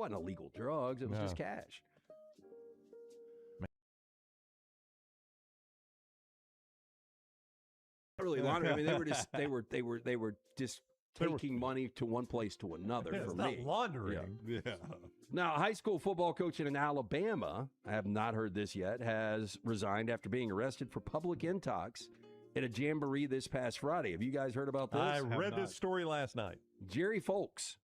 wasn't illegal drugs. It was just cash. Not really laundering. I mean, they were just taking money to one place to another. For it's me, not laundering. Yeah. Now, a high school football coach in Alabama, I have not heard this yet, has resigned after being arrested for public intox at a jamboree this past Friday. Have you guys heard about this? I read this story last night. Jerry Folks,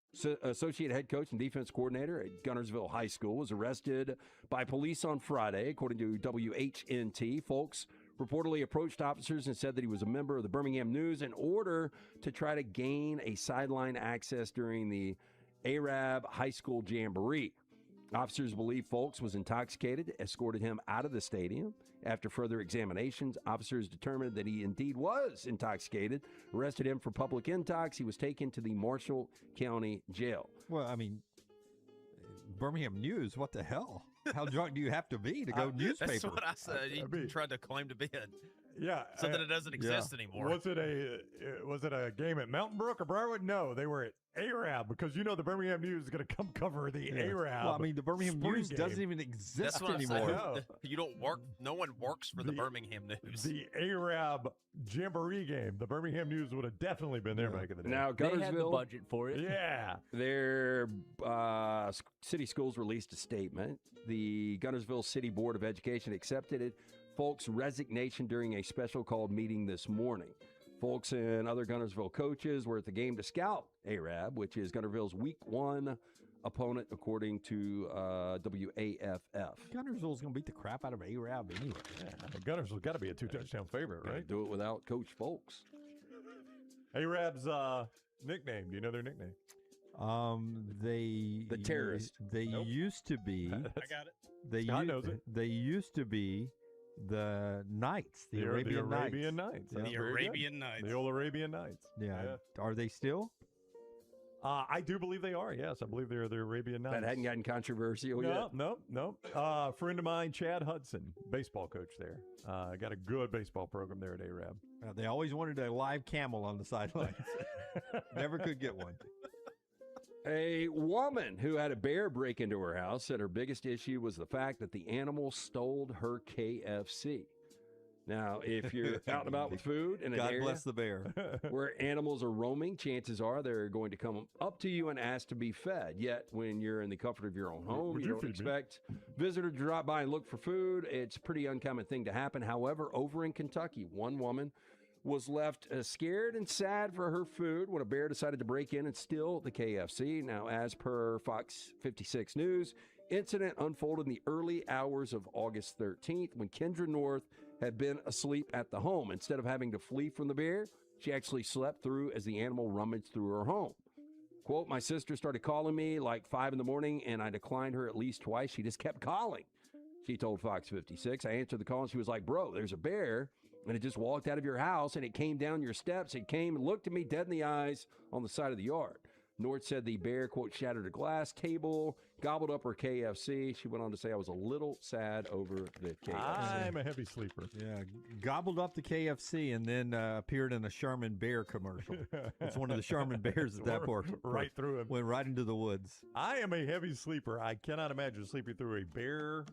associate head coach and defense coordinator at Guntersville High School, was arrested by police on Friday, according to WHNT. Folks reportedly approached officers and said that he was a member of the Birmingham News in order to try to gain a sideline access during the Arab High School Jamboree. Officers believe Folks was intoxicated, escorted him out of the stadium. After further examinations, officers determined that he indeed was intoxicated, arrested him for public intox. He was taken to the Marshall County Jail. Well, I mean, Birmingham News, what the hell? How drunk do you have to be to go newspaper? That's what I said. He tried to claim to be something that doesn't exist anymore. Was it a game at Mountain Brook or Briarwood? No, they were at Arab, because the Birmingham News is going to come cover the Arab. Well, I mean, the Birmingham News game. doesn't even exist That's what anymore. I'm saying. You don't work. No one works for the Birmingham News. The Arab Jamboree game, the Birmingham News would have definitely been there back in the day. Now, They had the Guntersville, budget for it. Yeah. their city schools released a statement. The Guntersville City Board of Education accepted Folks' resignation during a special called meeting this morning. Folks and other Guntersville coaches were at the game to scout Arab, which is Guntersville's Week 1 opponent, according to WAFF. Guntersville's going to beat the crap out of Arab anyway. Guntersville's got to be a 2-touchdown favorite, right? Do it without Coach Folks. Arab's nickname. Do you know their nickname? The terrorist. They used to be. I got it. Scott knows it. They used to be the Knights, the Arabian Nights. Nights. Yeah. The Arabian Nights. The old Arabian Nights. Yeah. Are they still? I do believe they are. Yes, I believe they're the Arabian Nights. That hadn't gotten controversial yet. No. Friend of mine, Chad Hudson, baseball coach there. Got a good baseball program there at Arab. They always wanted a live camel on the sidelines. Never could get one. A woman who had a bear break into her house said her biggest issue was the fact that the animal stole her KFC. Now, if you're out and about with food in an God area bless the bear. where animals are roaming, chances are they're going to come up to you and ask to be fed. Yet, when you're in the comfort of your own home, Would you you don't feed me? expect visitors to drop by and look for food. It's a pretty uncommon thing to happen. However, over in Kentucky, one woman was left scared and sad for her food when a bear decided to break in and steal the KFC. Now, as per Fox 56 News, incident unfolded in the early hours of August 13th when Kendra North had been asleep at the home. Instead of having to flee from the bear, she actually slept through as the animal rummaged through her home. Quote, my sister started calling me like 5 in the morning, and I declined her at least twice. She just kept calling. She told Fox 56. I answered the call, and she was like, bro, there's a bear, and it just walked out of your house, and it came down your steps. It came and looked at me dead in the eyes on the side of the yard. North said the bear, quote, shattered a glass table, gobbled up her KFC. She went on to say, I was a little sad over the KFC. I'm a heavy sleeper. Yeah, gobbled up the KFC and then appeared in a Charmin Bear commercial. It's one of the Charmin Bears at that point. Right through him. Went right into the woods. I am a heavy sleeper. I cannot imagine sleeping through a bear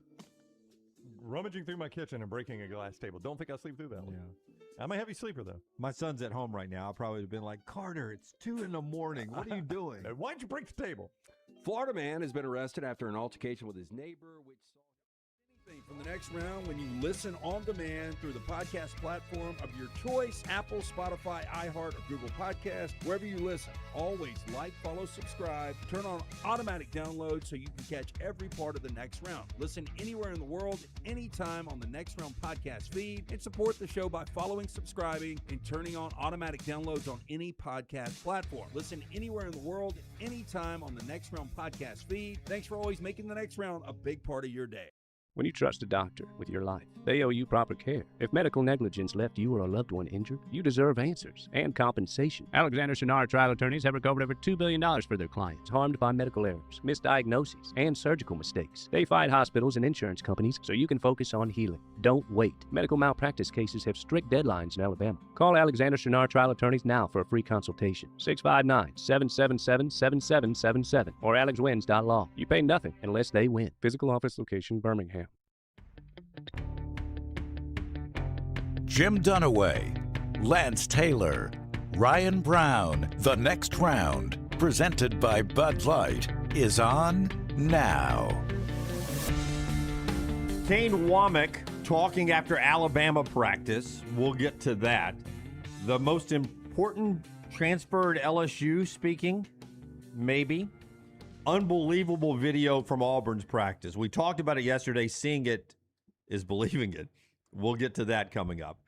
rummaging through my kitchen and breaking a glass table. Don't think I'll sleep through that one. Yeah. I'm a heavy sleeper, though. My son's at home right now. I probably would have been like, Carter, it's 2 in the morning. What are you doing? Why'd you break the table? Florida man has been arrested after an altercation with his neighbor, which saw from the next round when you listen on demand through the podcast platform of your choice, Apple, Spotify, iHeart, or Google Podcast, wherever you listen. Always like, follow, subscribe, turn on automatic download so you can catch every part of the next round. Listen anywhere in the world, anytime on the Next Round podcast feed, and support the show by following, subscribing, and turning on automatic downloads on any podcast platform. Listen anywhere in the world, anytime on the Next Round podcast feed. Thanks for always making the Next Round a big part of your day. when you trust a doctor with your life. They owe you proper care. If medical negligence left you or a loved one injured, you deserve answers and compensation. Alexander Shunnarah trial attorneys have recovered over $2 billion for their clients harmed by medical errors, misdiagnoses, and surgical mistakes. They fight hospitals and insurance companies so you can focus on healing. Don't wait. Medical malpractice cases have strict deadlines in Alabama. Call Alexander Shunnarah trial attorneys now for a free consultation. 659-777-7777 or alexwins.law. You pay nothing unless they win. Physical office location, Birmingham. Jim Dunaway, Lance Taylor, Ryan Brown. The Next Round, presented by Bud Light, is on now. Kane Wommack talking after Alabama practice. We'll get to that. The most important transfer at LSU speaking, maybe. Unbelievable video from Auburn's practice. We talked about it yesterday. Seeing it is believing it. We'll get to that coming up.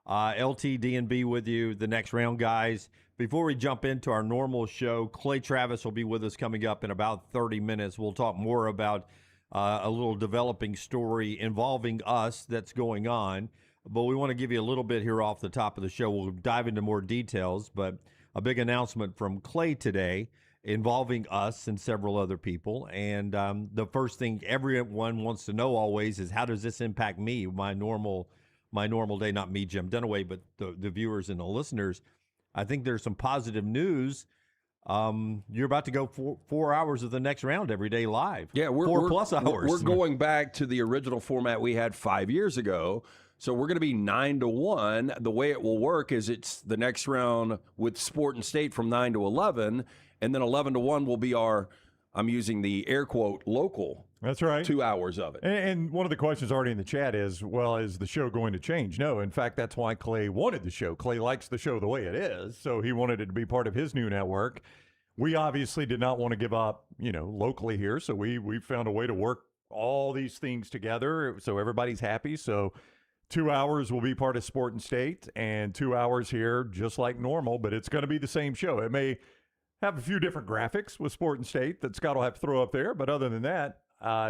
LT, D&B with you, the Next Round guys. Before we jump into our normal show, Clay Travis will be with us coming up in about 30 minutes. We'll talk more about a little developing story involving us that's going on. But we want to give you a little bit here off the top of the show. We'll dive into more details, but a big announcement from Clay today involving us and several other people. And the first thing everyone wants to know always is, how does this impact me, my normal day? Not me, Jim Dunaway, but the viewers and the listeners. I think there's some positive news. You're about to go 4 hours of the Next Round every day live. Yeah, we're 4+ hours. We're going back to the original format we had 5 years ago. So we're going to be 9 to 1. The way it will work is it's the Next Round with Sport and State from 9 to 11. And then 11 to 1 will be our, I'm using the air quote, local. That's right. 2 hours of it. And one of the questions already in the chat is, well, is the show going to change? No. In fact, that's why Clay wanted the show. Clay likes the show the way it is, so he wanted it to be part of his new network. We obviously did not want to give up, locally here, so we found a way to work all these things together so everybody's happy. So 2 hours will be part of Sport and State, and 2 hours here just like normal, but it's going to be the same show. It may have a few different graphics with Sport and State that Scott will have to throw up there, but other than that,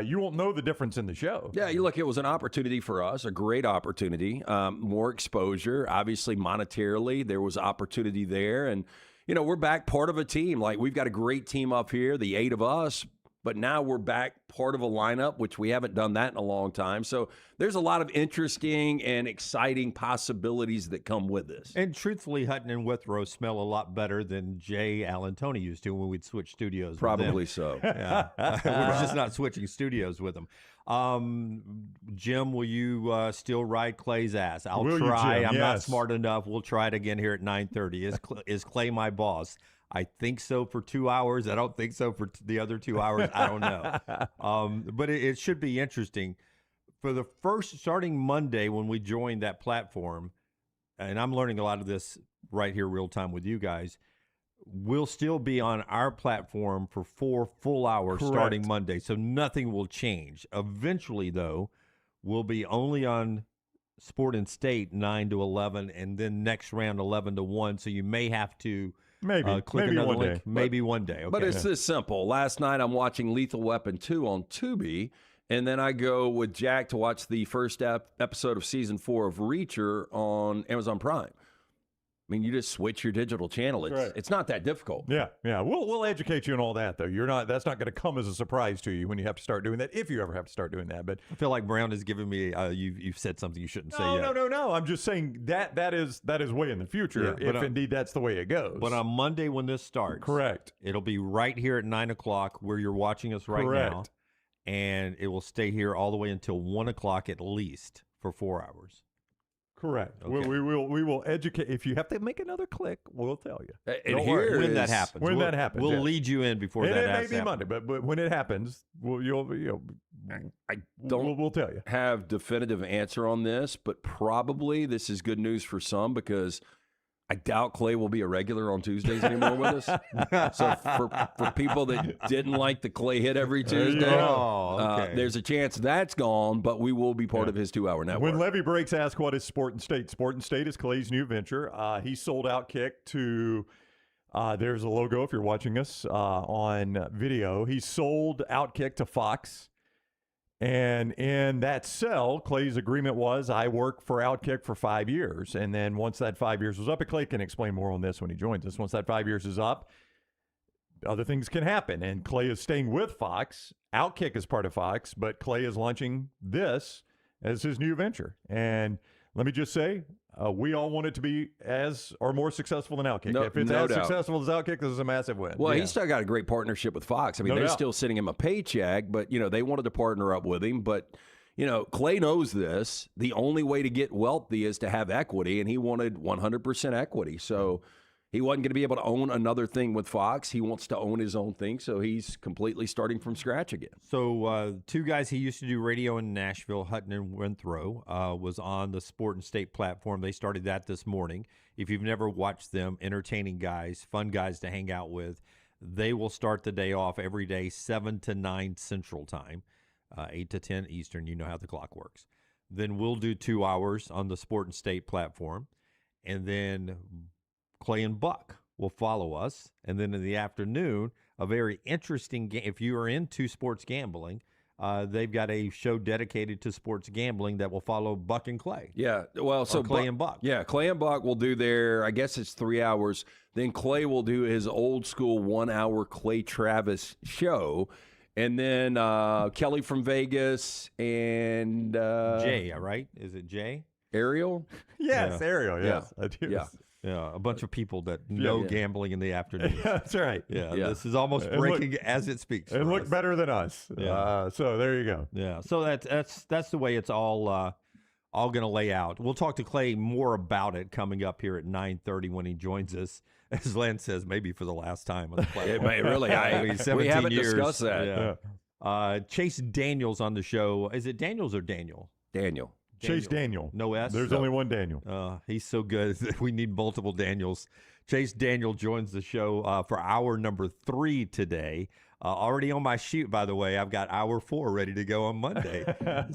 you won't know the difference in the show. Yeah, look, it was an opportunity for us, a great opportunity, more exposure. Obviously, monetarily, there was opportunity there. And, we're back part of a team. Like, we've got a great team up here, the 8 of us, but now we're back part of a lineup, which we haven't done that in a long time. So there's a lot of interesting and exciting possibilities that come with this. And truthfully, Hutton and Withrow smell a lot better than Jay Allen Tony used to when we'd switch studios. Probably so. Yeah. We're just not switching studios with them. Jim, will you still ride Clay's ass? I'll try. I'm not smart enough. We'll try it again here at 9:30. Is Clay my boss? I think so for 2 hours. I don't think so for the other 2 hours. I don't know. But it should be interesting. For the starting Monday when we joined that platform, and I'm learning a lot of this right here real time with you guys, we'll still be on our platform for 4 full hours. Correct. Starting Monday. So nothing will change. Eventually, though, we'll be only on Sport and State 9 to 11, and then Next Round 11 to 1. So you may have to click another one link. day. Maybe one day. Okay. But it's this simple. Last night I'm watching Lethal Weapon 2 on Tubi, and then I go with Jack to watch the first episode of Season 4 of Reacher on Amazon Prime. I mean, you just switch your digital channel. It's not that difficult. Yeah. We'll educate you on all that, though. That's not going to come as a surprise to you when you have to start doing that, if you ever have to start doing that. But I feel like Brown is giving me you've said something you shouldn't say yet. No. I'm just saying that is way in the future, if indeed that's the way it goes. But on Monday when this starts, correct, it'll be right here at 9 o'clock where you're watching us right now, and it will stay here all the way until 1 o'clock at least for 4 hours. Correct. Okay. We will educate. If you have to make another click, we'll tell you. And when that happens. We'll lead you in before that happens. It may be Monday, but when it happens, we'll tell you. Have definitive answer on this, but probably this is good news for some because I doubt Clay will be a regular on Tuesdays anymore with us. So for people that didn't like the Clay hit every Tuesday, there's a chance that's gone, but we will be part of his 2 hour network. When Levy Breaks asks what is Sport and State, Sport and State is Clay's new venture. He sold Outkick to, there's a logo if you're watching us on video. He sold Outkick to Fox. And in that cell, Clay's agreement was, I work for Outkick for 5 years. And then once that 5 years was up, and Clay can explain more on this when he joins us. Once that 5 years is up, other things can happen. And Clay is staying with Fox. Outkick is part of Fox, but Clay is launching this as his new venture. And let me just say, we all want it to be as or more successful than Outkick. If it's as successful as Outkick, this is a massive win. Well, he's still got a great partnership with Fox. I mean, they're still sending him a paycheck, but, they wanted to partner up with him. But, Clay knows this. The only way to get wealthy is to have equity, and he wanted 100% equity. So he wasn't going to be able to own another thing with Fox. He wants to own his own thing, so he's completely starting from scratch again. So two guys he used to do radio in Nashville, Hutton and Withrow, was on the Sport and State platform. They started that this morning. If you've never watched them, entertaining guys, fun guys to hang out with, they will start the day off every day 7 to 9 Central Time, 8 to 10 Eastern. You know how the clock works. Then we'll do 2 hours on the Sport and State platform, and then Clay and Buck will follow us. And then in the afternoon, a very interesting game. If you are into sports gambling, they've got a show dedicated to sports gambling that will follow Buck and Clay. Yeah, well, so Clay and Buck. Yeah, Clay and Buck will do their, I guess it's 3 hours. Then Clay will do his old school 1 hour Clay Travis show. And then Kelly from Vegas and Jay, right? Is it Jay? Ariel? Yes, yeah. Ariel, yes. Yeah. I do. Yeah. Yeah, a bunch of people that know gambling in the afternoon. That's right. Yeah, this is almost breaking as it speaks. It looked better than us. Yeah. So there you go. Yeah. So that's the way it's all going to lay out. We'll talk to Clay more about it coming up here at 9:30 when he joins us. As Len says, maybe for the last time on the platform. It may really. I mean, 17 we haven't years. discussed that. Yeah. Chase Daniels on the show. Is it Daniels or Daniel? Daniel. Chase Daniel. No S? There's only one Daniel. He's so good. We need multiple Daniels. Chase Daniel joins the show for hour number 3 today. Already on my sheet, by the way. I've got hour 4 ready to go on Monday.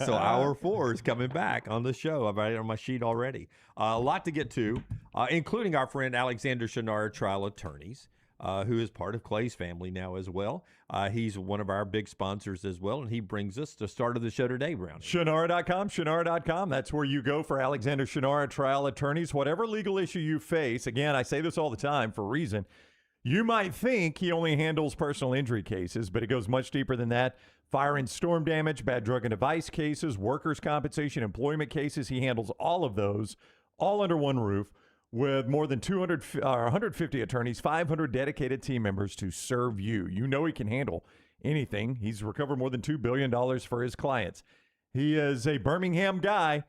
So hour 4 is coming back on the show. I've got it on my sheet already. A lot to get to, including our friend Alexander Shunnarah, trial attorneys, who is part of Clay's family now as well. He's one of our big sponsors as well, and he brings us the start of the show today, Brownie. Shunnarah.com, Shunnarah.com. That's where you go for Alexander Shunnarah trial attorneys. Whatever legal issue you face, again, I say this all the time for a reason. You might think he only handles personal injury cases, but it goes much deeper than that. Fire and storm damage, bad drug and device cases, workers' compensation, employment cases. He handles all of those, all under one roof, with more than 150 attorneys, 500 dedicated team members to serve you. You know he can handle anything. He's recovered more than $2 billion for his clients. He is a Birmingham guy,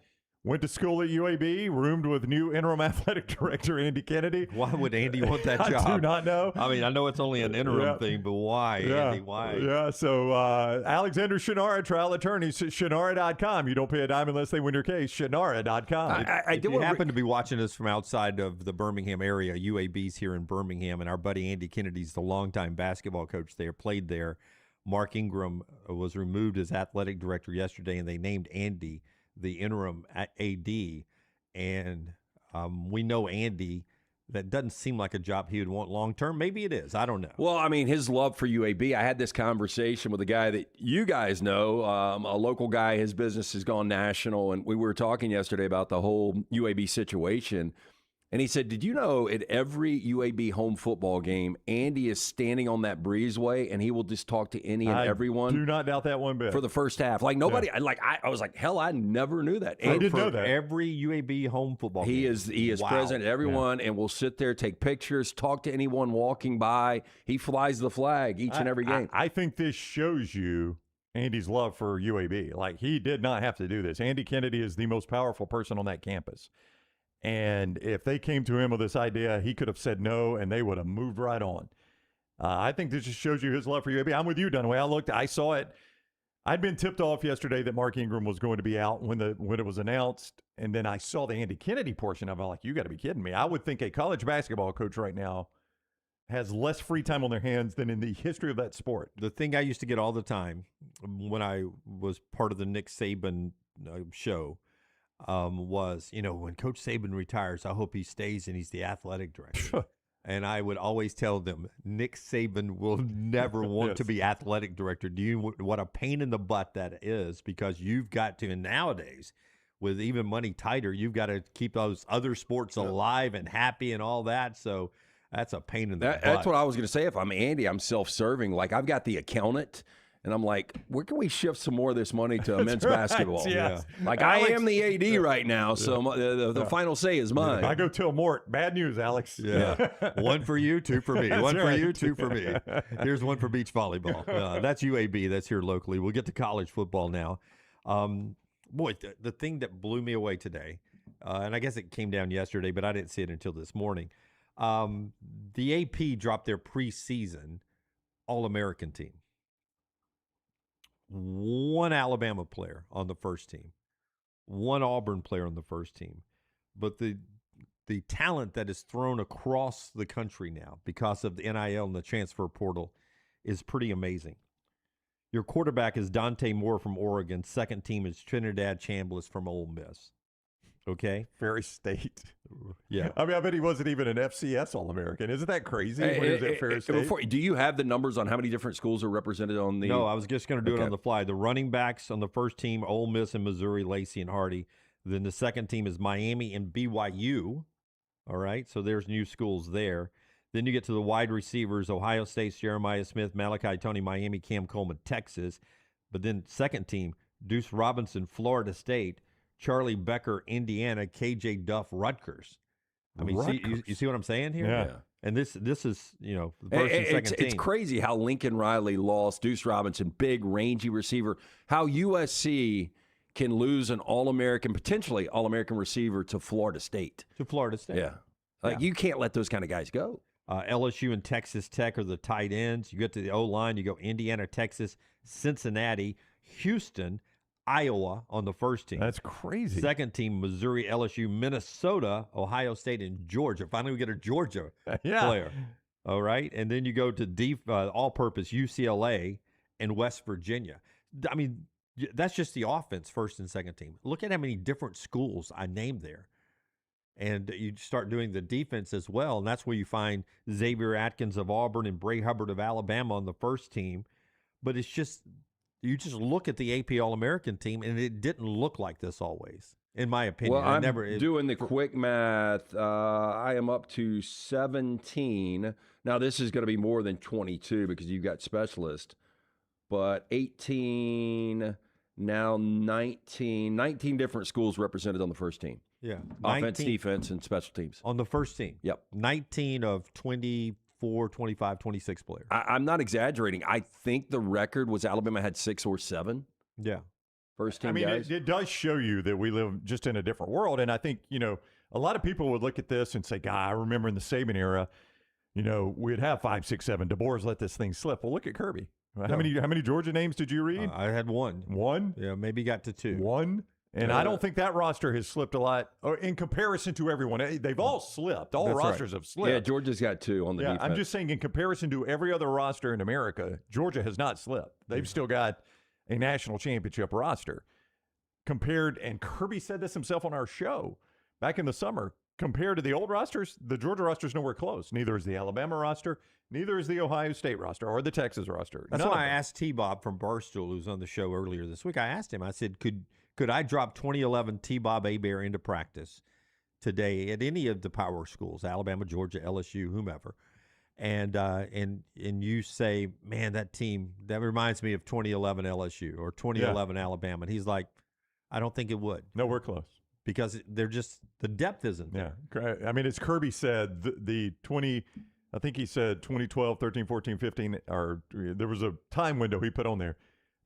went to school at UAB, roomed with new interim athletic director Andy Kennedy. Why would Andy want that job? I do not know. I mean, I know it's only an interim thing, but why, Andy? Why? Yeah, so Alexander Shunnarah, trial attorneys, Shunnarah.com. You don't pay a dime unless they win your case, Shunnarah.com. If you happen to be watching us from outside of the Birmingham area, UAB's here in Birmingham, and our buddy Andy Kennedy's the longtime basketball coach there, played there. Mark Ingram was removed as athletic director yesterday, and they named Andy the interim AD, and we know Andy, that doesn't seem like a job he would want long-term. Maybe it is. I don't know. Well, I mean, his love for UAB, I had this conversation with a guy that you guys know, a local guy. His business has gone national, and we were talking yesterday about the whole UAB situation. And he said, did you know at every UAB home football game, Andy is standing on that breezeway and he will just talk to any and everyone? Do not doubt that one bit. For the first half. Like nobody, I was like, hell, I never knew that. I didn't know that. Every UAB home football game. He is present at everyone and will sit there, take pictures, talk to anyone walking by. He flies the flag each and every game. I think this shows you Andy's love for UAB. Like, he did not have to do this. Andy Kennedy is the most powerful person on that campus. And if they came to him with this idea, he could have said no, and they would have moved right on. I think this just shows you his love for UAB. I'm with you, Dunaway. I saw it. I'd been tipped off yesterday that Mark Ingram was going to be out when it was announced, and then I saw the Andy Kennedy portion of it. I'm like, you got to be kidding me. I would think a college basketball coach right now has less free time on their hands than in the history of that sport. The thing I used to get all the time when I was part of the Nick Saban show was, when Coach Saban retires, I hope he stays and he's the athletic director. And I would always tell them, Nick Saban will never want to be athletic director. Do you what a pain in the butt that is? Because you've got to, and nowadays, with even money tighter, you've got to keep those other sports alive and happy and all that. So that's a pain in the butt. That's what I was going to say. If I'm Andy, I'm self-serving. Like, I've got the accountant. And I'm like, where can we shift some more of this money to men's basketball? Yes. Yeah. Like, Alex, I am the AD right now, so the final say is mine. I go tell Mort, bad news, Alex. Yeah. One for you, two for me. One for you, two for me. Here's one for beach volleyball. That's UAB. That's here locally. We'll get to college football now. Boy, the thing that blew me away today, and I guess it came down yesterday, but I didn't see it until this morning. The AP dropped their preseason All-American team. One Alabama player on the first team, one Auburn player on the first team. But the talent that is thrown across the country now because of the NIL and the transfer portal is pretty amazing. Your quarterback is Dante Moore from Oregon. Second team is Trinidad Chambliss from Ole Miss. Okay? Ferry State. Yeah. I mean, I bet he wasn't even an FCS All-American. Isn't that crazy? When he was at Ferry State? Do you have the numbers on how many different schools are represented on the? No, I was just going to do it on the fly. The running backs on the first team, Ole Miss and Missouri, Lacey and Hardy. Then the second team is Miami and BYU. All right, so there's new schools there. Then you get to the wide receivers, Ohio State, Jeremiah Smith, Malachi Tony, Miami, Cam Coleman, Texas. But then second team, Deuce Robinson, Florida State, Charlie Becker, Indiana, KJ Duff, Rutgers. I mean, you see what I'm saying here? Yeah. And this is, the first and second team. It's crazy how Lincoln Riley lost Deuce Robinson, big, rangy receiver, how USC can lose an All-American, potentially All-American receiver to Florida State. Yeah. Like, you can't let those kind of guys go. LSU and Texas Tech are the tight ends. You get to the O-line, you go Indiana, Texas, Cincinnati, Houston, Iowa on the first team. That's crazy. Second team, Missouri, LSU, Minnesota, Ohio State, and Georgia. Finally, we get a Georgia player. All right. And then you go to all-purpose UCLA and West Virginia. I mean, that's just the offense, first and second team. Look at how many different schools I named there. And you start doing the defense as well, and that's where you find Xavier Atkins of Auburn and Bray Hubbard of Alabama on the first team. But it's just – you just look at the AP All-American team, and it didn't look like this always, in my opinion. Well, doing the quick math. I am up to 17. Now, this is going to be more than 22 because you've got specialists. But 18, now 19 different schools represented on the first team. Yeah. Offense, defense, and special teams. On the first team. Yep. 19 of 24, 25, 26 players. I'm not exaggerating. I think the record was Alabama had 6 or 7. Yeah. First team I mean, guys. it does show you that we live just in a different world. And I think, a lot of people would look at this and say, God, I remember in the Saban era, we'd have 5, 6, 7. DeBoer's let this thing slip. Well, look at Kirby. How many Georgia names did you read? I had one. One? Yeah, maybe got to 2. One? And I don't think that roster has slipped a lot in comparison to everyone. They've all slipped. All rosters have slipped. Yeah, Georgia's got 2 on the defense. I'm just saying in comparison to every other roster in America, Georgia has not slipped. They've still got a national championship roster. Compared, and Kirby said this himself on our show back in the summer, compared to the old rosters, the Georgia roster is nowhere close. Neither is the Alabama roster. Neither is the Ohio State roster or the Texas roster. That's why I asked T-Bob from Barstool, who's on the show earlier this week. I asked him, I said, could I drop 2011 T-Bob Hebert into practice today at any of the power schools, Alabama, Georgia, LSU, whomever, and you say, man, that team, that reminds me of 2011 LSU or 2011 Alabama. And he's like, I don't think it would. Nowhere close. Because they're just, the depth isn't there. Yeah. I mean, as Kirby said, I think he said 2012, 13, 14, 15, or there was a time window he put on there.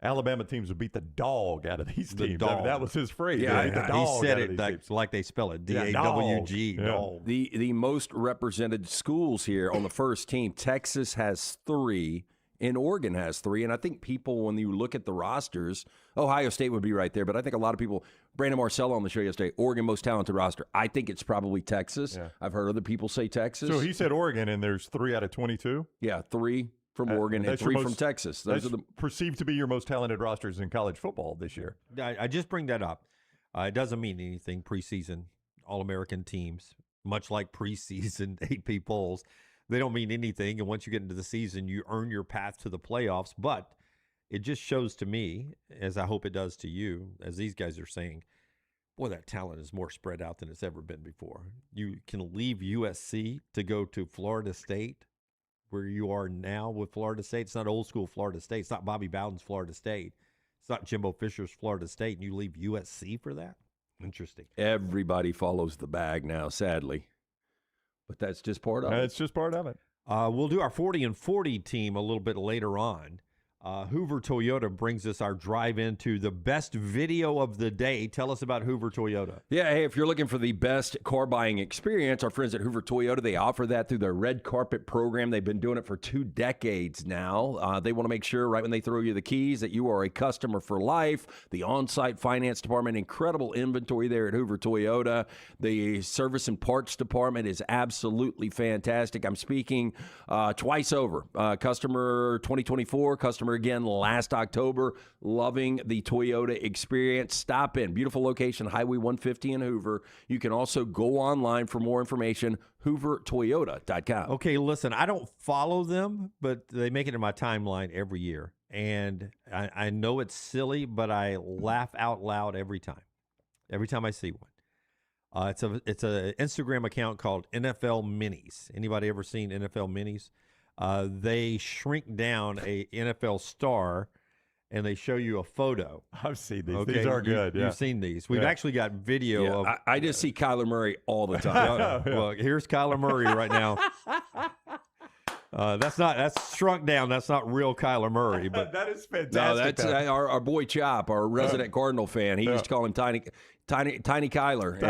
Alabama teams would beat the dog out of these teams. That was his phrase. Yeah, he said it like they spell it, D-A-W-G, dog. The most represented schools here on the first team, Texas has 3 and Oregon has 3. And I think people, when you look at the rosters, Ohio State would be right there. But I think a lot of people, Brandon Marcello on the show yesterday, Oregon most talented roster. I think it's probably Texas. Yeah. I've heard other people say Texas. So he said Oregon, and there's 3 out of 22? Yeah, 3 from Oregon and 3 from Texas. Those are perceived to be your most talented rosters in college football this year. I just bring that up. It doesn't mean anything preseason, All-American teams. much like preseason AP polls. They don't mean anything, and once you get into the season, you earn your path to the playoffs. But it just shows to me, as I hope it does to you, as these guys are saying, boy, that talent is more spread out than it's ever been before. You can leave USC to go to Florida State, where you are now with Florida State. It's not old school Florida State. It's not Bobby Bowden's Florida State. It's not Jimbo Fisher's Florida State, and you leave USC for that? Interesting. Everybody follows the bag now, sadly. But that's just part of it. It's just part of it. We'll do our 40 and 40 team a little bit later on. Hoover Toyota brings us our drive into the best video of the day. Tell us about Hoover Toyota. Yeah, hey, if you're looking for the best car buying experience, our friends at Hoover Toyota, they offer that through their red carpet program. They've been doing it for 2 decades now. They want to make sure right when they throw you the keys that you are a customer for life. The on-site finance department, incredible inventory there at Hoover Toyota. The service and parts department is absolutely fantastic. I'm speaking twice over. Customer 2024, customer again last October, loving the Toyota experience. Stop in. Beautiful location, Highway 150 in Hoover. You can also go online for more information, hoovertoyota.com. Okay, listen, I don't follow them, but they make it in my timeline every year. And I know it's silly, but I laugh out loud every time I see one. It's a Instagram account called NFL Minis. Anybody ever seen NFL Minis? They shrink down a NFL star, and they show you a photo. I've seen these. Okay? These are good. You've seen these. We've actually got video of. I just see Kyler Murray all the time. Well, here's Kyler Murray right now. That's shrunk down. That's not real Kyler Murray, but that is fantastic. No, that's our boy Chop, our resident Cardinal fan. He used to call him Tiny Kyler. Tiny Kyler.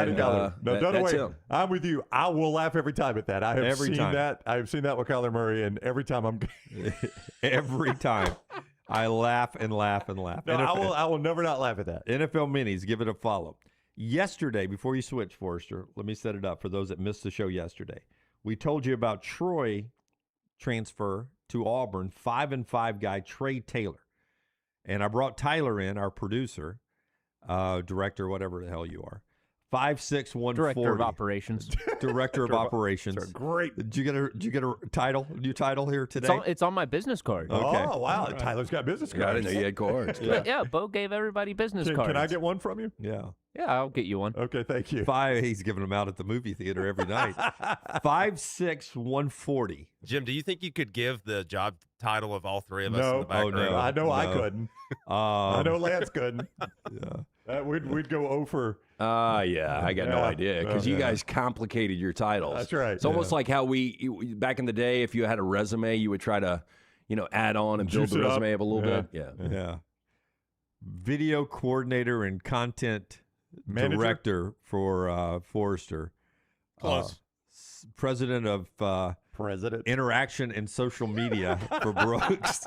No, don't that's wait. him. I'm with you. I will laugh every time at that. I have Every seen time. that. I've seen that with Kyler Murray, and every time I'm every time I laugh and laugh and laugh. No, I will never not laugh at that. NFL Minis, give it a follow. Yesterday, before you switch, Forrester, let me set it up for those that missed the show yesterday. We told you about Troy transfer to Auburn, 5-5 guy Trey Taylor. And I brought Tyler in, our producer, director, whatever the hell you are. 5'6", 140. Director of Operations. Director of Operations. That's great. Did you get a title? New title here today? It's on my business card. Okay. Oh, wow. Tyler's got business cards. I didn't know you had cards. Yeah, Bo gave everybody business cards. Can I get one from you? Yeah. Yeah, I'll get you one. Okay, thank you. He's giving them out at the movie theater every night. 5'6", 140. Jim, do you think you could give the job title of all three of us in No. the back Oh, no. row? I know I No. couldn't. I know Lance couldn't. Yeah. We'd go over. Yeah, I got no Yeah. idea because you guys complicated your titles. That's right. It's almost like how back in the day, if you had a resume, you would try to, add on and build Juice the it up. resume up a little Yeah. bit. Yeah. Video coordinator and content Manager? director for Forrester. Close. President of President. interaction and social media for Brooks.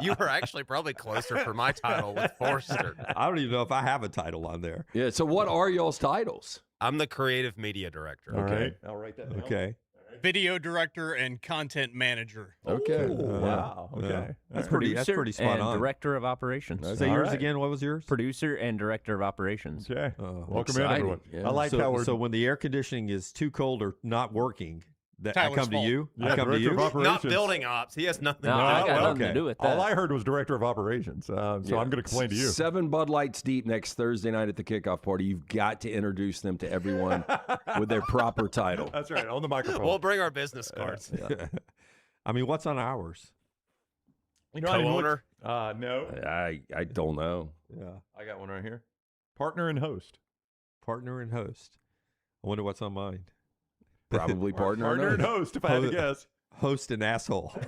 You were actually probably closer for my title with Forrester. I don't even know if I have a title on there. Yeah. So what are y'all's titles? I'm the creative media director. All right. I'll write that down. Okay. Video director and content manager. Okay. Wow. Okay. Yeah. That's pretty spot and on. Director of Operations. Say All yours right. again. What was yours? Producer and Director of Operations. Okay. Welcome in, exciting. everyone. Yeah. I like how we're So when the air conditioning is too cold or not working, I Tyler's come to fault. you. I Yeah, come to director you. of Not operations. building ops. He has nothing No, to do I with got that. nothing okay. to do with that. All I heard was director of operations. So I'm going to complain to you. 7 Bud Lights deep next Thursday night at the kickoff party. You've got to introduce them to everyone with their proper title. That's right. On the microphone. We'll bring our business cards. I mean, what's on ours? Co-owner. No. I don't know. Yeah. I got one right here. Partner and host. Partner and host. I wonder what's on mine. Probably partner. Partner and host, if I had to Ho- guess. Host and asshole. You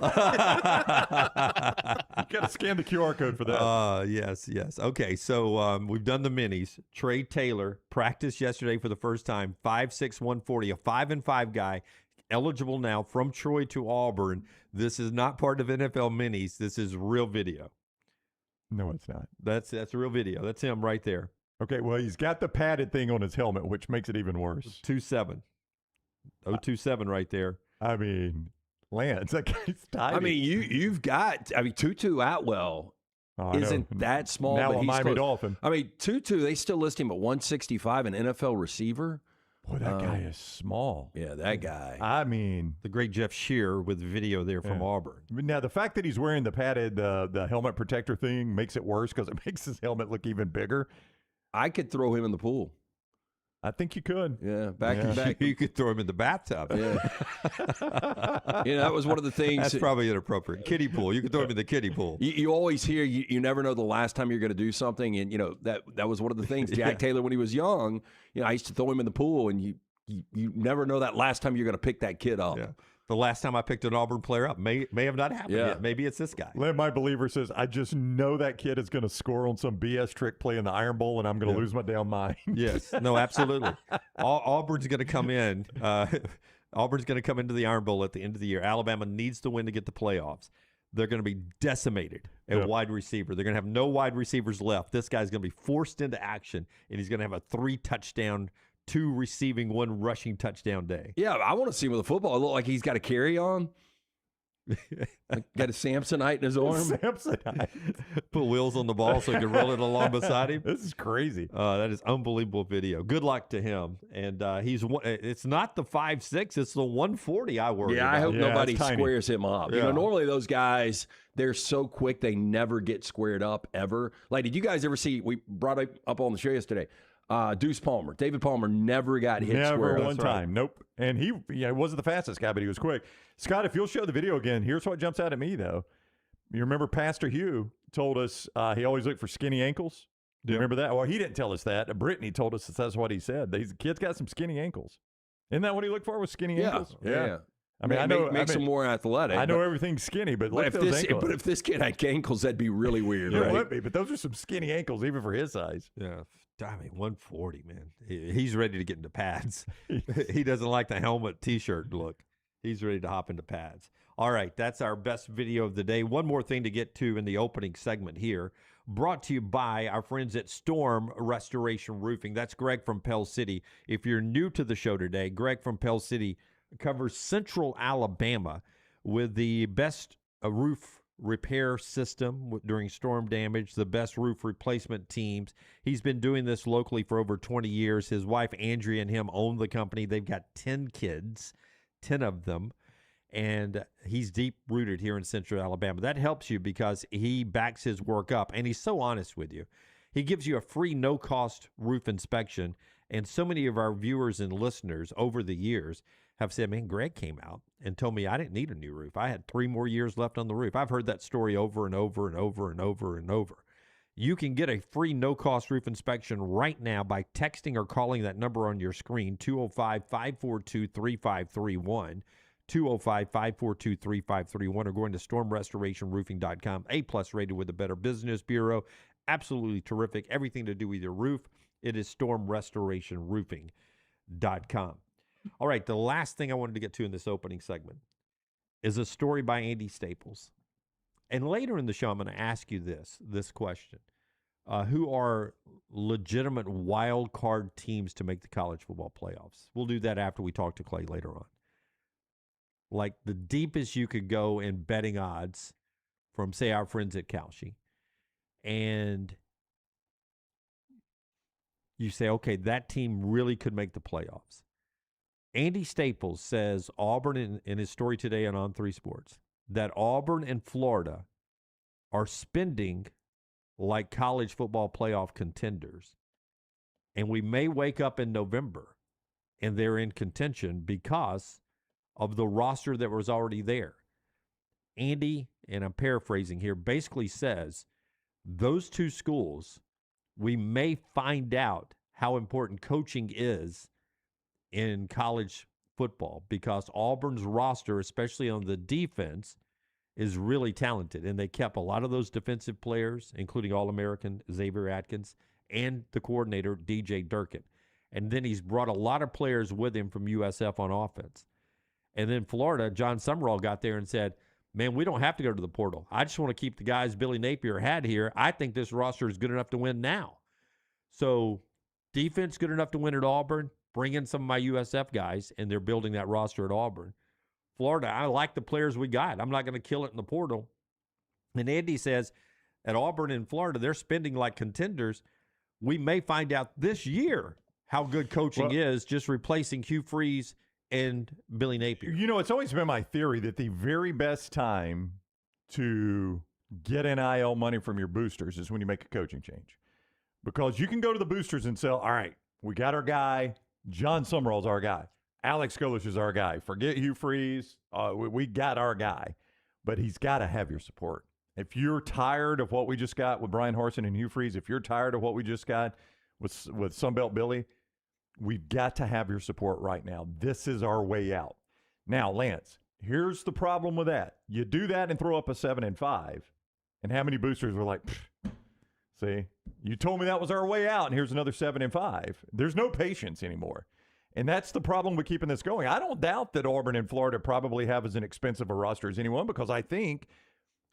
got to scan the QR code for that. Yes. Okay, so we've done the minis. Trey Taylor practiced yesterday for the first time. 5'6", 140, a 5-5 guy, eligible now from Troy to Auburn. This is not part of NFL minis. This is real video. No, it's not. That's real video. That's him right there. Okay, well, he's got the padded thing on his helmet, which makes it even worse. 2.7. 0.27 right there. I mean, Lance, that guy's tiny. I mean, you've got. Tutu Atwell Oh, I know. isn't that small. Now but a he's Miami close. Dolphin. I mean, Tutu, they still list him at 165, an NFL receiver. Boy, that guy is small. Yeah, that guy. I mean, the great Jeff Shear with video there from Auburn. Now, the fact that he's wearing the padded, the helmet protector thing makes it worse because it makes his helmet look even bigger. I could throw him in the pool. I think you could. Yeah, back. You could throw him in the bathtub. Yeah. That was one of the things. That's probably inappropriate. Kiddie pool. You could throw him in the kiddie pool. You always hear, you never know the last time you're going to do something. And, that was one of the things. Jack Taylor, when he was young, I used to throw him in the pool, and you never know that last time you're going to pick that kid up. Yeah. The last time I picked an Auburn player up may have not happened yet. Maybe it's this guy. My believer says, I just know that kid is going to score on some BS trick play in the Iron Bowl, and I'm going to lose my damn mind. Yes. No, absolutely. Auburn's going to come in. Auburn's going to come into the Iron Bowl at the end of the year. Alabama needs to win to get the playoffs. They're going to be decimated at wide receiver. They're going to have no wide receivers left. This guy's going to be forced into action, and he's going to have a 3-touchdown 2 receiving, 1 rushing touchdown day. Yeah, I want to see him with a football. It look like he's got a carry on. Got a Samsonite in his arm. Samsonite. Put wheels on the ball so he can roll it along beside him. This is crazy. That is unbelievable video. Good luck to him. And it's not the 5'6", it's the 140 I worry about. I hope nobody squares him up. Yeah. Normally those guys, they're so quick, they never get squared up ever. Like, did you guys ever see, we brought it up on the show yesterday, Deuce Palmer. David Palmer never got hit square up. Never one time. Nope. And he wasn't the fastest guy, but he was quick. Scott, if you'll show the video again, here's what jumps out at me, though. You remember Pastor Hugh told us he always looked for skinny ankles? Do you remember that? Well, he didn't tell us that. Brittany told us that's what he said. The kid's got some skinny ankles. Isn't that what he looked for, was skinny ankles? Yeah. I mean, I know makes him more athletic. I know everything's skinny, but look at those ankles. But if this kid had ankles, that'd be really weird, right? It would be, but those are some skinny ankles, even for his size. Yeah. I mean, 140, man. He's ready to get into pads. He doesn't like the helmet T-shirt look. He's ready to hop into pads. All right, that's our best video of the day. One more thing to get to in the opening segment here. Brought to you by our friends at Storm Restoration Roofing. That's Greg from Pell City. If you're new to the show today, Greg from Pell City covers Central Alabama with the best roof repair system during storm damage, the best roof replacement teams. He's been doing this locally for over 20 years. His wife, Andrea, and him own the company. They've got 10 kids, 10 of them, and he's deep-rooted here in Central Alabama. That helps you because he backs his work up, and he's so honest with you. He gives you a free, no-cost roof inspection, and so many of our viewers and listeners over the years have said, man, Greg came out and told me I didn't need a new roof. I had 3 more years left on the roof. I've heard that story over and over and over and over and over. You can get a free no-cost roof inspection right now by texting or calling that number on your screen, 205-542-3531, 205-542-3531, or going to stormrestorationroofing.com, A+ rated with the Better Business Bureau. Absolutely terrific. Everything to do with your roof, it is stormrestorationroofing.com. All right, the last thing I wanted to get to in this opening segment is a story by Andy Staples. And later in the show, I'm going to ask you this question. Who are legitimate wild card teams to make the college football playoffs? We'll do that after we talk to Clay later on. Like the deepest you could go in betting odds from, say, our friends at Kalshi. And you say, okay, that team really could make the playoffs. Andy Staples says Auburn, in his story today on On3 Sports, that Auburn and Florida are spending like college football playoff contenders. And we may wake up in November and they're in contention because of the roster that was already there. Andy, and I'm paraphrasing here, basically says those 2 schools, we may find out how important coaching is in college football because Auburn's roster, especially on the defense, is really talented. And they kept a lot of those defensive players, including All-American Xavier Atkins and the coordinator, DJ Durkin. And then he's brought a lot of players with him from USF on offense. And then Florida, John Summerall got there and said, man, we don't have to go to the portal. I just want to keep the guys Billy Napier had here. I think this roster is good enough to win now. So defense good enough to win at Auburn. Bring in some of my USF guys, and they're building that roster at Auburn. Florida, I like the players we got. I'm not going to kill it in the portal. And Andy says at Auburn and Florida, they're spending like contenders. We may find out this year how good coaching is, just replacing Hugh Freeze and Billy Napier. You know, it's always been my theory that the very best time to get NIL money from your boosters is when you make a coaching change. Because you can go to the boosters and say, all right, we got our guy. John Summerall's our guy. Alex Golish is our guy. Forget Hugh Freeze. We got our guy. But he's got to have your support. If you're tired of what we just got with Brian Harsin and Hugh Freeze, if you're tired of what we just got with Sunbelt Billy, we've got to have your support right now. This is our way out. Now, Lance, here's the problem with that. You do that and throw up a 7-5, and how many boosters were like, see, you told me that was our way out, and here's another 7-5. There's no patience anymore. And that's the problem with keeping this going. I don't doubt that Auburn and Florida probably have as inexpensive a roster as anyone, because I think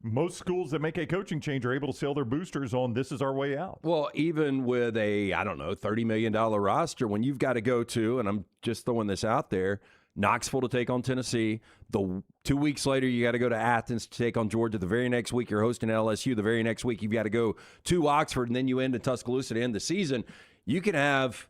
most schools that make a coaching change are able to sell their boosters on this is our way out. Well, even with a, I don't know, $30 million roster, when you've got to go to, and I'm just throwing this out there, Knoxville to take on Tennessee. 2 weeks later, you got to go to Athens to take on Georgia. The very next week, you're hosting LSU. The very next week, you've got to go to Oxford, and then you end in Tuscaloosa to end the season. You can have,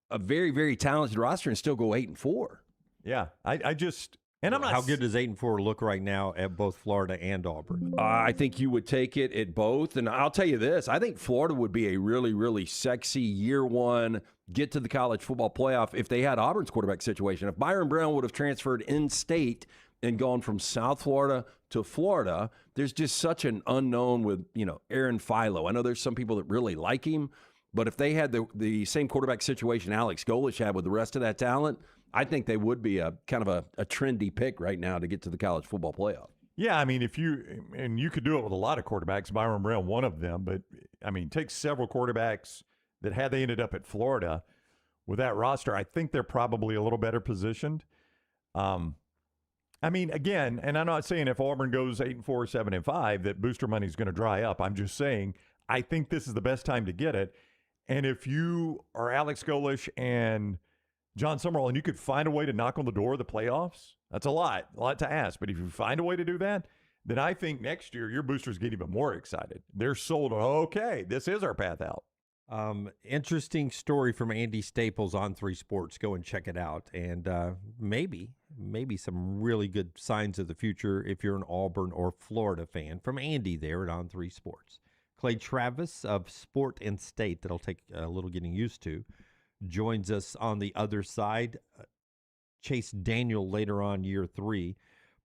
a very, very talented roster and still go 8-4. Yeah, I just – and I'm not – How good does 8-4 look right now at both Florida and Auburn? I think you would take it at both. And I'll tell you this, I think Florida would be a really, really sexy year one get to the college football playoff if they had Auburn's quarterback situation. If Byron Brown would have transferred in-state and gone from South Florida to Florida, there's just such an unknown with, Aaron Philo. I know there's some people that really like him, but if they had the same quarterback situation Alex Golish had with the rest of that talent, I think they would be a kind of a trendy pick right now to get to the college football playoff. Yeah, I mean, you could do it with a lot of quarterbacks, Byron Brown, one of them, but I mean, take several quarterbacks that had they ended up at Florida with that roster, I think they're probably a little better positioned. I mean, again, and I'm not saying if Auburn goes 8-4, 7-5 that booster money is going to dry up. I'm just saying I think this is the best time to get it. And if you are Alex Golish and John Summerall and you could find a way to knock on the door of the playoffs, that's a lot to ask. But if you find a way to do that, then I think next year your boosters get even more excited. They're sold, okay, this is our path out. Interesting story from Andy Staples on 3 Sports. Go and check it out. And maybe some really good signs of the future if you're an Auburn or Florida fan from Andy there at On 3 Sports. Clay Travis of Sport and State, that'll take a little getting used to, joins us on the other side. Chase Daniel later on, year 3.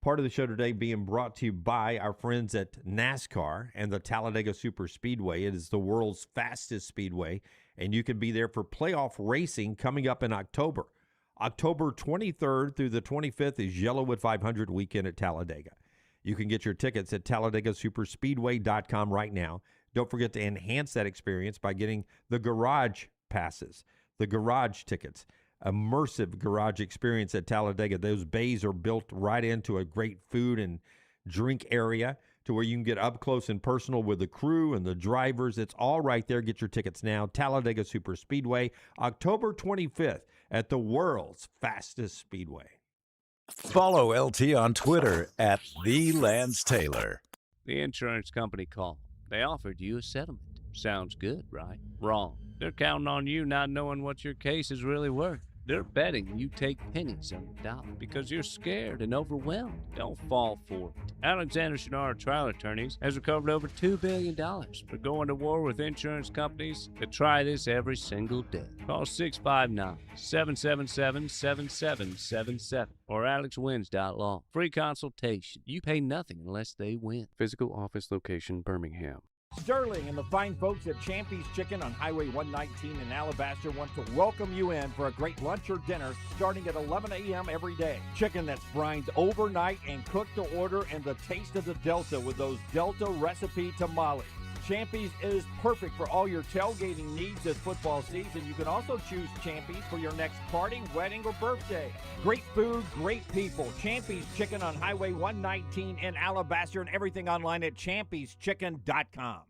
Part of the show today being brought to you by our friends at NASCAR and the Talladega Super Speedway. It is the world's fastest speedway, and you can be there for playoff racing coming up in October. October 23rd through the 25th is Yellowwood 500 weekend at Talladega. You can get your tickets at TalladagaSuperspeedway.com right now. Don't forget to enhance that experience by getting the garage passes, the garage tickets. Immersive garage experience at Talladega. Those bays are built right into a great food and drink area to where you can get up close and personal with the crew and the drivers. It's all right there. Get your tickets now. Talladega Super Speedway, October 25th at the world's fastest speedway. Follow LT on Twitter at @TheLanceTaylor. The insurance company called. They offered you a settlement. Sounds good, right? Wrong. They're counting on you not knowing what your case is really worth. They're betting you take pennies on the dollar because you're scared and overwhelmed. Don't fall for it. Alexander Shunnarah Trial Attorneys has recovered over $2 billion for going to war with insurance companies that try this every single day. Call 659-777-7777 or alexwins.law. Free consultation. You pay nothing unless they win. Physical office location, Birmingham. Sterling and the fine folks at Champy's Chicken on Highway 119 in Alabaster want to welcome you in for a great lunch or dinner starting at 11 a.m. every day. Chicken that's brined overnight and cooked to order, and the taste of the Delta with those Delta recipe tamales. Champy's is perfect for all your tailgating needs this football season. You can also choose Champy's for your next party, wedding, or birthday. Great food, great people. Champy's Chicken on Highway 119 in Alabaster, and everything online at champyschicken.com.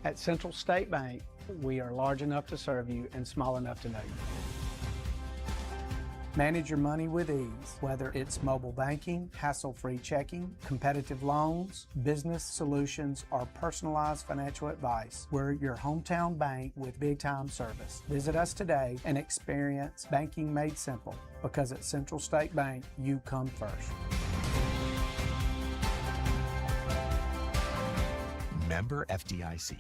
At Central State Bank, we are large enough to serve you and small enough to know you. Manage your money with ease, whether it's mobile banking, hassle-free checking, competitive loans, business solutions, or personalized financial advice. We're your hometown bank with big-time service. Visit us today and experience banking made simple, because at Central State Bank, you come first. Member FDIC.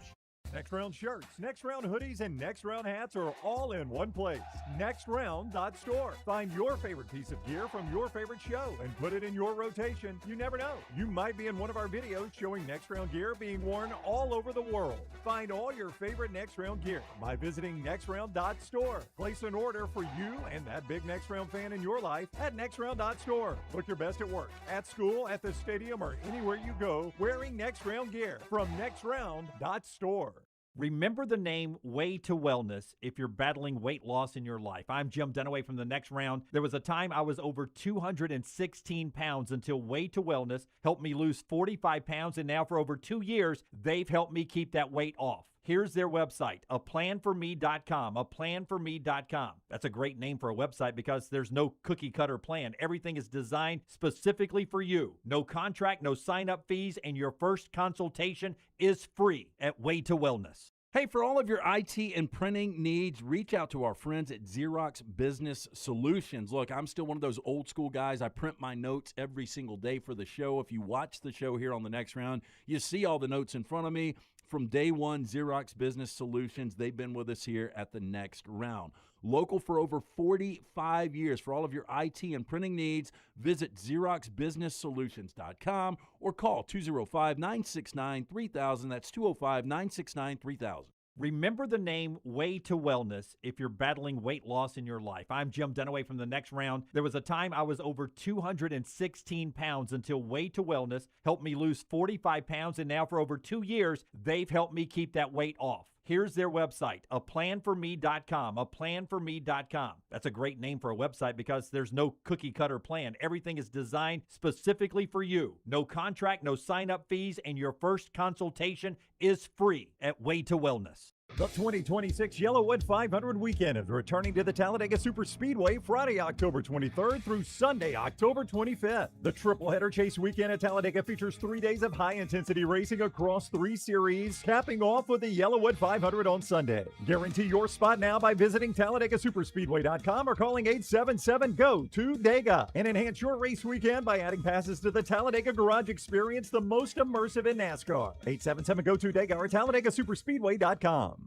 Next Round shirts, Next Round hoodies, and Next Round hats are all in one place. NextRound.store. Find your favorite piece of gear from your favorite show and put it in your rotation. You never know. You might be in one of our videos showing Next Round gear being worn all over the world. Find all your favorite Next Round gear by visiting NextRound.store. Place an order for you and that big Next Round fan in your life at NextRound.store. Look your best at work, at school, at the stadium, or anywhere you go wearing Next Round gear from NextRound.store. Remember the name Way to Wellness if you're battling weight loss in your life. I'm Jim Dunaway from The Next Round. There was a time I was over 216 pounds until Way to Wellness helped me lose 45 pounds, and now for over 2 years, they've helped me keep that weight off. Here's their website, aplanforme.com, aplanforme.com. That's a great name for a website because there's no cookie-cutter plan. Everything is designed specifically for you. No contract, no sign-up fees, and your first consultation is free at Way to Wellness. Hey, for all of your IT and printing needs, reach out to our friends at Xerox Business Solutions. Look, I'm still one of those old school guys. I print my notes every single day for the show. If you watch the show here on The Next Round, you see all the notes in front of me. From day one, Xerox Business Solutions, they've been with us here at The Next Round. Local for over 45 years. For all of your IT and printing needs, visit XeroxBusinessSolutions.com or call 205-969-3000. That's 205-969-3000. Remember the name Way to Wellness if you're battling weight loss in your life. I'm Jim Dunaway from The Next Round. There was a time I was over 216 pounds until Way to Wellness helped me lose 45 pounds, and now for over 2 years, they've helped me keep that weight off. Here's their website, aplanforme.com, aplanforme.com. That's a great name for a website because there's no cookie-cutter plan. Everything is designed specifically for you. No contract, no sign-up fees, and your first consultation is free at Way to Wellness. The 2026 Yellowwood 500 weekend is returning to the Talladega Superspeedway Friday, October 23rd through Sunday, October 25th. The triple-header chase weekend at Talladega features 3 days of high-intensity racing across 3 series, capping off with the Yellowwood 500 on Sunday. Guarantee your spot now by visiting TalladagaSuperspeedway.com or calling 877-GO-TO-DEGA. And enhance your race weekend by adding passes to the Talladega Garage Experience, the most immersive in NASCAR. 877-GO-TO-DEGA or TalladagaSuperspeedway.com.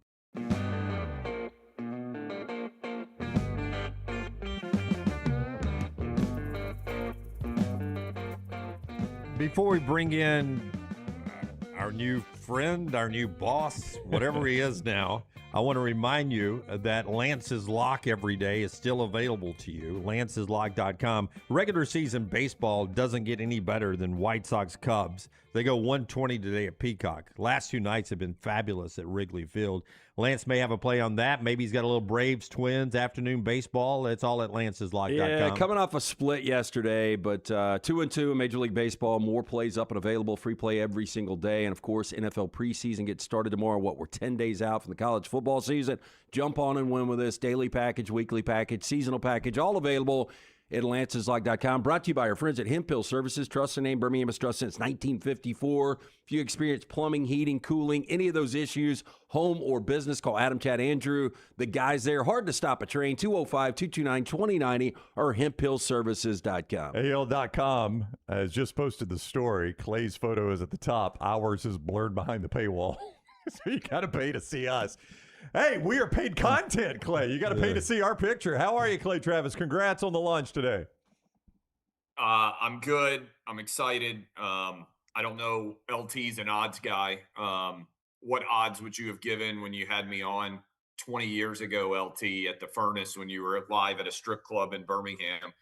Before we bring in our new friend, our new boss, whatever he is now, I want to remind you that Lance's Lock every day is still available to you. Lance'sLock.com. Regular season baseball doesn't get any better than White Sox Cubs. They go 120 today at Peacock. Last 2 nights have been fabulous at Wrigley Field. Lance may have a play on that. Maybe he's got a little Braves Twins afternoon baseball. It's all at Lance'sLock.com. Yeah, coming off a split yesterday, but 2-2 in Major League Baseball. More plays up and available. Free play every single day. And, of course, NFL preseason gets started tomorrow. We're 10 days out from the college football season. Jump on and win with us. Daily package, weekly package, seasonal package, all available at Lance'sLock.com. Brought to you by our friends at Hemp Hill Services. Trust the name Birmingham has trusted since 1954. If you experience plumbing, heating, cooling, any of those issues, home or business, call Adam, Chad, Andrew. The guys there. Hard to stop a train. 205-229-2090 or hemphillservices.com. AL.com has just posted the story. Clay's photo is at the top. Ours is blurred behind the paywall. So you got to pay to see us. Hey, we are paid content, Clay. You got to pay to see our picture. How are you, Clay Travis? Congrats on the launch today. I'm good. I'm excited. I don't know. LT's an odds guy. What odds would you have given when you had me on 20 years ago, LT, at the Furnace when you were live at a strip club in Birmingham,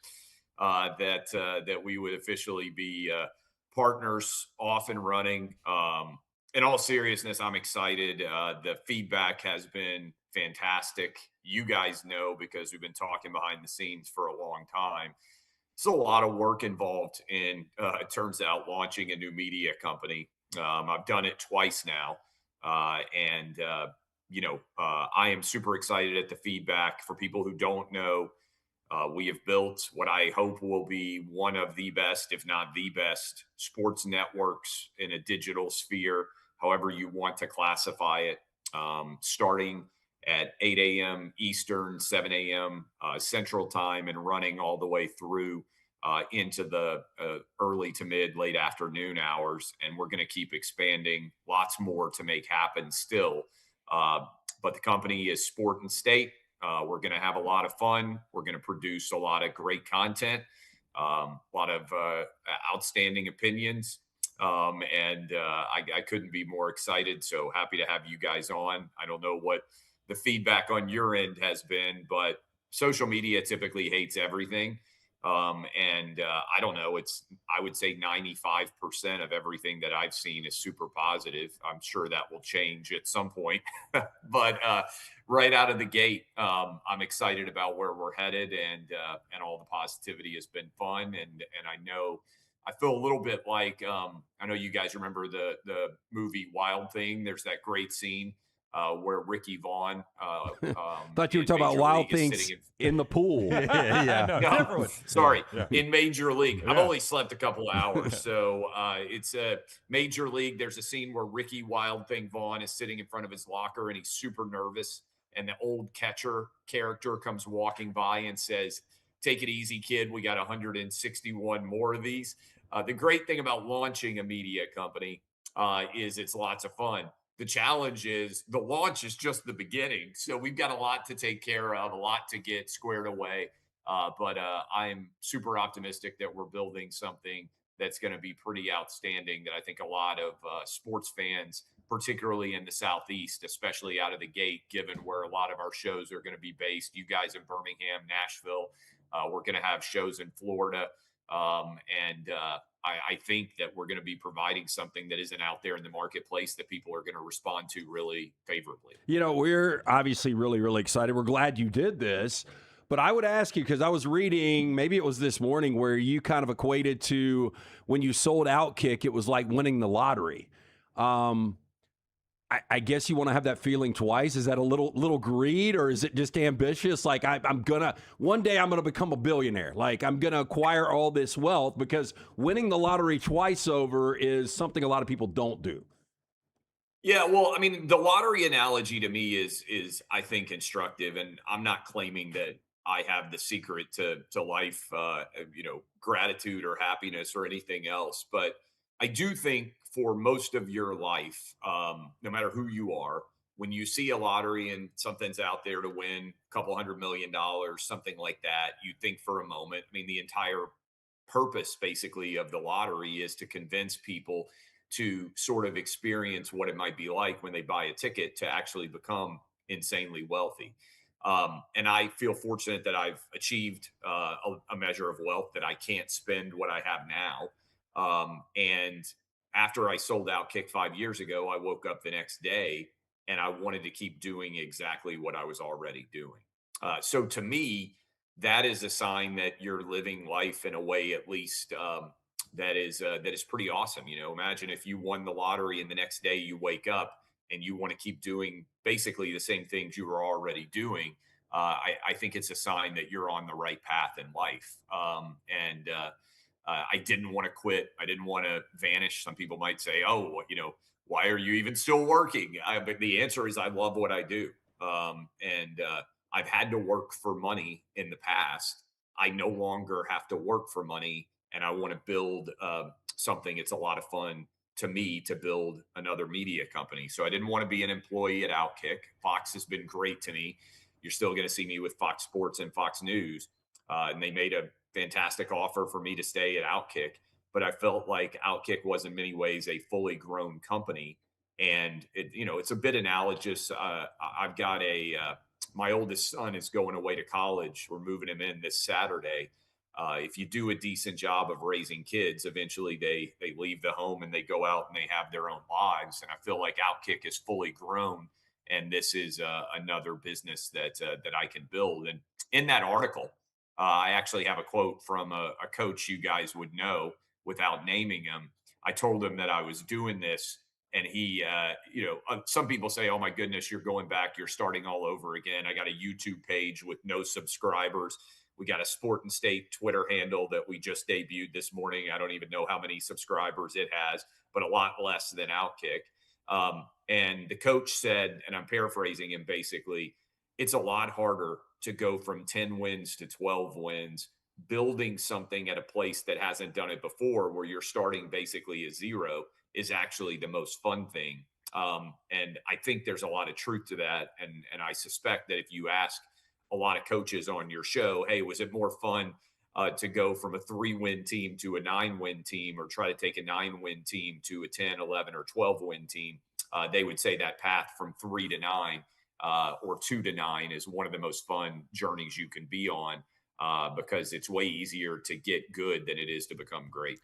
that we would officially be partners off and running? In all seriousness, I'm excited. The feedback has been fantastic. You guys know because we've been talking behind the scenes for a long time. It's a lot of work involved in, it turns out, launching a new media company. I've done it twice now. I am super excited at the feedback. For people who don't know, We have built what I hope will be one of the best, if not the best, sports networks in a digital sphere, however you want to classify it, starting at 8 a.m. Eastern, 7 a.m. Central Time, and running all the way through into the early to late afternoon hours. And we're going to keep expanding, lots more to make happen still. But the company is Sport and State. We're going to have a lot of fun. We're going to produce a lot of great content, a lot of outstanding opinions. I couldn't be more excited. So happy to have you guys on. I don't know what the feedback on your end has been, but social media typically hates everything. I don't know. I would say 95% of everything that I've seen is super positive. I'm sure that will change at some point, but right out of the gate, I'm excited about where we're headed, and all the positivity has been fun. And I feel a little bit like, I know you guys remember the movie Wild Thing. There's that great scene where Ricky Vaughn. Thought you were talking about Wild Things in the pool. No, sorry. Yeah. In Major League. I've only slept a couple of hours. So it's a Major League. There's a scene where Ricky Wild Thing Vaughn is sitting in front of his locker and he's super nervous. And the old catcher character comes walking by and says, "Take it easy, kid. We got 161 more of these." The great thing about launching a media company is it's lots of fun. The challenge is the launch is just the beginning. So we've got a lot to take care of, a lot to get squared away. But I'm super optimistic that we're building something that's going to be pretty outstanding, that I think a lot of sports fans, particularly in the Southeast, especially out of the gate, given where a lot of our shows are going to be based. You guys in Birmingham, Nashville, we're going to have shows in Florida. I think that we're going to be providing something that isn't out there in the marketplace that people are going to respond to really favorably. We're obviously really, really excited. We're glad you did this. But I would ask you, because I was reading, maybe it was this morning, where you kind of equated to when you sold Outkick, it was like winning the lottery. I guess you want to have that feeling twice. Is that a little greed, or is it just ambitious? Like one day I'm gonna become a billionaire. Like I'm gonna acquire all this wealth, because winning the lottery twice over is something a lot of people don't do. Yeah, well, I mean, the lottery analogy to me is I think instructive, and I'm not claiming that I have the secret to life, gratitude or happiness or anything else, but I do think for most of your life, no matter who you are, when you see a lottery and something's out there to win a couple $100 million, something like that, you think for a moment. I mean, the entire purpose basically of the lottery is to convince people to sort of experience what it might be like when they buy a ticket to actually become insanely wealthy. And I feel fortunate that I've achieved a measure of wealth that I can't spend what I have now. And after I sold Outkick 5 years ago, I woke up the next day and I wanted to keep doing exactly what I was already doing. So to me, that is a sign that you're living life in a way, at least, that is pretty awesome. Imagine if you won the lottery and the next day you wake up and you want to keep doing basically the same things you were already doing. I think it's a sign that you're on the right path in life. I didn't want to quit. I didn't want to vanish. Some people might say, "Oh, why are you even still working?" But the answer is I love what I do. I've had to work for money in the past. I no longer have to work for money, and I want to build something. It's a lot of fun to me to build another media company. So I didn't want to be an employee at Outkick. Fox has been great to me. You're still going to see me with Fox Sports and Fox News. And they made a fantastic offer for me to stay at Outkick. But I felt like Outkick was in many ways a fully grown company. And it's a bit analogous. I've got my oldest son is going away to college. We're moving him in this Saturday. If you do a decent job of raising kids, eventually they leave the home and they go out and they have their own lives. And I feel like Outkick is fully grown, and this is another business that I can build. And in that article, I actually have a quote from a coach you guys would know without naming him. I told him that I was doing this, and he, some people say, "Oh my goodness, you're going back, you're starting all over again." I got a YouTube page with no subscribers. We got a Sport and State Twitter handle that we just debuted this morning. I don't even know how many subscribers it has, but a lot less than Outkick. And the coach said, and I'm paraphrasing him basically, it's a lot harder to go from 10 wins to 12 wins, building something at a place that hasn't done it before, where you're starting basically at zero, is actually the most fun thing. And I think there's a lot of truth to that. And I suspect that if you ask a lot of coaches on your show, hey, was it more fun to go from a 3-win team to a 9-win team, or try to take a 9-win team to a 10, 11, or 12-win team? They would say that path from 3 to 9 or 2 to 9 is one of the most fun journeys you can be on, because it's way easier to get good than it is to become great.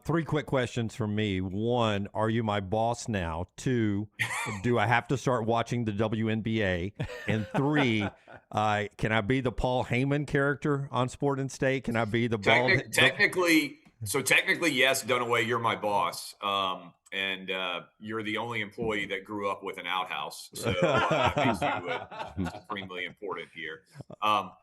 3 quick questions from me. 1, are you my boss now? 2, do I have to start watching the WNBA? And 3, can I be the Paul Heyman character on Sport and State? Can I be the technically, yes, Dunaway, you're my boss. And you're the only employee that grew up with an outhouse. So that makes you supremely important here.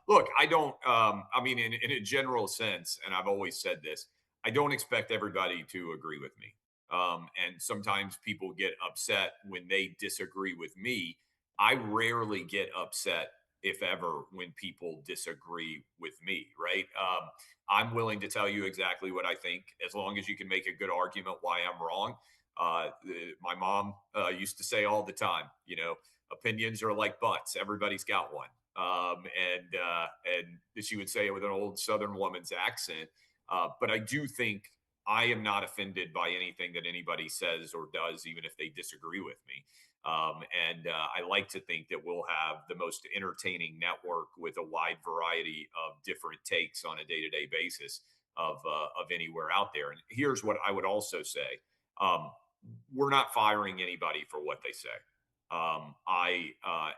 Look, I don't, I mean, in a general sense, and I've always said this, I don't expect everybody to agree with me. And sometimes people get upset when they disagree with me. I rarely get upset, if ever, when people disagree with me, right? I'm willing to tell you exactly what I think, as long as you can make a good argument why I'm wrong. My mom used to say all the time, opinions are like butts. Everybody's got one. And she would say it with an old Southern woman's accent. But I do think I am not offended by anything that anybody says or does, even if they disagree with me. And I like to think that we'll have the most entertaining network with a wide variety of different takes on a day-to-day basis of anywhere out there. And here's what I would also say. We're not firing anybody for what they say. I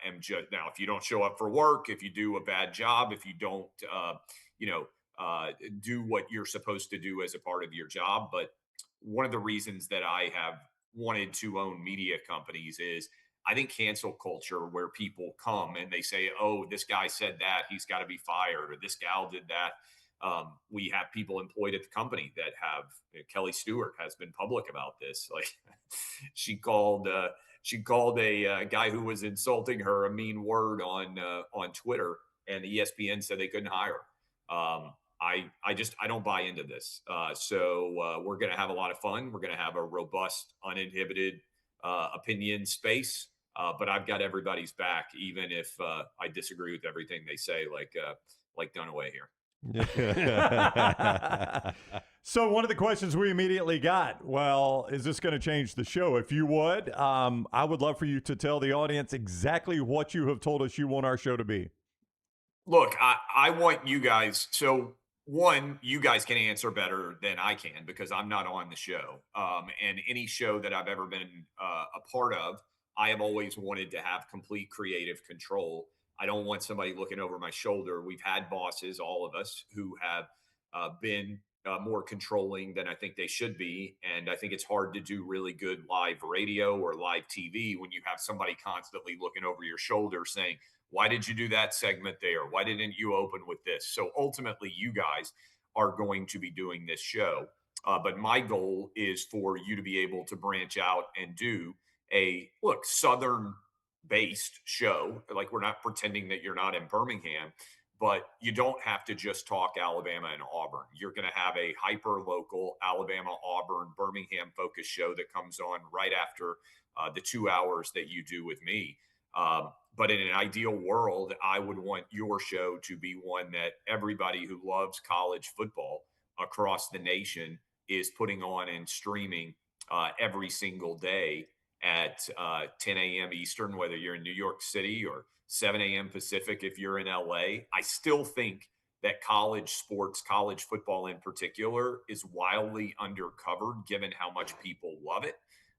am just, now, if you don't show up for work, if you do a bad job, if you don't, do what you're supposed to do as a part of your job. But one of the reasons that I have wanted to own media companies is I think cancel culture, where people come and they say, oh, this guy said that, he's got to be fired, or this gal did that. We have people employed at the company that have, Kelly Stewart has been public about this. Like she called a guy who was insulting her a mean word on Twitter, and the ESPN said they couldn't hire her. I don't buy into this. So we're going to have a lot of fun. We're going to have a robust, uninhibited opinion space. But I've got everybody's back, even if I disagree with everything they say, like Dunaway here. So one of the questions we immediately got, well, is this going to change the show? If you would, I would love for you to tell the audience exactly what you have told us you want our show to be. Look, I want you guys. So one, you guys can answer better than I can, because I'm not on the show. And any show that I've ever been a part of, I have always wanted to have complete creative control. I don't want somebody looking over my shoulder. We've had bosses, all of us, who have been more controlling than I think they should be. And I think it's hard to do really good live radio or live TV when you have somebody constantly looking over your shoulder saying, why did you do that segment there? Why didn't you open with this? So ultimately, you guys are going to be doing this show. But my goal is for you to be able to branch out and do a Southern-based show. Like, we're not pretending that you're not in Birmingham, but you don't have to just talk Alabama and Auburn. You're going to have a hyper-local Alabama, Auburn, Birmingham-focused show that comes on right after the 2 hours that you do with me. But in an ideal world, I would want your show to be one that everybody who loves college football across the nation is putting on and streaming every single day at 10 a.m. Eastern, whether you're in New York City, or 7 a.m. Pacific if you're in LA. I still think that college sports, college football in particular, is wildly undercovered given how much people love it.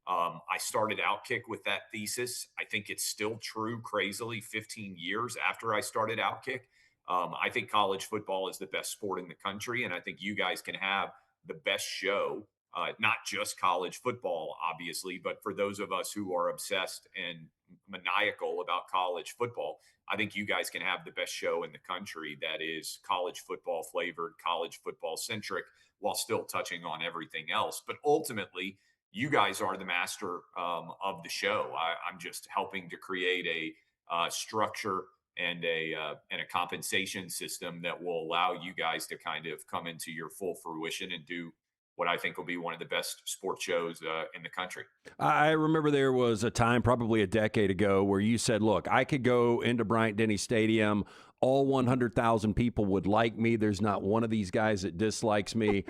I started Outkick with that thesis. I think it's still true, crazily, 15 years after I started Outkick. I think college football is the best sport in the country, and I think you guys can have the best show not just college football, obviously, but for those of us who are obsessed and maniacal about college football, I think you guys can have the best show in the country that is college football flavored, college football centric, while still touching on everything else. But ultimately, you guys are the master of the show. I'm just helping to create a structure and a compensation system that will allow you guys to kind of come into your full fruition and do what I think will be one of the best sports shows in the country. I remember there was a time, probably a decade ago, where you said, look, I could go into Bryant-Denny Stadium. All 100,000 people would like me. There's not one of these guys that dislikes me.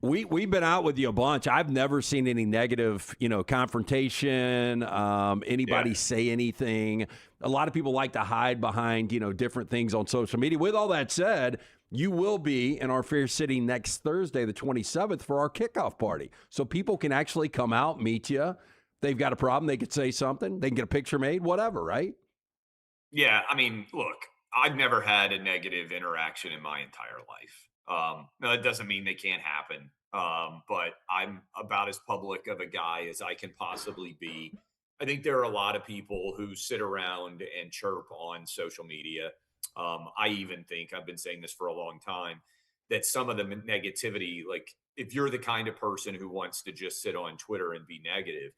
We've been out with you a bunch. I've never seen any negative, confrontation, anybody say anything. A lot of people like to hide behind, different things on social media. With all that said, you will be in our Fair City next Thursday, the 27th, for our kickoff party. So people can actually come out, meet you. They've got a problem. They could say something. They can get a picture made, whatever, right? Yeah, I mean, look, I've never had a negative interaction in my entire life. Now, that doesn't mean they can't happen, but I'm about as public of a guy as I can possibly be. I think there are a lot of people who sit around and chirp on social media. I even think, I've been saying this for a long time, that some of the negativity, like if you're the kind of person who wants to just sit on Twitter and be negative,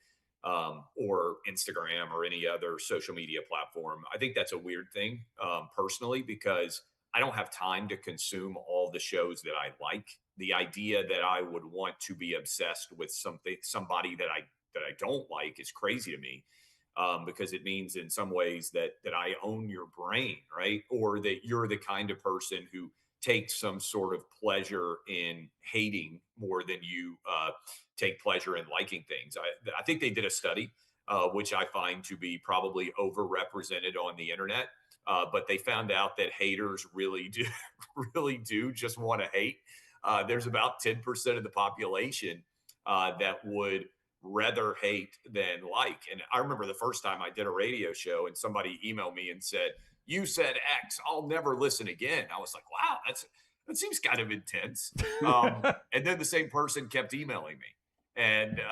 or Instagram or any other social media platform, I think that's a weird thing, personally, because I don't have time to consume all the shows that I like. The idea that I would want to be obsessed with somebody that I don't like is crazy to me, because it means in some ways that I own your brain, right? Or that you're the kind of person who takes some sort of pleasure in hating more than you take pleasure in liking things. I think they did a study, which I find to be probably overrepresented on the internet, but they found out that haters really do just want to hate. There's about 10% of the population that would rather hate than like. And I remember the first time I did a radio show and somebody emailed me and said, "You said X, I'll never listen again." I was like, wow, that seems kind of intense. And then the same person kept emailing me. And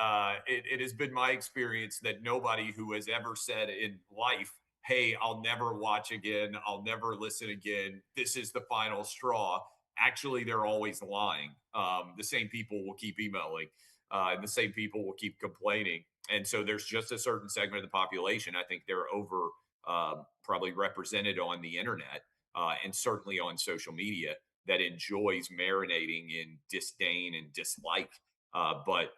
it has been my experience that nobody who has ever said in life, "Hey, I'll never watch again, I'll never listen again, this is the final straw," actually, they're always lying. The same people will keep emailing, and the same people will keep complaining. And so there's just a certain segment of the population, I think they're over probably represented on the internet, and certainly on social media, that enjoys marinating in disdain and dislike. But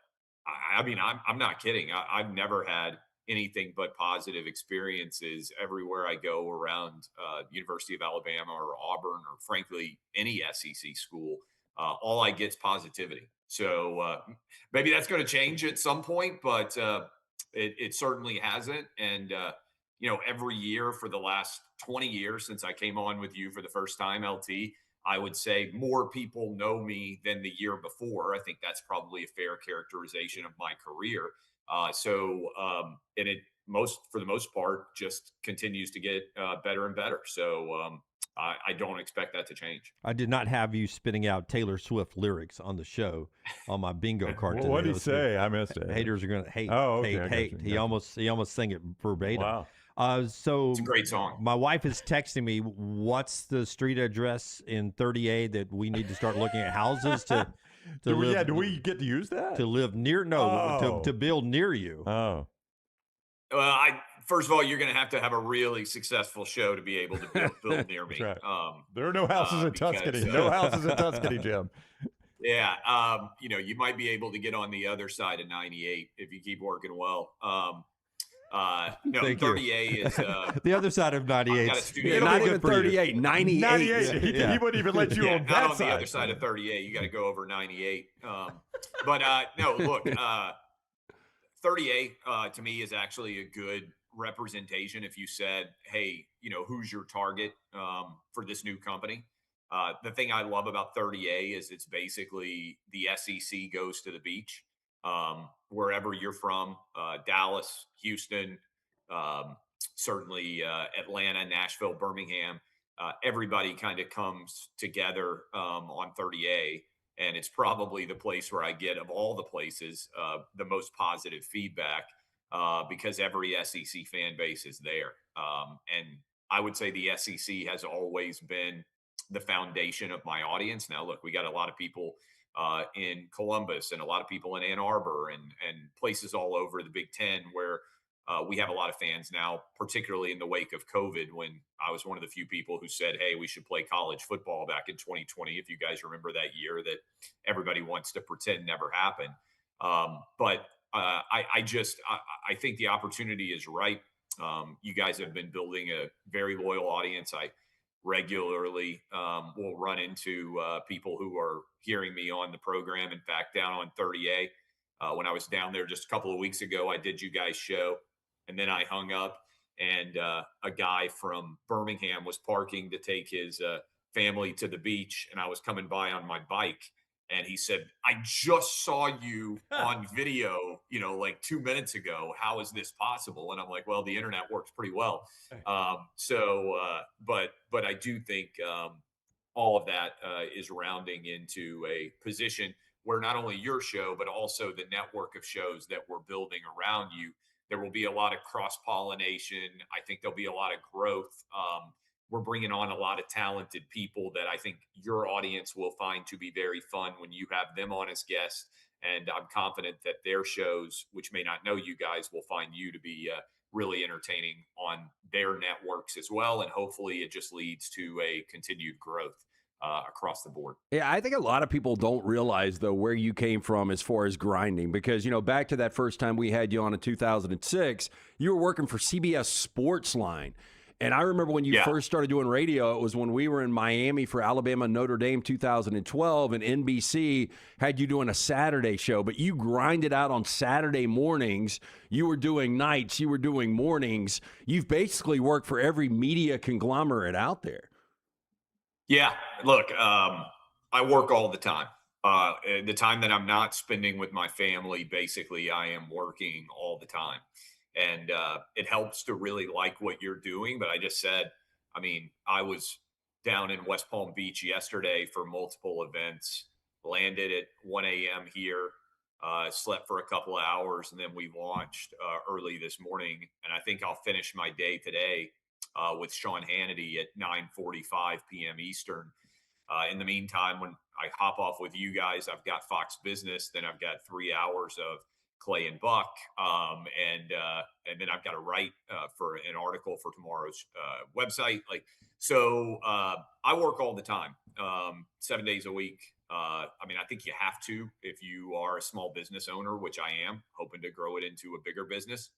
I mean, I'm not kidding. I've never had anything but positive experiences everywhere I go around University of Alabama or Auburn, or frankly, any SEC school. All I get is positivity. So maybe that's going to change at some point, but it certainly hasn't. And, every year for the last 20 years since I came on with you for the first time, LT, I would say more people know me than the year before. I think that's probably a fair characterization of my career. And it for the most part, just continues to get better and better. So I don't expect that to change. I did not have you spitting out Taylor Swift lyrics on the show on my bingo card today. What did he say? I missed it. Haters are going to hate. Oh, okay, hate. He almost sang it verbatim. Wow. So it's a great song. My wife is texting me, what's the street address in 30A that we need to start looking at houses to live? Do we get to use that? To live near? No, to build near you. Oh. Well, first of all, you're going to have a really successful show to be able to build near me. Right. There are no houses in Tuscany. No houses in Tuscany, Jim. Yeah. You might be able to get on the other side of 98 if you keep working well. No, 30A is the other side of 98. Not even 38, 98. 98. He wouldn't even let you on that not on side. the other side of 38. You got to go over 98. But no, look, 30A to me is actually a good representation. If you said, hey, who's your target for this new company? The thing I love about 30A is it's basically the SEC goes to the beach. Wherever you're from, Dallas, Houston, certainly Atlanta, Nashville, Birmingham, everybody kind of comes together on 30A. And it's probably the place where I get, of all the places, the most positive feedback because every SEC fan base is there. And I would say the SEC has always been the foundation of my audience. Now, look, we got a lot of people in Columbus and a lot of people in Ann Arbor and places all over the Big Ten where we have a lot of fans now, particularly in the wake of COVID, when I was one of the few people who said, hey, we should play college football back in 2020. If you guys remember that year that everybody wants to pretend never happened. But I think the opportunity is right. You guys have been building a very loyal audience. I regularly will run into people who are hearing me on the program. In fact, down on 30A, when I was down there just a couple of weeks ago, I did you guys' show, and then I hung up, and a guy from Birmingham was parking to take his family to the beach, and I was coming by on my bike, and he said, I just saw you on video, like 2 minutes ago. How is this possible? And I'm like, well, the internet works pretty well. But I do think all of that is rounding into a position where not only your show, but also the network of shows that we're building around you, there will be a lot of cross-pollination. I think there'll be a lot of growth. We're bringing on a lot of talented people that I think your audience will find to be very fun when you have them on as guests. And I'm confident that their shows, which may not know you guys, will find you to be really entertaining on their networks as well. And hopefully it just leads to a continued growth across the board. Yeah, I think a lot of people don't realize, though, where you came from as far as grinding, because, back to that first time we had you on in 2006, you were working for CBS Sportsline. And I remember when you first started doing radio, it was when we were in Miami for Alabama Notre Dame 2012, and NBC had you doing a Saturday show, but you grinded out on Saturday mornings. You were doing nights, you were doing mornings. You've basically worked for every media conglomerate out there. Yeah, look, I work all the time. The time that I'm not spending with my family, basically, I am working all the time. And it helps to really like what you're doing. But I just said, I was down in West Palm Beach yesterday for multiple events, landed at 1 a.m. here, slept for a couple of hours, and then we launched early this morning. And I think I'll finish my day today with Sean Hannity at 9:45 p.m. Eastern. In the meantime, when I hop off with you guys, I've got Fox Business, then I've got 3 hours of Clay and Buck, and then I've got to write for an article for tomorrow's website. I work all the time, 7 days a week. I think you have to if you are a small business owner, which I am, hoping to grow it into a bigger business.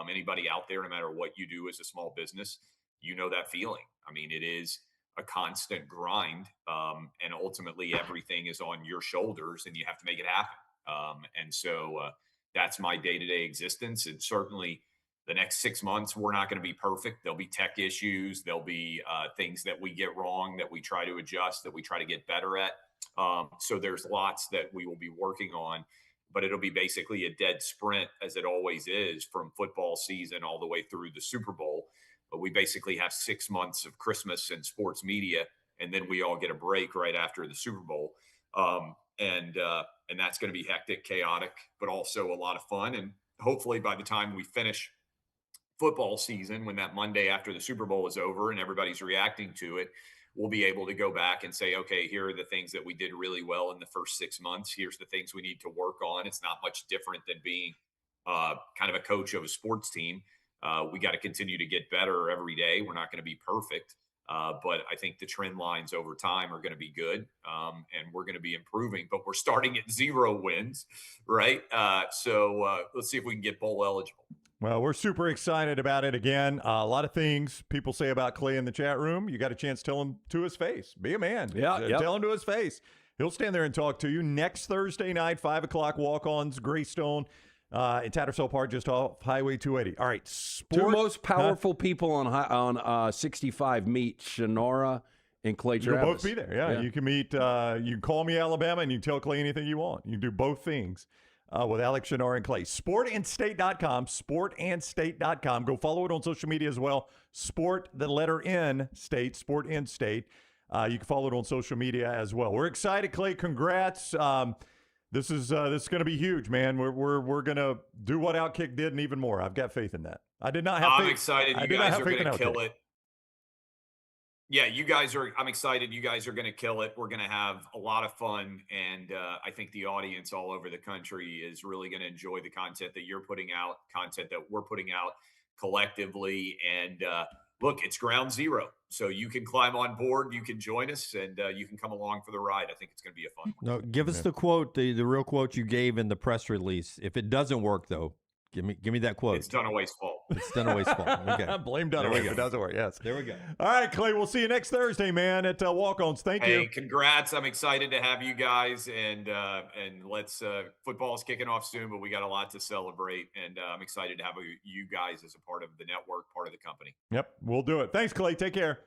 Anybody out there, no matter what you do as a small business, you know that feeling. It is a constant grind, and ultimately everything is on your shoulders, and you have to make it happen. That's my day-to-day existence. And certainly the next 6 months, we're not going to be perfect. There'll be tech issues. There'll be things that we get wrong, that we try to adjust, that we try to get better at. So there's lots that we will be working on, but it'll be basically a dead sprint, as it always is, from football season all the way through the Super Bowl. But we basically have 6 months of Christmas and sports media, and then we all get a break right after the Super Bowl. And that's going to be hectic, chaotic, but also a lot of fun. And hopefully by the time we finish football season, when that Monday after the Super Bowl is over and everybody's reacting to it, we'll be able to go back and say, okay, here are the things that we did really well in the first 6 months. Here's the things we need to work on. It's not much different than being kind of a coach of a sports team. We got to continue to get better every day. We're not going to be perfect. But I think the trend lines over time are going to be good, and we're going to be improving. But we're starting at 0 wins, right? So let's see if we can get bowl eligible. Well, we're super excited about it again. A lot of things people say about Clay in the chat room. You got a chance to tell him to his face. Be a man. Tell him to his face. He'll stand there and talk to you. Next Thursday night, 5 o'clock, walk-ons, Greystone. In Tattersall Park, just off Highway 280. All right, two most powerful people on 65 meet Shunnarah and Clay Travis. You'll both be there. Yeah. You can meet. You can call me Alabama, and you can tell Clay anything you want. You can do both things with Alex, Shunnarah, and Clay. SportAndState.com. SportAndState.com. Go follow it on social media as well. Sport, the letter N, State. Sport and State. You can follow it on social media as well. We're excited, Clay. Congrats. This is going to be huge, man. We're going to do what Outkick did and even more. I've got faith in that. I did not have faith. I'm excited. You guys are going to kill it. Yeah, I'm excited. You guys are going to kill it. We're going to have a lot of fun. And I think the audience all over the country is really going to enjoy the content that you're putting out, content that we're putting out collectively. And look, it's ground zero. So you can climb on board, you can join us, and you can come along for the ride. I think it's going to be a fun one. No, give us the quote, the real quote you gave in the press release. If it doesn't work, though, give me that quote. It's Dunaway's fault. It's Dunaway's fault. Okay. Blame Dunaway if it doesn't work. Yes. There we go. All right, Clay. We'll see you next Thursday, man, at Walk-Ons. Thank you. Hey, congrats. I'm excited to have you guys, and let's football's kicking off soon, but we got a lot to celebrate, and I'm excited to have you guys as a part of the network, part of the company. Yep, we'll do it. Thanks, Clay. Take care.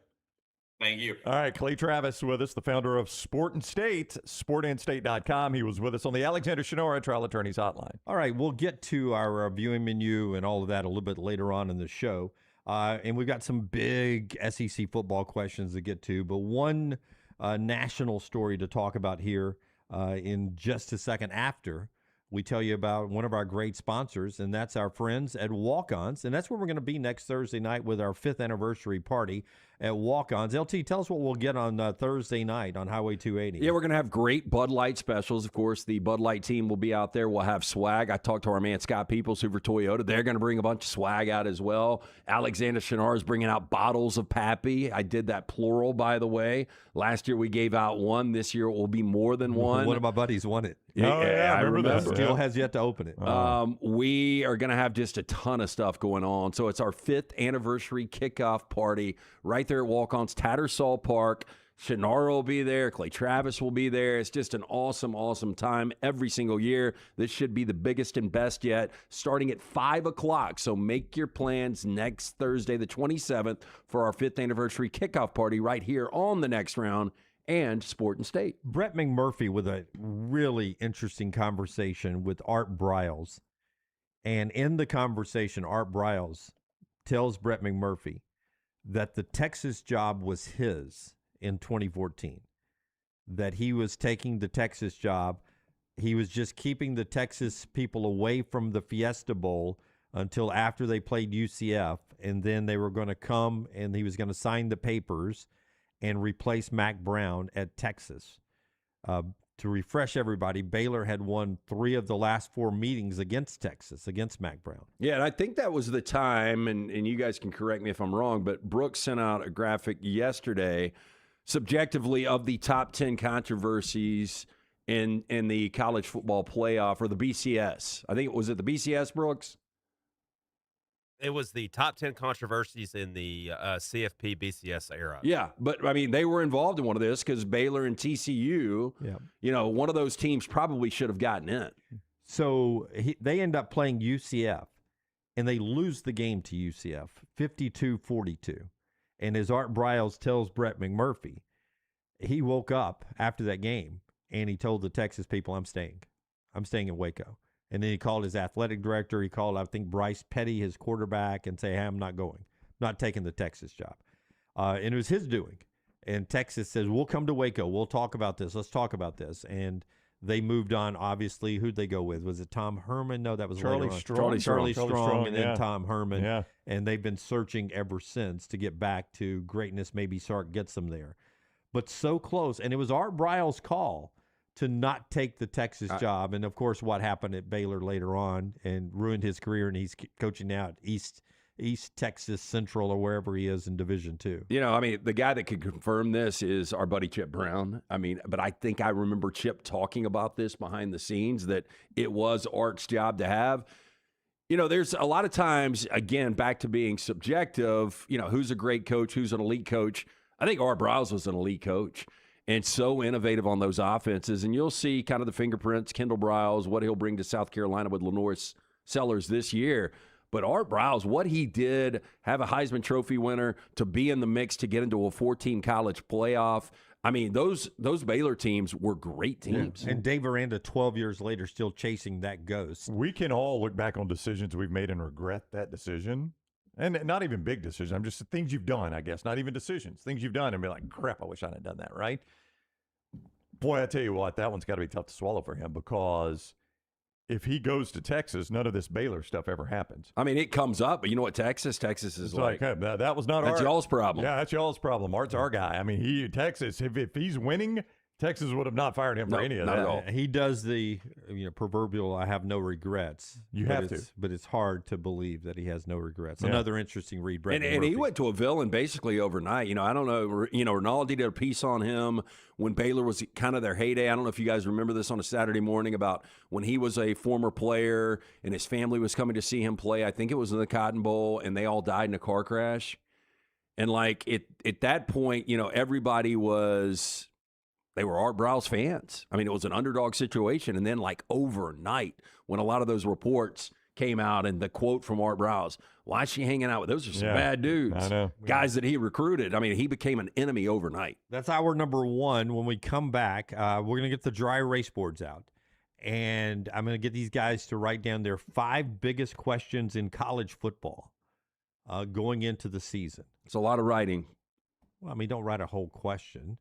Thank you. All right, Clay Travis with us, the founder of Sport and State, sportandstate.com. He was with us on the Alexander Shunnarah Trial Attorneys Hotline. All right, we'll get to our viewing menu and all of that a little bit later on in the show. And we've got some big SEC football questions to get to, but one national story to talk about here in just a second after we tell you about one of our great sponsors, and that's our friends at Walk-Ons. And that's where we're going to be next Thursday night with our 5th anniversary party at Walk-Ons. LT, tell us what we'll get on Thursday night on Highway 280. Yeah, we're going to have great Bud Light specials. Of course, the Bud Light team will be out there. We'll have swag. I talked to our man Scott Peoples, Hoover Toyota. They're going to bring a bunch of swag out as well. Alexander Shunnarah is bringing out bottles of Pappy. I did that plural, by the way. Last year we gave out one. This year it will be more than one. One of my buddies won it. Yeah, I remember that. Still has yet to open it. We are going to have just a ton of stuff going on. So it's our 5th anniversary kickoff party right there at Walk-Ons, Tattersall Park. Shunnarah will be there. Clay Travis will be there. It's just an awesome, awesome time every single year. This should be the biggest and best yet, starting at 5 o'clock. So make your plans next Thursday, the 27th, for our 5th anniversary kickoff party right here on The Next Round and Sport and State. Brett McMurphy with a really interesting conversation with Art Briles. And in the conversation, Art Briles tells Brett McMurphy that the Texas job was his in 2014, that he was taking the Texas job. He was just keeping the Texas people away from the Fiesta Bowl until after they played UCF, and then they were going to come and he was going to sign the papers and replace Mac Brown at Texas. To refresh everybody, Baylor had won 3 of the last 4 meetings against Texas, against Mac Brown. Yeah, and I think that was the time, and you guys can correct me if I'm wrong, but Brooks sent out a graphic yesterday, subjectively, of the top 10 controversies in the college football playoff, or the BCS. I think, was it the BCS, Brooks? It was the top 10 controversies in the CFP BCS era. Yeah, but, I mean, they were involved in one of this because Baylor and TCU, one of those teams probably should have gotten in. So they end up playing UCF, and they lose the game to UCF, 52-42. And as Art Briles tells Brett McMurphy, he woke up after that game, and he told the Texas people, I'm staying in Waco. And then he called his athletic director. He called, I think, Bryce Petty, his quarterback, and say, hey, I'm not going. I'm not taking the Texas job. And it was his doing. And Texas says, we'll come to Waco. We'll talk about this. Let's talk about this. And they moved on, obviously. Who'd they go with? Was it Tom Herman? No, that was Charlie Strong. Charlie Strong, and then Tom Herman. Yeah. And they've been searching ever since to get back to greatness. Maybe Sark gets them there. But so close. And it was Art Briles' call to not take the Texas job. And, of course, what happened at Baylor later on and ruined his career, and he's coaching now at East Texas Central or wherever he is in Division II. You know, I mean, the guy that could confirm this is our buddy Chip Brown. I mean, but I think I remember Chip talking about this behind the scenes, that it was Art's job to have. You know, there's a lot of times, again, back to being subjective, who's a great coach, who's an elite coach. I think Art Briles was an elite coach and so innovative on those offenses. And you'll see kind of the fingerprints, Kendall Briles, what he'll bring to South Carolina with Lenoris Sellers this year. But Art Briles, what he did, have a Heisman Trophy winner, to be in the mix to get into a 14 college playoff. I mean, those Baylor teams were great teams. Yeah. And Dave Aranda, 12 years later, still chasing that ghost. We can all look back on decisions we've made and regret that decision. And not even big decisions. I'm just things you've done, I guess. Not even decisions. Things you've done and be like, crap, I wish I had done that, right? Boy, I tell you what, that one's got to be tough to swallow for him because if he goes to Texas, none of this Baylor stuff ever happens. I mean, it comes up, but you know what Texas is like? Hey, that was not that's y'all's problem. Yeah, that's y'all's problem. Art's our guy. I mean, Texas, if he's winning, Texas would have not fired him for any of that. At all. He does the proverbial I have no regrets. But it's hard to believe that he has no regrets. Yeah. Another interesting read, Brett. And he went to a villain basically overnight. I don't know. Ronaldo did a piece on him when Baylor was kind of their heyday. I don't know if you guys remember this on a Saturday morning about when he was a former player and his family was coming to see him play. I think it was in the Cotton Bowl, and they all died in a car crash. And at that point, everybody was. They were Art Briles fans. I mean, it was an underdog situation. And then overnight, when a lot of those reports came out and the quote from Art Briles, why is she hanging out with? Those are some bad dudes. I know. Guys that he recruited. I mean, he became an enemy overnight. That's hour number one. When we come back, we're going to get the dry erase boards out. And I'm going to get these guys to write down their 5 biggest questions in college football going into the season. It's a lot of writing. Well, I mean, don't write a whole question.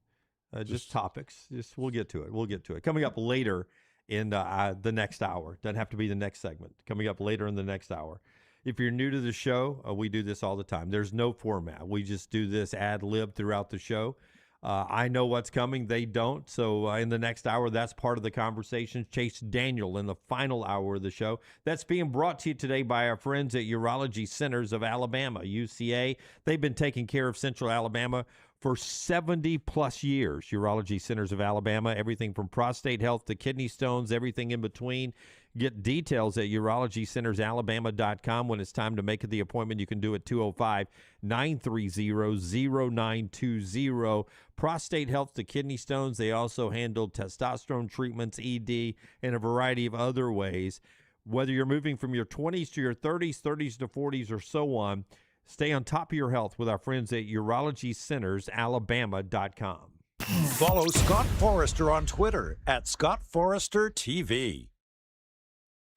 Just topics. We'll get to it. Coming up later in the next hour. Doesn't have to be the next segment. Coming up later in the next hour. If you're new to the show, we do this all the time. There's no format. We just do this ad lib throughout the show. I know what's coming. They don't. So in the next hour, that's part of the conversation. Chase Daniel in the final hour of the show. That's being brought to you today by our friends at Urology Centers of Alabama, UCA. They've been taking care of Central Alabama for 70-plus years. Urology Centers of Alabama, everything from prostate health to kidney stones, everything in between. Get details at urologycentersalabama.com. When it's time to make the appointment, you can do it 205-930-0920. Prostate health to kidney stones. They also handle testosterone treatments, ED, and a variety of other ways. Whether you're moving from your 20s to your 30s, 30s to 40s, or so on, stay on top of your health with our friends at urologycentersalabama.com. Follow Scott Forrester on Twitter at Scott Forrester TV.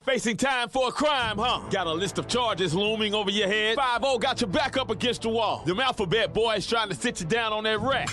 Facing time for a crime, huh? Got a list of charges looming over your head. 5-0 got your back up against the wall. Them alphabet boys trying to sit you down on that rack.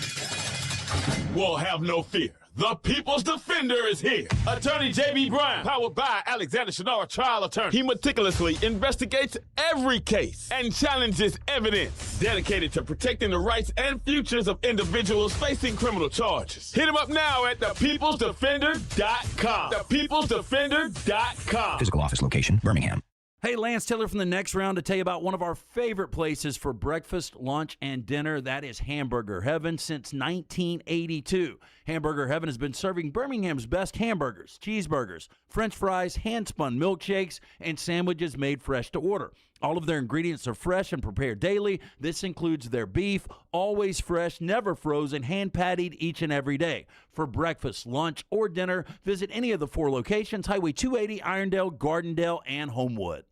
Well, have no fear. The People's Defender is here. Attorney J.B. Brown, powered by Alexander Shunnarah Trial Attorney. He meticulously investigates every case and challenges evidence. Dedicated to protecting the rights and futures of individuals facing criminal charges. Hit him up now at thepeoplesdefender.com. Thepeoplesdefender.com. Physical office location, Birmingham. Hey, Lance Taylor from the Next Round to tell you about one of our favorite places for breakfast, lunch, and dinner. That is Hamburger Heaven since 1982. Hamburger Heaven has been serving Birmingham's best hamburgers, cheeseburgers, French fries, hand-spun milkshakes, and sandwiches made fresh to order. All of their ingredients are fresh and prepared daily. This includes their beef, always fresh, never frozen, hand-pattied each and every day. For breakfast, lunch, or dinner, visit any of the 4 locations, Highway 280, Irondale, Gardendale, and Homewood.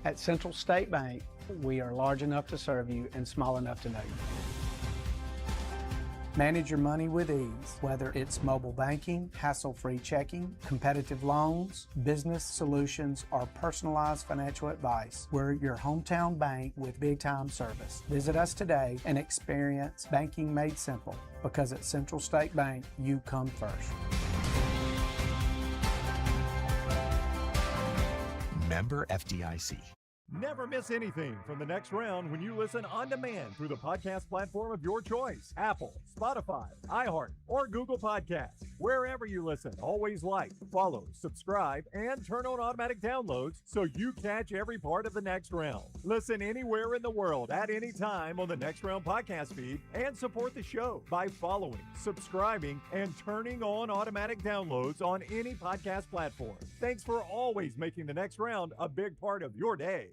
At Central State Bank, we are large enough to serve you and small enough to know you. Manage your money with ease, whether it's mobile banking, hassle-free checking, competitive loans, business solutions, or personalized financial advice. We're your hometown bank with big-time service. Visit us today and experience banking made simple, because at Central State Bank, you come first. Member FDIC. Never miss anything from the Next Round when you listen on demand through the podcast platform of your choice. Apple, Spotify, iHeart, or Google Podcasts. Wherever you listen, always like, follow, subscribe, and turn on automatic downloads so you catch every part of the Next Round. Listen anywhere in the world at any time on the Next Round podcast feed and support the show by following, subscribing, and turning on automatic downloads on any podcast platform. Thanks for always making the Next Round a big part of your day.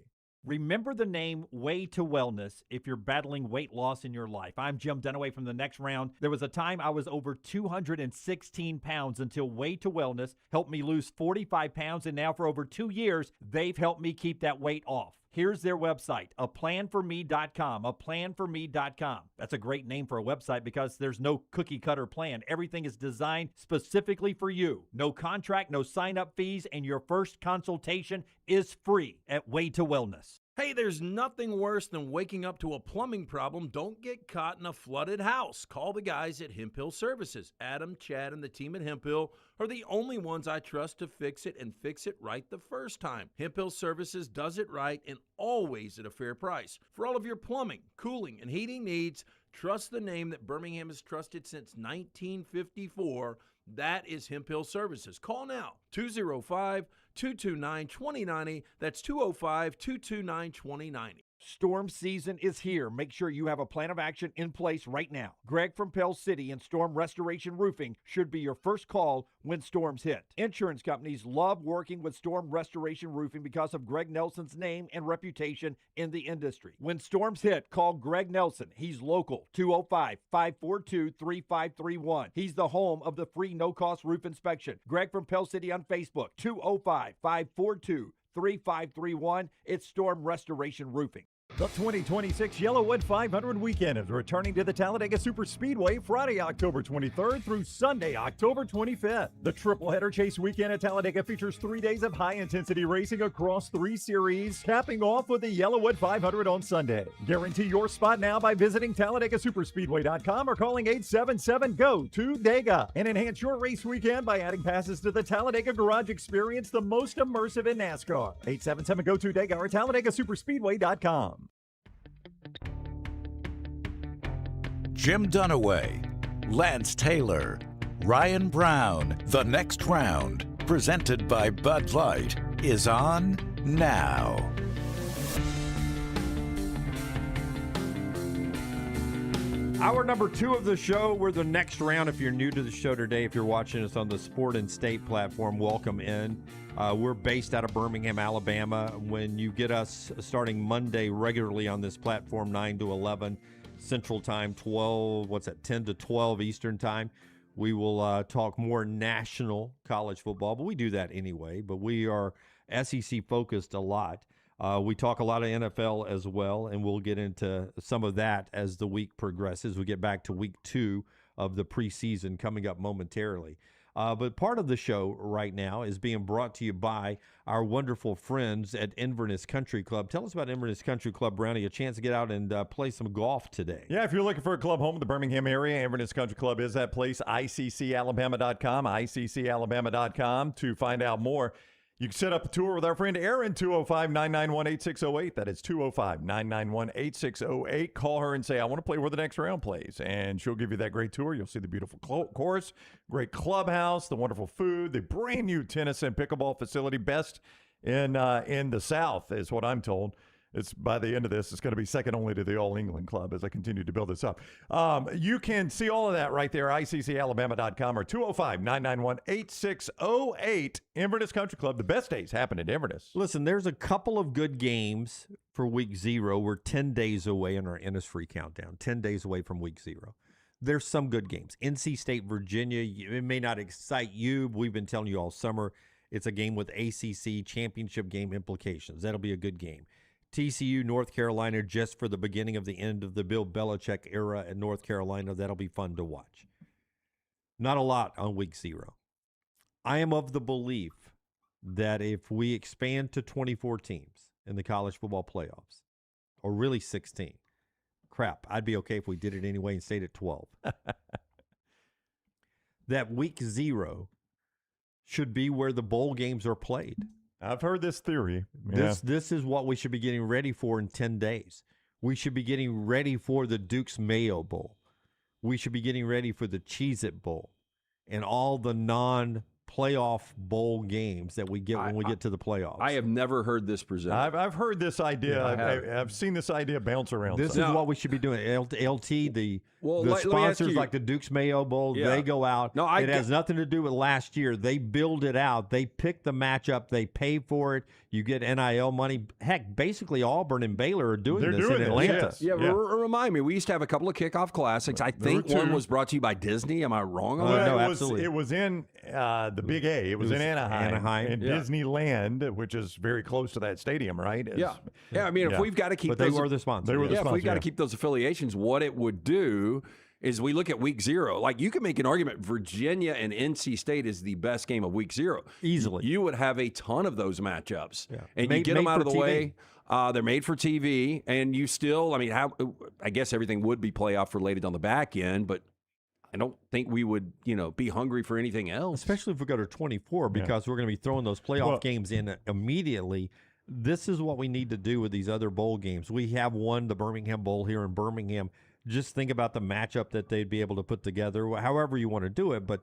Remember the name Way to Wellness if you're battling weight loss in your life. I'm Jim Dunaway from the Next Round. There was a time I was over 216 pounds until Way to Wellness helped me lose 45 pounds, and now for over 2 years, they've helped me keep that weight off. Here's their website, aplanforme.com, aplanforme.com. That's a great name for a website because there's no cookie-cutter plan. Everything is designed specifically for you. No contract, no sign-up fees, and your first consultation is free at Way to Wellness. Hey, there's nothing worse than waking up to a plumbing problem. Don't get caught in a flooded house. Call the guys at Hemp Hill Services. Adam, Chad, and the team at Hemp Hill are the only ones I trust to fix it and fix it right the first time. Hemp Hill Services does it right and always at a fair price. For all of your plumbing, cooling, and heating needs, trust the name that Birmingham has trusted since 1954. That is Hemp Hill Services. Call now, 205-229-2090. That's 205-229-2090. Storm season is here. Make sure you have a plan of action in place right now. Greg from Pell City and Storm Restoration Roofing should be your first call when storms hit. Insurance companies love working with Storm Restoration Roofing because of Greg Nelson's name and reputation in the industry. When storms hit, call Greg Nelson. He's local, 205-542-3531. He's the home of the free no-cost roof inspection. Greg from Pell City on Facebook, 205-542-3531. It's Storm Restoration Roofing. The 2026 Yellowwood 500 weekend is returning to the Talladega Superspeedway Friday, October 23rd through Sunday, October 25th. The triple header chase weekend at Talladega features 3 days of high-intensity racing across 3 series, capping off with the Yellowwood 500 on Sunday. Guarantee your spot now by visiting TalladagaSuperspeedway.com or calling 877-GO-TO-DEGA. And enhance your race weekend by adding passes to the Talladega Garage Experience, the most immersive in NASCAR. 877-GO-TO-DEGA or TalladagaSuperspeedway.com. Jim Dunaway, Lance Taylor, Ryan Brown. The next round, presented by Bud Light, is on now. Hour number 2 of the show. We're the next round. If you're new to the show today, if you're watching us on the Sport and State platform, welcome in. We're based out of Birmingham, Alabama. When you get us starting Monday regularly on this platform, 9 to 11 Central Time, 10 to 12 Eastern Time, we will talk more national college football, but we do that anyway. But we are SEC focused a lot. We talk a lot of NFL as well, and we'll get into some of that as the week progresses. We get back to week 2 of the preseason coming up momentarily. But part of the show right now is being brought to you by our wonderful friends at Inverness Country Club. Tell us about Inverness Country Club, Brownie. A chance to get out and play some golf today. Yeah, if you're looking for a club home in the Birmingham area, Inverness Country Club is that place. ICCalabama.com, ICCalabama.com to find out more. You can set up a tour with our friend Erin, 205-991-8608. That is 205-991-8608. Call her and say, I want to play where the next round plays. And she'll give you that great tour. You'll see the beautiful course, great clubhouse, the wonderful food, the brand new tennis and pickleball facility, best in the South is what I'm told. It's by the end of this, it's going to be second only to the All England Club as I continue to build this up. You can see all of that right there, ICCalabama.com or 205-991-8608. Inverness Country Club, the best days happen at Inverness. Listen, there's a couple of good games for week 0. We're 10 days away in our Innisfree countdown, 10 days away from week 0. There's some good games. NC State, Virginia, it may not excite you, but we've been telling you all summer, it's a game with ACC championship game implications. That'll be a good game. TCU, North Carolina, just for the beginning of the end of the Bill Belichick era at North Carolina. That'll be fun to watch. Not a lot on week 0. I am of the belief that if we expand to 24 teams in the college football playoffs, or really 16, I'd be okay if we did it anyway and stayed at 12. That week 0 should be where the bowl games are played. I've heard this theory. Yeah. This is what we should be getting ready for in 10 days. We should be getting ready for the Duke's Mayo Bowl. We should be getting ready for the Cheez-It Bowl and all the non-playoff bowl games that we get when we get to the playoffs. I have never heard this presented. I've heard this idea. Yeah, I've seen this idea bounce around. This is what we should be doing. LT, the sponsors like the Duke's Mayo Bowl, they go out. It has nothing to do with last year. They build it out. They pick the matchup. They pay for it. You get NIL money. Heck, basically Auburn and Baylor are doing this in Atlanta. Yes. Yeah. Remind me, we used to have a couple of kickoff classics. I think one was brought to you by Disney. Am I wrong on that? No, absolutely. It was in the Big A. It was in Anaheim. In Disneyland, which is very close to that stadium, right? Yeah. I mean, if we've got to keep they were the sponsors. If we've got to keep those affiliations, what it would do is we look at week 0. Like, you can make an argument Virginia and NC State is the best game of week 0. Easily. You would have a ton of those matchups. Yeah. And you get them out of the TV. way. They're made for TV. And you still, I mean, I guess everything would be playoff related on the back end, but I don't think we would, be hungry for anything else. Especially if we go to 24, because we're going to be throwing those playoff games in immediately. This is what we need to do with these other bowl games. We have won the Birmingham Bowl here in Birmingham. Just think about the matchup that they'd be able to put together, however you want to do it. But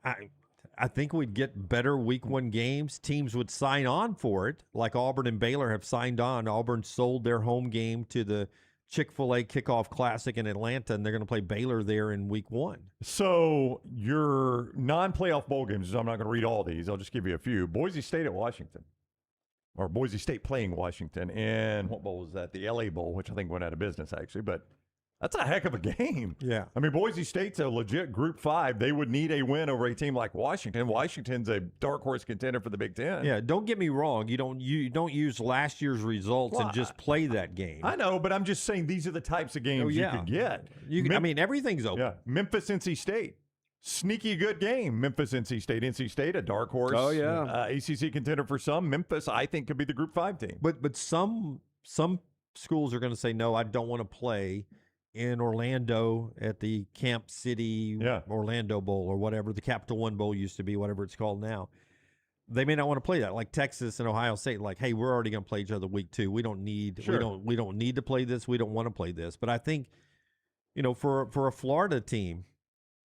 I think we'd get better week 1 games. Teams would sign on for it, like Auburn and Baylor have signed on. Auburn sold their home game to the Chick-fil-A Kickoff Classic in Atlanta, and they're going to play Baylor there in week 1. So your non-playoff bowl games, I'm not going to read all these. I'll just give you a few. Boise State at Washington, or Boise State playing Washington. And what bowl was that? The LA Bowl, which I think went out of business, actually. But that's a heck of a game. Yeah. I mean, Boise State's a legit Group 5. They would need a win over a team like Washington. Washington's a dark horse contender for the Big Ten. Yeah, don't get me wrong. You don't use last year's results and just play that game. I know, but I'm just saying these are the types of games you could get. I mean, everything's open. Yeah. Memphis, NC State. Sneaky good game. Memphis, NC State. NC State, a dark horse. Oh, yeah. ACC contender for some. Memphis, I think, could be the Group 5 team. But some schools are going to say, no, I don't want to play in Orlando at the Camp City Orlando Bowl or whatever. The Capital One Bowl used to be, whatever it's called now. They may not want to play that. Like Texas and Ohio State, like, hey, we're already going to play each other week 2. We don't need we don't need to play this. We don't want to play this. But I think, for a Florida team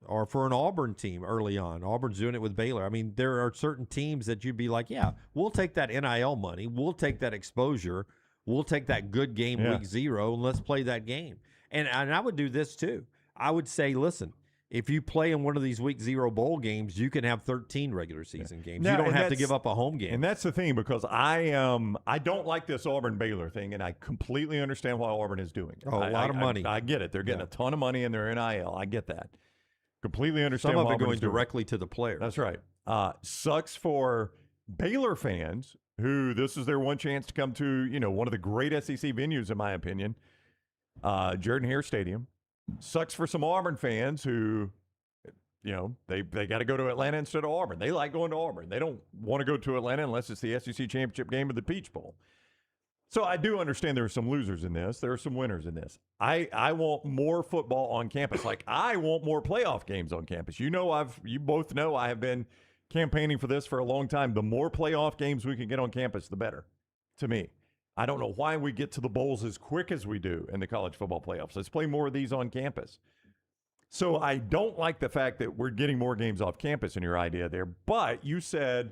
or for an Auburn team early on, Auburn's doing it with Baylor. I mean, there are certain teams that you'd be like, yeah, we'll take that NIL money. We'll take that exposure. We'll take that good game week 0 and let's play that game. And I would do this too. I would say, listen, if you play in one of these week 0 bowl games, you can have 13 regular season games. Now, you don't have to give up a home game. And that's the thing, because I don't like this Auburn-Baylor thing, and I completely understand why Auburn is doing it. A lot of money. I get it. They're getting a ton of money in their NIL. I get that. Completely understand Some of why it going Auburn's doing directly to the player. That's right. Sucks for Baylor fans who this is their one chance to come to, one of the great SEC venues, in my opinion, Jordan-Hare Stadium. Sucks for some Auburn fans who, they got to go to Atlanta instead of Auburn. They like going to Auburn. They don't want to go to Atlanta unless it's the SEC championship game of the Peach Bowl. So I do understand there are some losers in this. There are some winners in this. I want more football on campus. Like, I want more playoff games on campus. You both know I have been campaigning for this for a long time. The more playoff games we can get on campus, the better, to me. I don't know why we get to the bowls as quick as we do in the college football playoffs. Let's play more of these on campus. So I don't like the fact that we're getting more games off campus in your idea there. But you said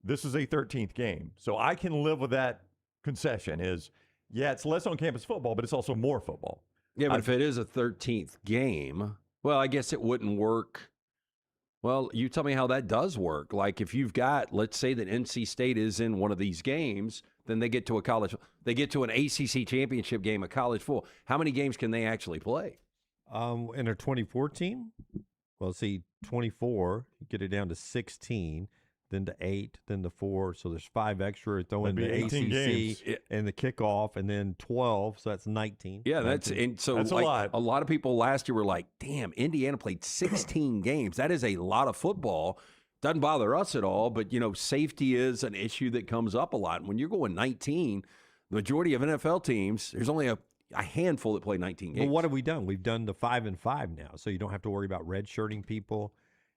this is a 13th game. So I can live with that concession is, it's less on campus football, but it's also more football. Yeah, but if it is a 13th game, well, I guess it wouldn't work. Well, you tell me how that does work. Like, if you've got, let's say that NC State is in one of these games, then they get to an ACC championship game, a college football. How many games can they actually play? In a 24 team? Well, see, 24, you get it down to 16, then to 8, then to 4. So there's 5 extra. Throw in the ACC games. And the kickoff, and then 12. So that's 19. Yeah, 19. that's a lot. A lot of people last year were like, damn, Indiana played 16 games. That is a lot of football. Doesn't bother us at all, but, safety is an issue that comes up a lot. And when you're going 19, the majority of NFL teams, there's only a handful that play 19 games. Well, what have we done? We've done the 5-5 now, so you don't have to worry about redshirting people.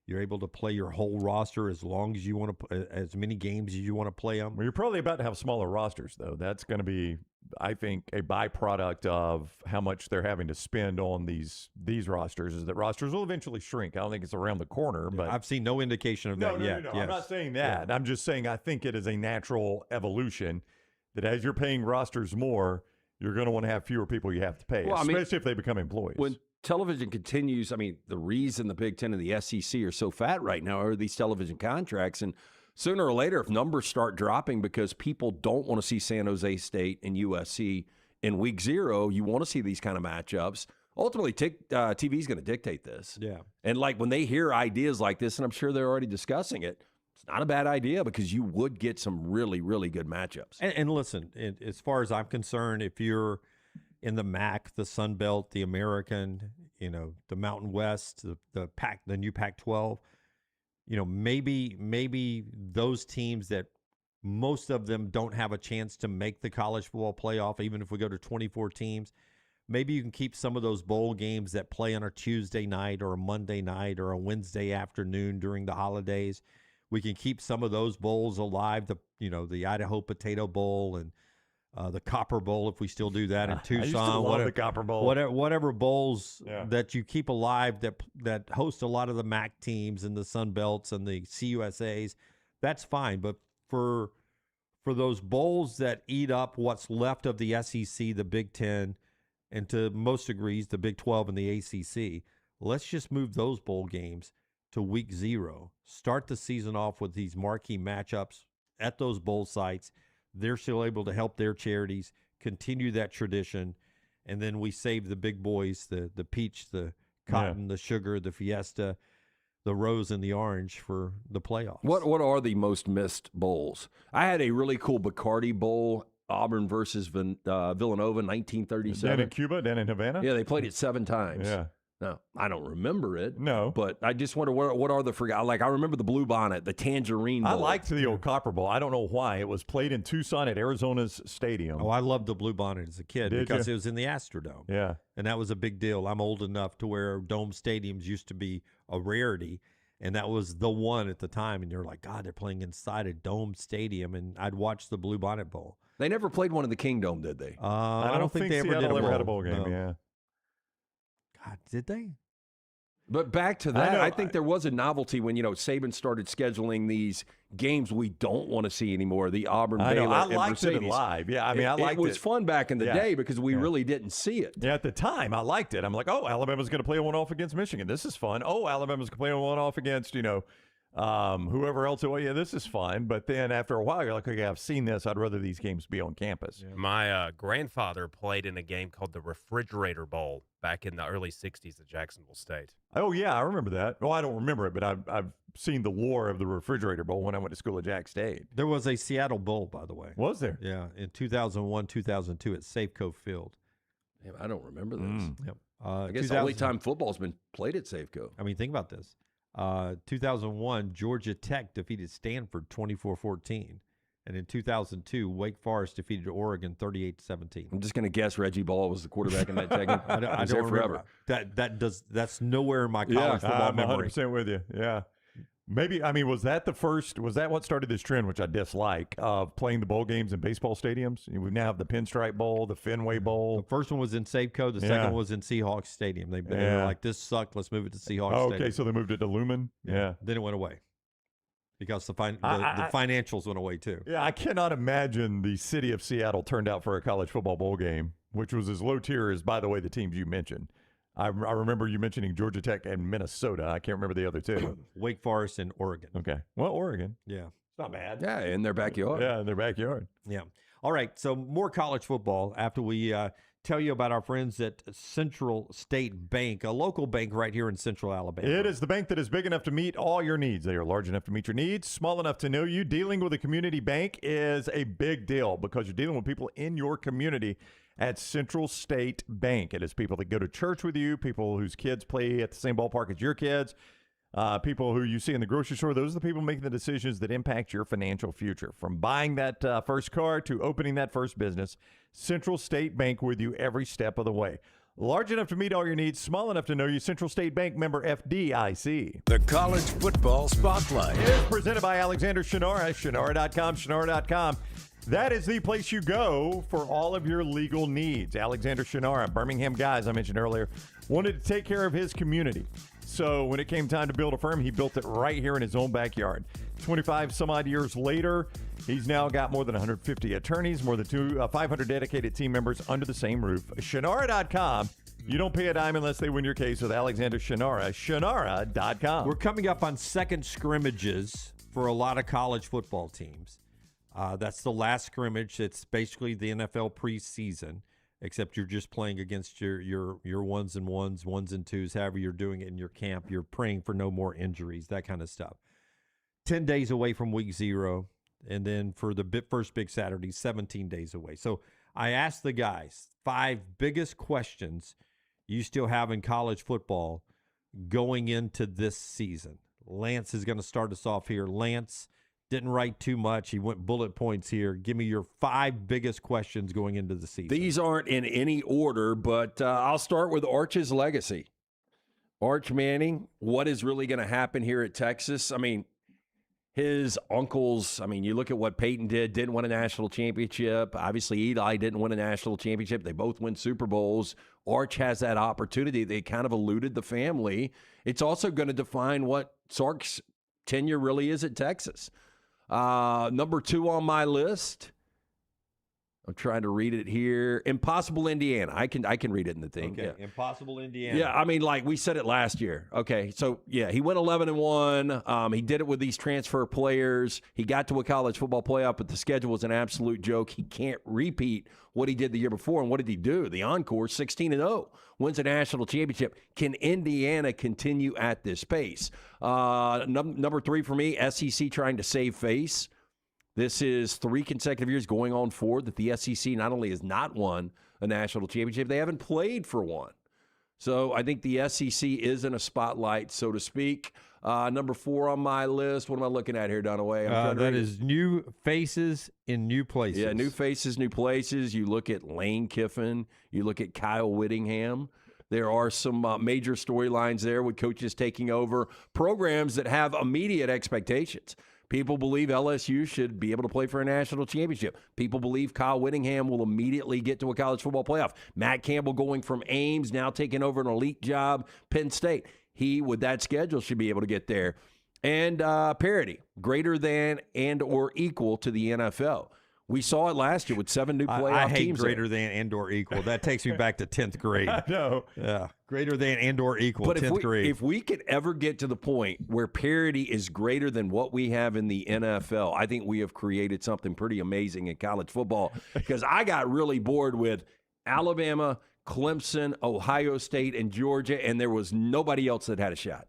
You're able to play your whole roster as long as you want to, as many games as you want to play them. Well, you're probably about to have smaller rosters, though. That's going to be, I think, a byproduct of how much they're having to spend on these rosters. Is that rosters will eventually shrink? I don't think it's around the corner, but I've seen no indication of that yet. No. Yes. I'm not saying that. Yeah. I'm just saying I think it is a natural evolution that as you're paying rosters more, you're going to want to have fewer people you have to pay, especially if they become employees. When television continues, the reason the Big Ten and the SEC are so fat right now are these television contracts. And sooner or later, if numbers start dropping because people don't want to see San Jose State and USC in week 0, you want to see these kind of matchups. Ultimately, TV is going to dictate this. Yeah. And when they hear ideas like this, and I'm sure they're already discussing it, it's not a bad idea because you would get some really, really good matchups. And listen, as far as I'm concerned, if you're in the MAC, the Sun Belt, the American, the Mountain West, the new Pac-12. Maybe those teams that most of them don't have a chance to make the college football playoff, even if we go to 24 teams. Maybe you can keep some of those bowl games that play on a Tuesday night or a Monday night or a Wednesday afternoon during the holidays. We can keep some of those bowls alive, the Idaho Potato Bowl and the Copper Bowl, if we still do that in Tucson. I used to love the Copper Bowl. Whatever bowls that you keep alive that host a lot of the MAC teams and the Sun Belts and the CUSAs, that's fine. But for those bowls that eat up what's left of the SEC, the Big Ten, and to most degrees the Big 12 and the ACC, let's just move those bowl games to week 0. Start the season off with these marquee matchups at those bowl sites. They're still able to help their charities, continue that tradition, and then we save the big boys, the peach, the cotton, the sugar, the fiesta, the rose, and the orange for the playoffs. What are the most missed bowls? I had a really cool Bacardi Bowl, Auburn versus Villanova, 1937. Down in Cuba, down in Havana? Yeah, they played it 7 times. Yeah. No, I don't remember it. No. But I just wonder what are the I remember the Blue Bonnet, the Tangerine Bowl. I liked the old Copper Bowl. I don't know why. It was played in Tucson at Arizona's stadium. Oh, I loved the Blue Bonnet as a kid because you? it was in the Astrodome. Yeah. And that was a big deal. I'm old enough to where dome stadiums used to be a rarity, and that was the one at the time. And you're like, God, they're playing inside a dome stadium, and I'd watch the Blue Bonnet Bowl. They never played one in the Kingdom, did they? I don't think they ever did had a bowl game. No. Yeah. God, did they? But back to that, I think there was a novelty when, Saban started scheduling these games we don't want to see anymore, the Auburn, Baylor, I and liked Mercedes. it live. Yeah, I mean, I liked it. It was fun back in the day because we really didn't see it. Yeah, at the time, I liked it. I'm like, oh, Alabama's going to play a one-off against Michigan. This is fun. Oh, Alabama's going to play a one-off against, whoever else. Oh, yeah, this is fun. But then after a while, you're like, okay, I've seen this. I'd rather these games be on campus. Yeah. My grandfather played in a game called the Refrigerator Bowl back in the early 60s at Jacksonville State. Oh, yeah, I remember that. Well, I don't remember it, but I've seen the lore of the Refrigerator Bowl when I went to school at Jack State. There was a Seattle Bowl, by the way. Was there? Yeah, in 2001, 2002 at Safeco Field. Damn, I don't remember this. Yep. I guess the only time football's been played at Safeco. I mean, think about this. 2001, Georgia Tech defeated Stanford 24-14. And in 2002, Wake Forest defeated Oregon 38-17. I'm just going to guess Reggie Ball was the quarterback in that Tech game. I don't remember. That's nowhere in my college football I'm memory. 100% with you. Yeah. Maybe, was that what started this trend, which I dislike, of playing the bowl games in baseball stadiums? We now have the Pinstripe Bowl, the Fenway Bowl. The first one was in Safeco. The second was in Seahawks Stadium. They were like, this sucked. Let's move it to Seahawks Stadium. Okay, so they moved it to Lumen? Yeah. Then it went away because the financials went away too. Yeah, I cannot imagine the city of Seattle turned out for a college football bowl game, which was as low tier as, by the way, the teams you mentioned. I remember you mentioning Georgia Tech and Minnesota. I can't remember the other two. Wake Forest and Oregon. Okay. Well, Oregon. Yeah. It's not bad. Yeah, in their backyard. Yeah, in their backyard. Yeah. All right. So more college football after we tell you about our friends at Central State Bank, a local bank right here in Central Alabama. It is the bank that is big enough to meet all your needs. They are large enough to meet your needs, small enough to know you. Dealing with a community bank is a big deal because you're dealing with people in your community. At Central State Bank, it is people that go to church with you, people whose kids play at the same ballpark as your kids, people who you see in the grocery store. Those are the people making the decisions that impact your financial future. From buying that first car to opening that first business, Central State Bank with you every step of the way. Large enough to meet all your needs, small enough to know you. Central State Bank, member FDIC. The College Football Spotlight is presented by Alexander Shunnarah, Shunnarah.com, Shunnarah.com. That is the place you go for all of your legal needs. Alexander Shunnarah, Birmingham guy, as I mentioned earlier, wanted to take care of his community. So when it came time to build a firm, he built it right here in his own backyard. 25 some odd years later, he's now got more than 150 attorneys, more than 500 dedicated team members under the same roof. Shunnarah.com. You don't pay a dime unless they win your case with Alexander Shunnarah. Shunnarah.com. We're coming up on second scrimmages for a lot of college football teams. That's the last scrimmage. It's basically the NFL preseason, except you're just playing against your ones and twos, however you're doing it in your camp. You're praying for no more injuries, that kind of stuff. 10 days away from week 0, and then for the first big Saturday, 17 days away. So I asked the guys 5 biggest questions you still have in college football going into this season? Lance is going to start us off here. Lance didn't write too much. He went bullet points here. Give me your 5 biggest questions going into the season. These aren't in any order, but I'll start with Arch's legacy. Arch Manning, what is really going to happen here at Texas? I mean, his uncles, you look at what Peyton didn't win a national championship. Obviously, Eli didn't win a national championship. They both win Super Bowls. Arch has that opportunity. They kind of eluded the family. It's also going to define what Sark's tenure really is at Texas. Number 2 on my list, I'm trying to read it here. Impossible Indiana. I can read it in the thing. Okay, yeah. Impossible Indiana. Yeah, like we said it last year. Okay, so yeah, he went 11-1. He did it with these transfer players. He got to a college football playoff, but the schedule was an absolute joke. He can't repeat what he did the year before. And what did he do? The encore, 16-0, wins a national championship. Can Indiana continue at this pace? Number 3 for me, SEC trying to save face. This is 3 consecutive years going on 4 that the SEC not only has not won a national championship, they haven't played for one. So I think the SEC is in a spotlight, so to speak. Number 4 on my list. What am I looking at here, Dunaway? That is new faces in new places. Yeah, new faces, new places. You look at Lane Kiffin. You look at Kyle Whittingham. There are some major storylines there with coaches taking over programs that have immediate expectations. People believe LSU should be able to play for a national championship. People believe Kyle Whittingham will immediately get to a college football playoff. Matt Campbell going from Ames, now taking over an elite job, Penn State. He, with that schedule, should be able to get there. And parity, greater than and or equal to the NFL. We saw it last year with 7 new playoff I hate teams. Greater than and or equal. That takes me back to 10th grade. I know. Yeah. Greater than and or equal, But 10th grade. If we could ever get to the point where parity is greater than what we have in the NFL, I think we have created something pretty amazing in college football. Because I got really bored with Alabama, Clemson, Ohio State, and Georgia, and there was nobody else that had a shot.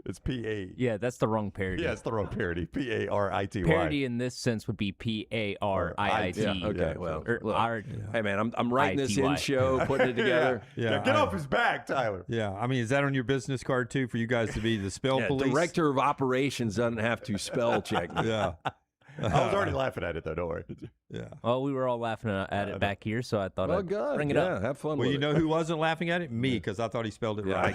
It's P-A. Yeah, that's the wrong parody. Yeah, it's the wrong parody. P-A-R-I-T-Y. Parody in this sense would be P-A-R-I-I-T. Yeah, okay, well, look, hey, man, I'm writing this in show, putting it together. Yeah, get off his back, Tyler. Yeah, is that on your business card, too, for you guys to be the spell police? Director of Operations doesn't have to spell check me. Yeah. I was already laughing at it, though, don't worry. Yeah. Well, we were all laughing at it back here, so I thought I'd bring it up. Have fun Well, with you know who wasn't laughing at it? Me, because I thought he spelled it right.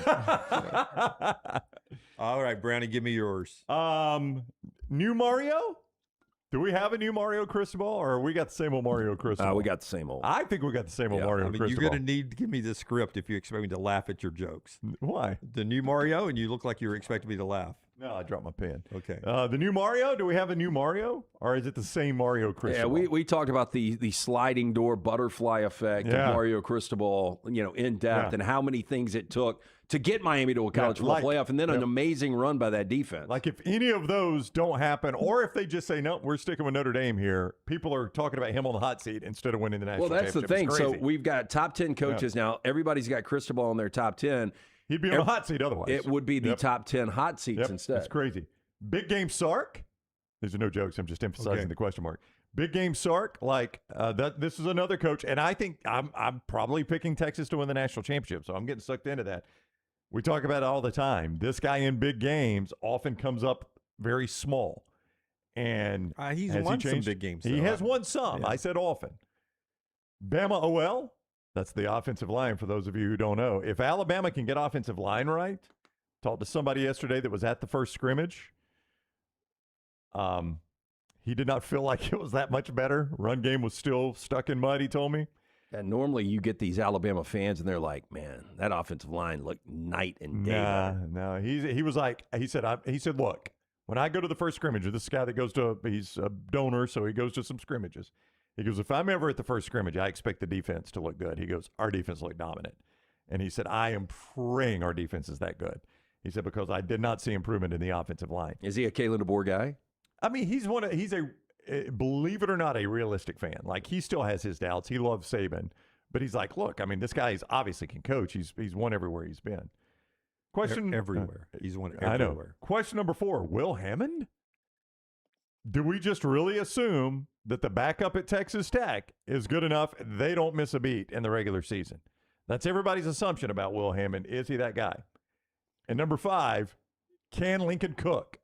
All right, Brownie, give me yours. New Mario? Do we have a new Mario Cristobal, or we got the same old Mario Cristobal? We got the same old. I think we got the same old Mario Cristobal. You're going to need to give me the script if you expect me to laugh at your jokes. Why? The new Mario, and you look like you were expecting me to laugh. No, I dropped my pen. Okay. The new Mario, do we have a new Mario, or is it the same Mario Cristobal? Yeah, we talked about the sliding door butterfly effect of Mario Cristobal, in depth, and how many things it took to get Miami to a college football playoff, and then an amazing run by that defense. Like, if any of those don't happen, or if they just say, no, we're sticking with Notre Dame here, people are talking about him on the hot seat instead of winning the national championship. Well, that's the thing. So we've got top 10 coaches now. Everybody's got Cristobal in their top 10. He'd be on the hot seat otherwise. It would be the top 10 hot seats instead. That's crazy. Big Game Sark. These are no jokes. I'm just emphasizing the question mark. Big Game Sark. This is another coach, and I think I'm probably picking Texas to win the national championship, so I'm getting sucked into that. We talk about it all the time. This guy in big games often comes up very small, and he's won some big games. He has won some. Yeah. I said often. Bama OL. That's the offensive line, for those of you who don't know. If Alabama can get offensive line right, talked to somebody yesterday that was at the first scrimmage. He did not feel like it was that much better. Run game was still stuck in mud, he told me. And normally you get these Alabama fans, and they're like, man, that offensive line looked night and day. No. He said, look, when I go to the first scrimmage, this guy that he's a donor, so he goes to some scrimmages. He goes, if I'm ever at the first scrimmage, I expect the defense to look good. He goes, our defense looked dominant. And he said, I am praying our defense is that good. He said, because I did not see improvement in the offensive line. Is he a Kalen DeBoer guy? He's believe it or not, a realistic fan. Like, he still has his doubts. He loves Saban. But he's like, look, this guy obviously can coach. He's won everywhere he's been. Question everywhere. He's won everywhere. I know. Question number 4, Will Hammond? Do we just really assume that the backup at Texas Tech is good enough they don't miss a beat in the regular season? That's everybody's assumption about Will Hammond. Is he that guy? And number 5, can Lincoln cook?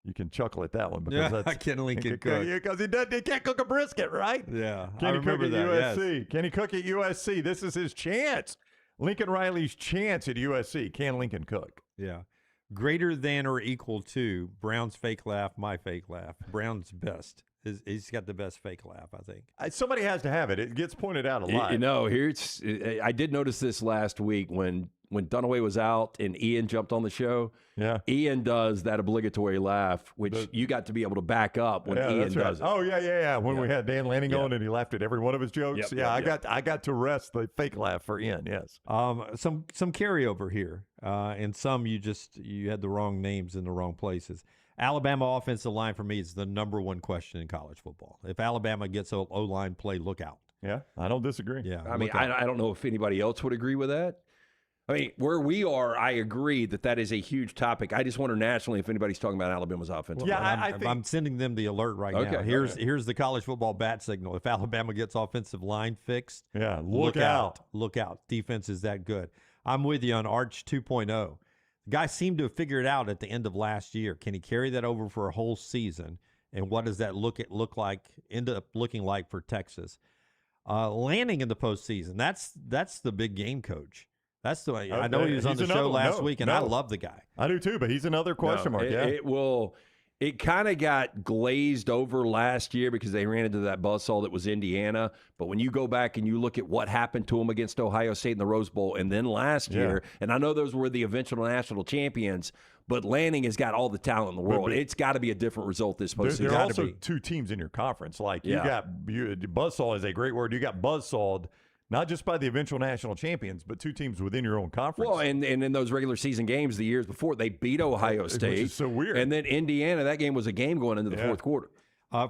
You can chuckle at that one because that's can Lincoln cook because he can't cook a brisket, right? Yeah, Can he cook at USC? Yes. Can he cook at USC? This is his chance. Lincoln Riley's chance at USC. Can Lincoln cook? Yeah. Greater than or equal to Brown's fake laugh, my fake laugh. Brown's best. He's got the best fake laugh, I think. Somebody has to have it. It gets pointed out a lot. I did notice this last week when Dunaway was out and Ian jumped on the show. Yeah. Ian does that obligatory laugh, which you got to be able to back up when Ian does it. Oh, yeah. When we had Dan Lanning on and he laughed at every one of his jokes. I got to rest the fake laugh for Ian, yes. Some carryover here. And some you had the wrong names in the wrong places. Alabama offensive line for me is the number one question in college football. If Alabama gets O-line play, look out. Yeah, I don't disagree. Yeah, I mean, I don't know if anybody else would agree with that. I mean, where we are, I agree that is a huge topic. I just wonder nationally if anybody's talking about Alabama's offensive line. I think I'm sending them the alert right now. Here's the college football bat signal. If Alabama gets offensive line fixed, look out. Look out. Defense is that good. I'm with you on Arch 2.0. The guy seemed to have figured it out at the end of last year. Can he carry that over for a whole season? And what does that end up looking like for Texas? Landing in the postseason. That's the big game coach. That's the way. I know he was on the show last week, and I love the guy. I do too, but he's another question mark. It kind of got glazed over last year because they ran into that buzzsaw that was Indiana. But when you go back and you look at what happened to them against Ohio State in the Rose Bowl and then last year, and I know those were the eventual national champions, but Lanning has got all the talent in the world. It's got to be a different result this postseason. There are also 2 teams in your conference. Like buzzsaw is a great word. You got buzzsawed. Not just by the eventual national champions, but 2 teams within your own conference. Well, and in those regular season games the years before, they beat Ohio State. Which is so weird. And then Indiana, that game was a game going into the fourth quarter.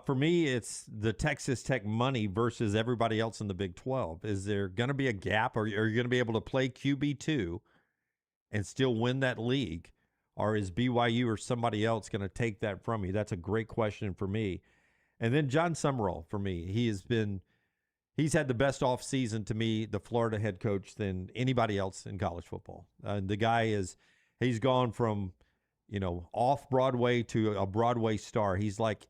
For me, it's the Texas Tech money versus everybody else in the Big 12. Is there going to be a gap, or are you going to be able to play QB2 and still win that league? Or is BYU or somebody else going to take that from you? That's a great question for me. And then John Summerall, for me, he's had the best offseason to me, the Florida head coach, than anybody else in college football. The guy he's gone from, off Broadway to a Broadway star. He's like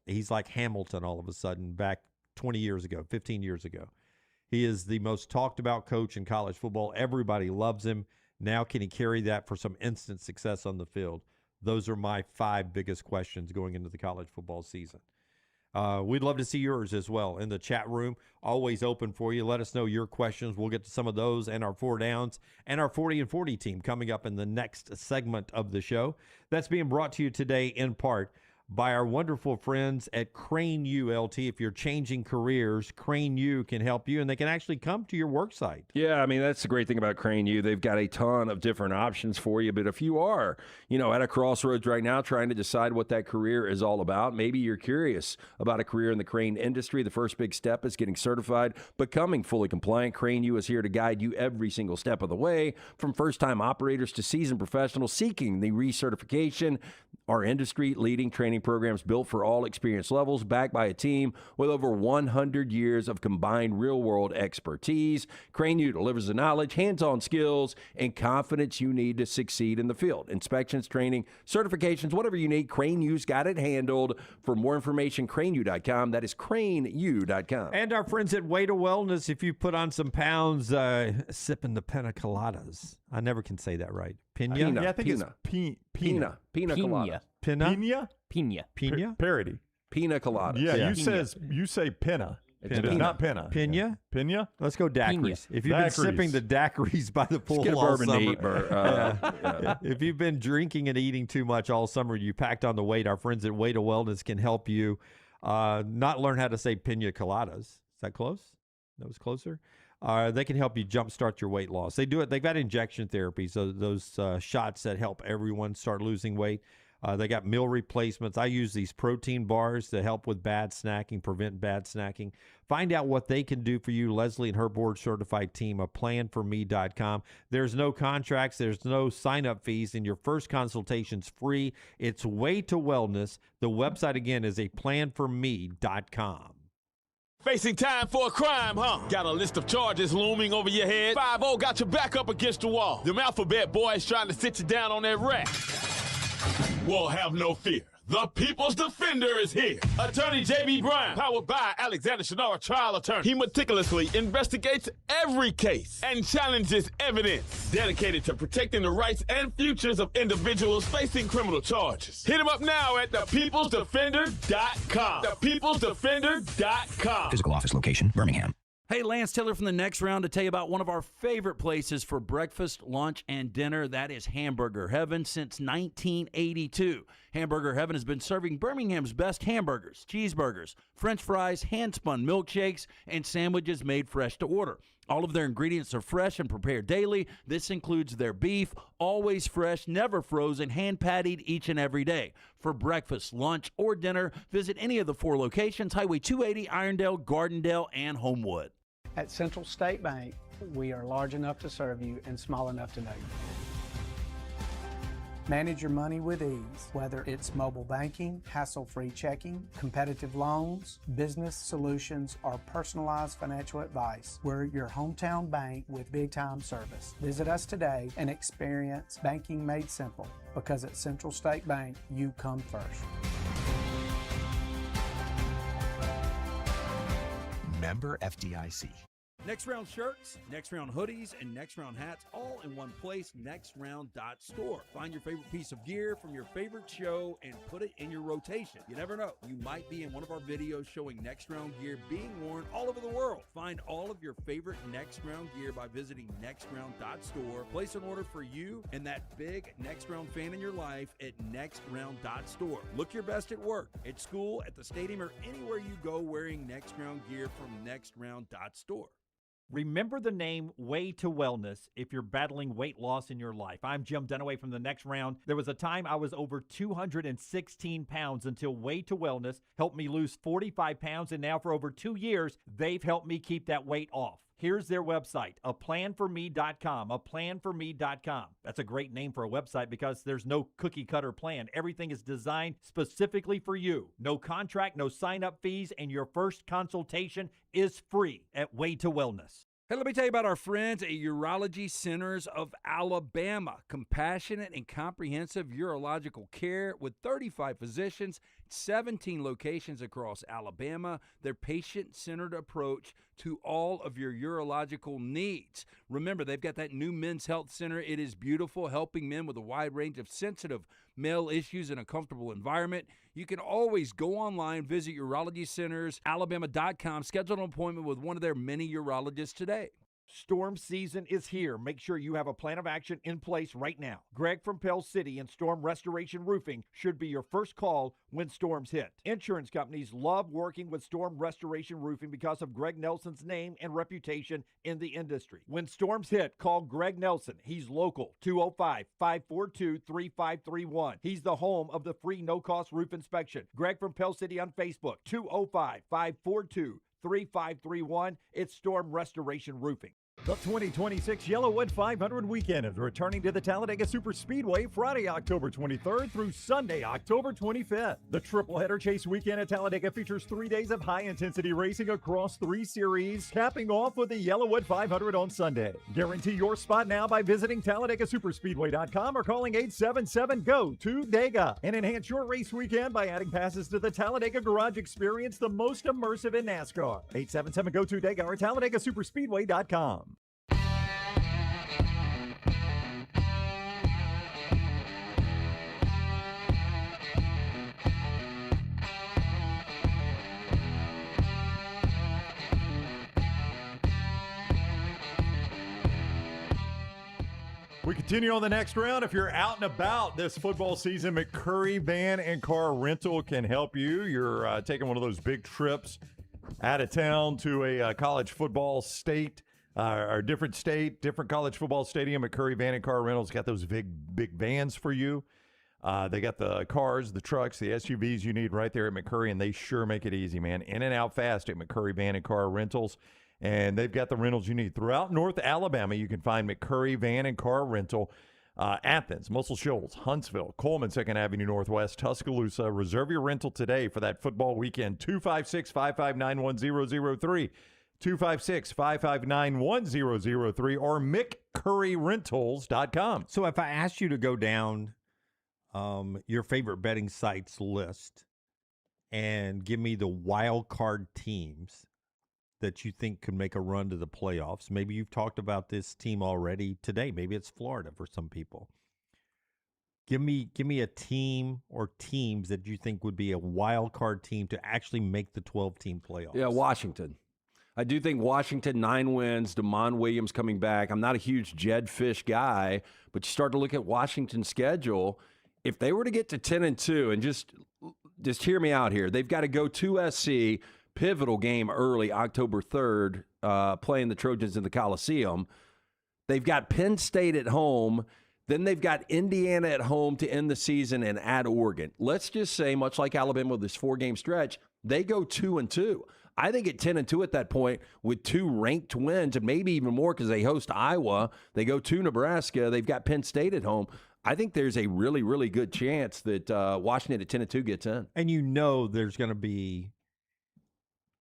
Hamilton all of a sudden back 20 years ago, 15 years ago. He is the most talked about coach in college football. Everybody loves him. Now, can he carry that for some instant success on the field? Those are my 5 biggest questions going into the college football season. We'd love to see yours as well in the chat room. Always open for you. Let us know your questions. We'll get to some of those and our 4 downs and our 40 and 40 team coming up in the next segment of the show. That's being brought to you today in part by our wonderful friends at Crane U LT. If you're changing careers, Crane U can help you, and they can actually come to your work site. Yeah, I mean, that's the great thing about Crane U. They've got a ton of different options for you, but if you are, at a crossroads right now trying to decide what that career is all about, maybe you're curious about a career in the crane industry, the first big step is getting certified, becoming fully compliant. Crane U is here to guide you every single step of the way, from first-time operators to seasoned professionals seeking the recertification. Our industry-leading training programs built for all experience levels, backed by a team with over 100 years of combined real-world expertise. Crane U delivers the knowledge, hands-on skills, and confidence you need to succeed in the field. Inspections, training, certifications, whatever you need, Crane U's got it handled. For more information, craneu.com. That is craneu.com. And our friends at Way to Wellness, if you put on some pounds sipping the pina coladas. I never can say that right. Pina? I think it's pina. Pina colada. Pina? Parody. Pina colada. Yeah, you say pinna. It's not pinna. Pina? Let's go daiquiris. If you've been sipping the daiquiris by the pool all summer. If you've been drinking and eating too much all summer, you packed on the weight, our friends at Way to Wellness can help you not learn how to say pina coladas. Is that close? That was closer. They can help you jumpstart your weight loss. They do it. They've got injection therapy, so those shots that help everyone start losing weight. They got meal replacements. I use these protein bars to help with bad snacking, prevent bad snacking. Find out what they can do for you. Leslie and her board-certified team, aplanforme.com. There's no contracts. There's no sign-up fees, and your first consultation's free. It's Way to Wellness. The website, again, is aplanforme.com. Facing time for a crime, huh? Got a list of charges looming over your head. 5-0 got your back up against the wall. Them alphabet boys trying to sit you down on that rack. Well, have no fear. The People's Defender is here. Attorney J.B. Brown, powered by Alexander Shunnarah Trial Attorney. He meticulously investigates every case and challenges evidence. Dedicated to protecting the rights and futures of individuals facing criminal charges. Hit him up now at thepeoplesdefender.com. Thepeoplesdefender.com. Physical office location, Birmingham. Hey, Lance Taylor from the Next Round to tell you about one of our favorite places for breakfast, lunch, and dinner. That is Hamburger Heaven since 1982. Hamburger Heaven has been serving Birmingham's best hamburgers, cheeseburgers, French fries, hand-spun milkshakes, and sandwiches made fresh to order. All of their ingredients are fresh and prepared daily. This includes their beef, always fresh, never frozen, hand-pattied each and every day. For breakfast, lunch, or dinner, visit any of the 4 locations, Highway 280, Irondale, Gardendale, and Homewood. At Central State Bank, we are large enough to serve you and small enough to know you. Manage your money with ease, whether it's mobile banking, hassle-free checking, competitive loans, business solutions, or personalized financial advice. We're your hometown bank with big-time service. Visit us today and experience banking made simple, because at Central State Bank, you come first. Member FDIC. Next Round shirts, Next Round hoodies, and Next Round hats all in one place, nextround.store. Find your favorite piece of gear from your favorite show and put it in your rotation. You never know, you might be in one of our videos showing Next Round gear being worn all over the world. Find all of your favorite Next Round gear by visiting nextround.store. Place an order for you and that big Next Round fan in your life at nextround.store. Look your best at work, at school, at the stadium, or anywhere you go wearing Next Round gear from nextround.store. Remember the name Way to Wellness if you're battling weight loss in your life. I'm Jim Dunaway from the Next Round. There was a time I was over 216 pounds until Way to Wellness helped me lose 45 pounds, and now for over 2 years, they've helped me keep that weight off. Here's their website, aplanforme.com, aplanforme.com. That's a great name for a website because there's no cookie-cutter plan. Everything is designed specifically for you. No contract, no sign-up fees, and your first consultation is free at Way to Wellness. Hey, let me tell you about our friends at Urology Centers of Alabama. Compassionate and comprehensive urological care with 35 physicians, 17 locations across Alabama. Their patient-centered approach to all of your urological needs. Remember, they've got that new men's health center. It is beautiful, helping men with a wide range of sensitive male issues in a comfortable environment. You can always go online, visit urologycentersalabama.com, schedule an appointment with one of their many urologists today. Storm season is here. Make sure you have a plan of action in place right now. Greg from Pell City and Storm Restoration Roofing should be your first call when storms hit. Insurance companies love working with Storm Restoration Roofing because of Greg Nelson's name and reputation in the industry. When storms hit, call Greg Nelson. He's local, 205-542-3531. He's the home of the free no-cost roof inspection. Greg from Pell City on Facebook, 205-542-3531. It's Storm Restoration Roofing. The 2026 Yellowwood 500 weekend is returning to the Talladega Superspeedway Friday, October 23rd through Sunday, October 25th. The triple-header chase weekend at Talladega features 3 days of high-intensity racing across 3 series, capping off with the Yellowwood 500 on Sunday. Guarantee your spot now by visiting TalladagaSuperspeedway.com or calling 877-GO-TO-DEGA. And enhance your race weekend by adding passes to the Talladega Garage Experience, the most immersive in NASCAR. 877-GO-TO-DEGA or TalladagaSuperspeedway.com. We continue on the next round. If you're out and about this football season, McCurry Van and Car Rental can help you. You're taking one of those big trips out of town to a college football state or different state, different college football stadium. McCurry Van and Car Rental's got those big vans for you. They got the cars, the trucks, the SUVs you need right there at McCurry, and they sure make it easy, man. In and out fast at McCurry Van and Car Rentals. And they've got the rentals you need. Throughout North Alabama, you can find McCurry Van and Car Rental. Athens, Muscle Shoals, Huntsville, Coleman, 2nd Avenue Northwest, Tuscaloosa. Reserve your rental today for that football weekend. 256-559-1003. 256-559-1003 or McCurryRentals.com. So if I asked you to go down your favorite betting sites list and give me the wild card teams that you think could make a run to the playoffs. Maybe you've talked about this team already today. Maybe it's Florida for some people. Give me a team or teams that you think would be a wild card team to actually make the 12-team playoffs. Yeah, Washington. I do think Washington, 9 wins, DeMond Williams coming back. I'm not a huge Jed Fish guy, but you start to look at Washington's schedule. If they were to get to 10-2, and just hear me out here, they've got to go to SC, pivotal game early, October 3rd, playing the Trojans in the Coliseum. They've got Penn State at home. Then they've got Indiana at home to end the season and at Oregon. Let's just say, much like Alabama with this 4-game stretch, they go 2-2. I think at 10-2 at that point with 2 ranked wins and maybe even more because they host Iowa. They go to Nebraska. They've got Penn State at home. I think there's a really, really good chance that Washington at 10-2 gets in. And you know there's going to be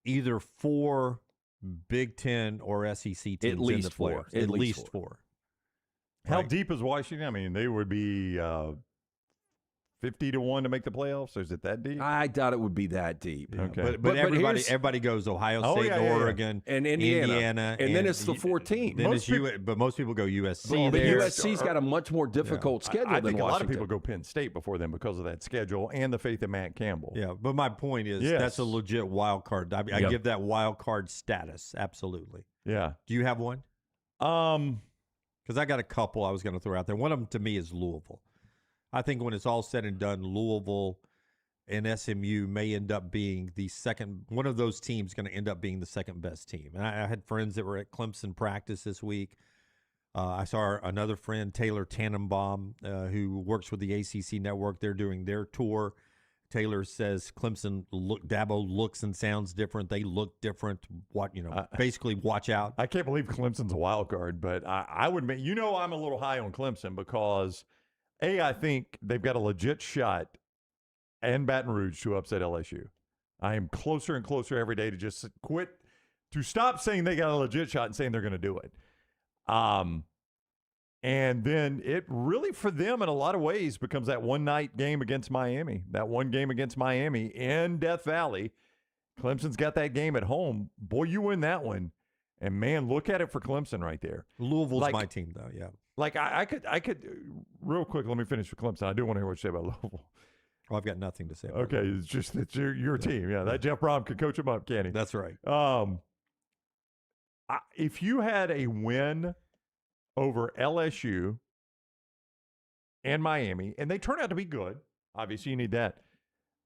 either 4 Big Ten or SEC teams at least in the playoffs. At least four. How deep is Washington? I mean, they would be 50-1 to make the playoffs. Or is it that deep? I doubt it would be that deep. Okay, but everybody goes Ohio State, Oregon, and Indiana, and then it's the 4 teams. But most people go USC. But USC's got a much more difficult schedule I than think Washington. A lot of people go Penn State before them because of that schedule and the faith in Matt Campbell. Yeah, but my point is that's a legit wild card. I give that wild card status, absolutely. Yeah. Do you have one? Because I got a couple I was going to throw out there. One of them to me is Louisville. I think when it's all said and done, Louisville and SMU may end up being the second. One of those teams going to end up being the second best team. And I had friends that were at Clemson practice this week. I saw another friend, Taylor Tannenbaum, who works with the ACC network. They're doing their tour. Taylor says Clemson Dabo looks and sounds different. They look different. Basically watch out. I can't believe Clemson's a wild card, but I would make, I'm a little high on Clemson because I think they've got a legit shot and Baton Rouge to upset LSU. I am closer and closer every day to just to stop saying they got a legit shot and saying they're going to do it. And then it really, for them, in a lot of ways, becomes that one-night game against Miami. That one game against Miami in Death Valley. Clemson's got that game at home. Boy, you win that one. And, man, look at it for Clemson right there. Louisville's my team, though, yeah. Like, I could real quick, let me finish with Clemson. I do want to hear what you say about Louisville. Oh, I've got nothing to say about Okay, it's your team. Yeah, that Jeff Brom could coach them up, can't he? That's right. If you had a win over LSU and Miami, and they turn out to be good, obviously you need that.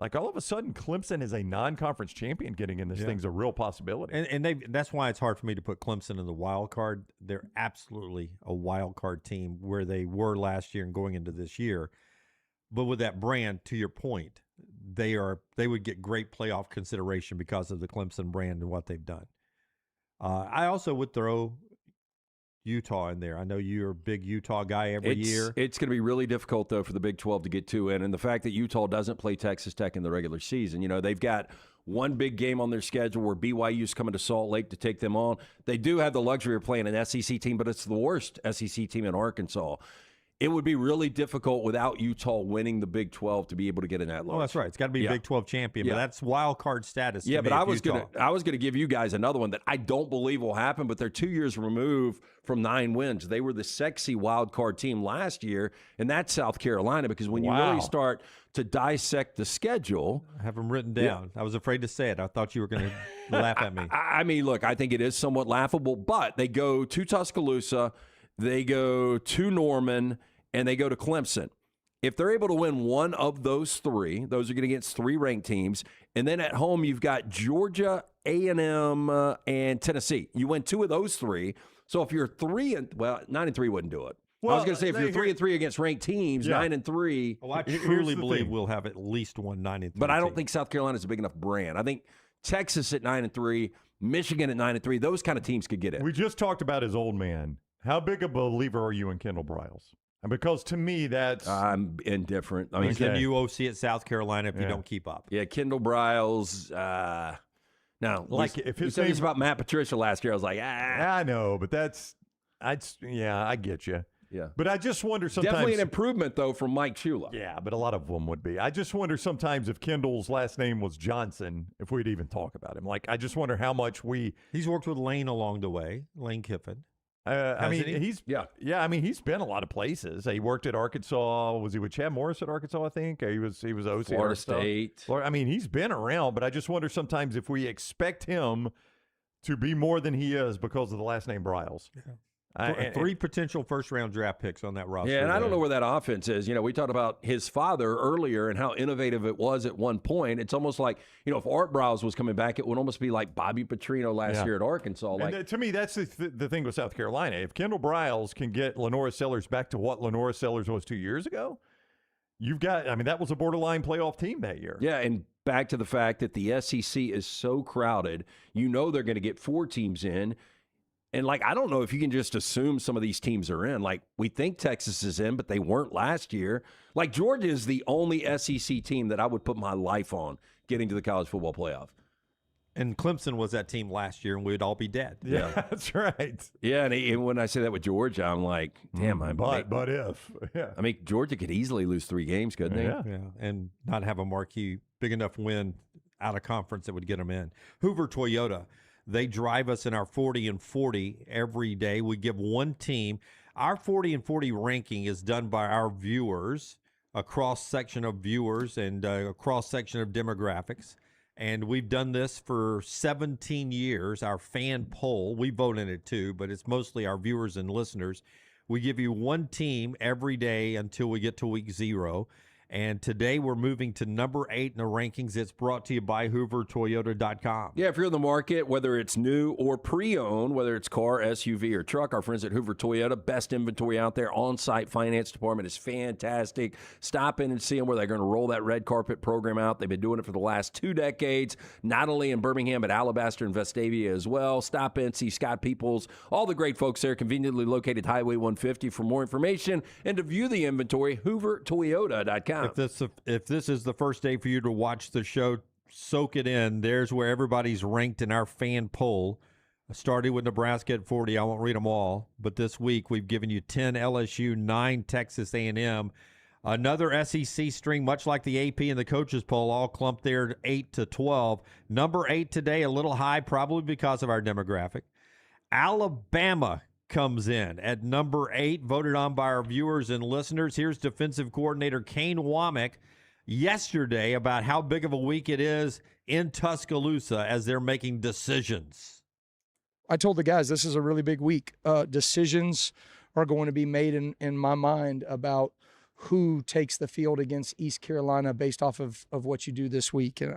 Like, all of a sudden, Clemson is a non-conference champion getting in this thing's a real possibility. And that's why it's hard for me to put Clemson in the wild card. They're absolutely a wild card team where they were last year and going into this year. But with that brand, to your point, they would get great playoff consideration because of the Clemson brand and what they've done. I also would throw Utah in there. I know you're a big Utah guy every year. It's going to be really difficult, though, for the Big 12 to get 2 in. And the fact that Utah doesn't play Texas Tech in the regular season, they've got one big game on their schedule where BYU's coming to Salt Lake to take them on. They do have the luxury of playing an SEC team, but it's the worst SEC team in Arkansas. It would be really difficult without Utah winning the Big 12 to be able to get in that lodge. Oh, that's right. It's got to be a Big 12 champion, but that's wild card status. Yeah, but I was gonna give you guys another one that I don't believe will happen, but they're 2 years removed from 9 wins. They were the sexy wild card team last year, and that's South Carolina, because when you really start to dissect the schedule. I have them written down. I was afraid to say it. I thought you were going to laugh at me. I mean, look, I think it is somewhat laughable, but they go to Tuscaloosa, they go to Norman, and they go to Clemson. If they're able to win one of those 3, those are going against 3 ranked teams. And then at home, you've got Georgia, A&M, and Tennessee. You win 2 of those 3. So if you're 9-3 wouldn't do it. Well, I was going to say if you're 3-3 against ranked teams, 9-3. Well, I truly believe we'll have at least one 9-3. But I don't think South Carolina's a big enough brand. I think Texas at 9-3, Michigan at 9-3, those kind of teams could get it. We just talked about his old man. How big a believer are you in Kendall Briles? And because to me, that's I'm indifferent. I mean, He's the new OC at South Carolina if you don't keep up. Yeah, Kendall Briles. No, like if his said about Matt Patricia last year, I was like, I know, but I get you. Yeah. But I just wonder sometimes. Definitely an improvement, though, from Mike Shula. Yeah, but a lot of them would be. I just wonder sometimes if Kendall's last name was Johnson, if we'd even talk about him. Like, I just wonder how much He's worked with Lane along the way, Lane Kiffin. I mean, he's been a lot of places. He worked at Arkansas. Was he with Chad Morris at Arkansas? I think he was OC Florida State. I mean, he's been around, but I just wonder sometimes if we expect him to be more than he is because of the last name Briles. Yeah. 3 potential first-round draft picks on that roster. Yeah, and I don't know where that offense is. You know, we talked about his father earlier and how innovative it was at one point. It's almost like, you know, if Art Briles was coming back, it would almost be like Bobby Petrino last year at Arkansas. And to me, that's the thing with South Carolina. If Kendall Briles can get Lenora Sellers back to what Lenora Sellers was 2 years ago, you've got, I mean, that was a borderline playoff team that year. Yeah, and back to the fact that the SEC is so crowded, you know they're going to get 4 teams in. And, like, I don't know if you can just assume some of these teams are in. Like, we think Texas is in, but they weren't last year. Like, Georgia is the only SEC team that I would put my life on getting to the college football playoff. And Clemson was that team last year, and we'd all be dead. Yeah, that's right. Yeah, and when I say that with Georgia, I'm like, damn, but if. Yeah. I mean, Georgia could easily lose 3 games, couldn't they? Yeah, and not have a marquee big enough win out of conference that would get them in. Hoover Toyota. They drive us in our 40 and 40 every day. We give one team. Our 40 and 40 ranking is done by our viewers, a cross-section of viewers and a cross-section of demographics. And we've done this for 17 years, our fan poll. We vote in it too, but it's mostly our viewers and listeners. We give you one team every day until we get to week 0. And today we're moving to number 8 in the rankings. It's brought to you by HooverToyota.com. Yeah, if you're in the market, whether it's new or pre-owned, whether it's car, SUV, or truck, our friends at Hoover Toyota, best inventory out there. On-site finance department is fantastic. Stop in and see them where they're going to roll that red carpet program out. They've been doing it for the last 2 decades, not only in Birmingham, but Alabaster and Vestavia as well. Stop in, see Scott Peoples, all the great folks there, conveniently located Highway 150. For more information and to view the inventory, HooverToyota.com. If this is the first day for you to watch the show, soak it in. There's where everybody's ranked in our fan poll. I started with Nebraska at 40. I won't read them all, but this week we've given you 10 LSU, 9 Texas A&M. Another SEC string, much like the AP and the coaches poll, all clumped there 8 to 12. Number 8 today, a little high, probably because of our demographic. Alabama comes in at number 8, voted on by our viewers and listeners. Here's defensive coordinator Kane Wommack yesterday about how big of a week it is in Tuscaloosa as they're making decisions. I told the guys this is a really big week. Decisions are going to be made in my mind about who takes the field against East Carolina based off of what you do this week. And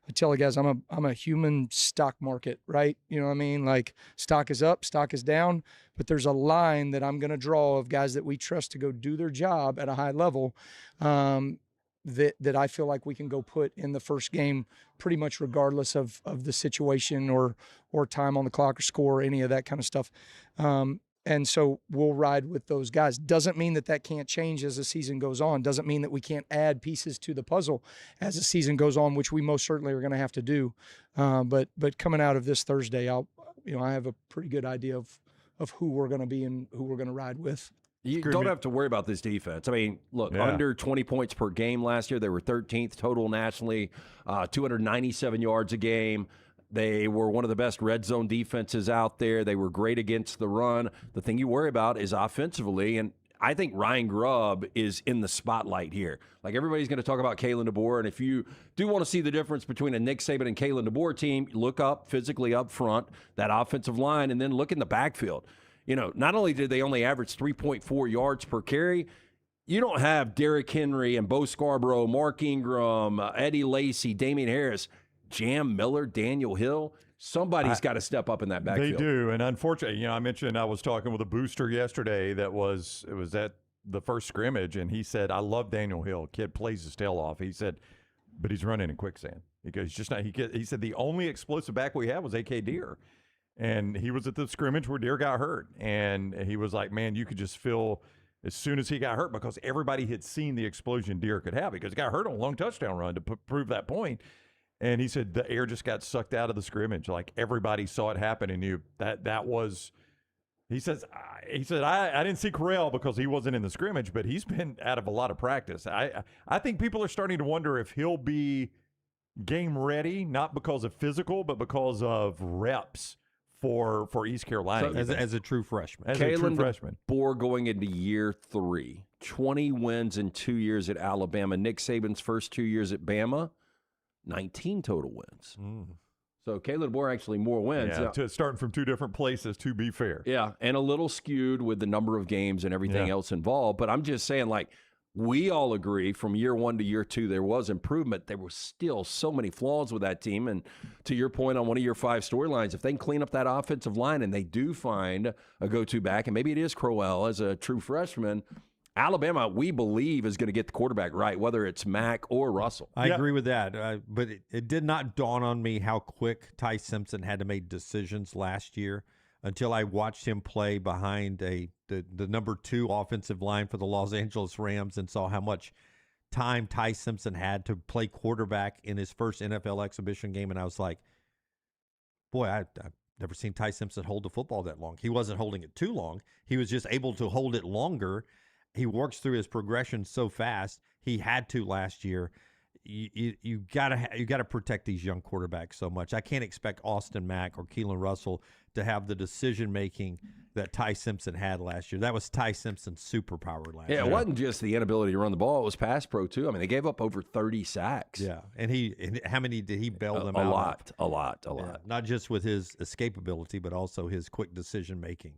I tell the guys I'm a human stock market, right? You know what I mean? Like, stock is up, stock is down, but there's a line that I'm going to draw of guys that we trust to go do their job at a high level that I feel like we can go put in the first game pretty much regardless of the situation or time on the clock or score or any of that kind of stuff. And so we'll ride with those guys. Doesn't mean that can't change as the season goes on. Doesn't mean that we can't add pieces to the puzzle as the season goes on, which we most certainly are going to have to do. But coming out of this Thursday, I have a pretty good idea of who we're going to be and who we're going to ride with. You don't have to worry about this defense. I mean, look, under 20 points per game last year. They were 13th total nationally, 297 yards a game. They were one of the best red zone defenses out there. They were great against the run. The thing you worry about is offensively, and I think Ryan Grubb is in the spotlight here. Like, everybody's going to talk about Kalen DeBoer, and if you do want to see the difference between a Nick Saban and Kalen DeBoer team, look up physically up front, that offensive line, and then look in the backfield. You know, not only did they only average 3.4 yards per carry, you don't have Derrick Henry and Bo Scarborough, Mark Ingram, Eddie Lacy, Damian Harris, Jam Miller, Daniel Hill. Somebody's got to step up in that backfield. They do, and unfortunately, I mentioned I was talking with a booster yesterday it was at the first scrimmage, and he said, I love Daniel Hill. Kid plays his tail off. He said, but he's running in quicksand. He said the only explosive back we had was A.K. Deere, and he was at the scrimmage where Deere got hurt, and he was like, man, you could just feel as soon as he got hurt, because everybody had seen the explosion Deere could have, because he got hurt on a long touchdown run to prove that point. And he said the air just got sucked out of the scrimmage. Like, everybody saw it happen and knew that was. He said I didn't see Corral because he wasn't in the scrimmage, but he's been out of a lot of practice. I think people are starting to wonder if he'll be game ready, not because of physical, but because of reps for East Carolina. So as a true freshman. As a true freshman. DeBoer going into year 3, 20 wins in 2 years at Alabama. Nick Saban's first 2 years at Bama, 19 total wins. So Kalen DeBoer actually more wins. Yeah, starting from 2 different places, to be fair. Yeah, and a little skewed with the number of games and everything else involved. But I'm just saying, like, we all agree from year 1 to year 2 there was improvement. There were still so many flaws with that team. And to your point on one of your 5 storylines, if they can clean up that offensive line and they do find a go-to back, and maybe it is Crowell as a true freshman, Alabama, we believe, is going to get the quarterback right, whether it's Mack or Russell. I agree with that, but it did not dawn on me how quick Ty Simpson had to make decisions last year until I watched him play behind the number 2 offensive line for the Los Angeles Rams and saw how much time Ty Simpson had to play quarterback in his first NFL exhibition game, and I was like, boy, I've never seen Ty Simpson hold the football that long. He wasn't holding it too long. He was just able to hold it longer. He works through his progression so fast. He had to last year. You gotta protect these young quarterbacks so much. I can't expect Austin Mack or Keelan Russell to have the decision making that Ty Simpson had last year. That was Ty Simpson's superpower last year. Yeah, it wasn't just the inability to run the ball; it was pass pro too. I mean, they gave up over 30 sacks. Yeah, and how many did he bail them out? A lot. Yeah, not just with his escapability, but also his quick decision making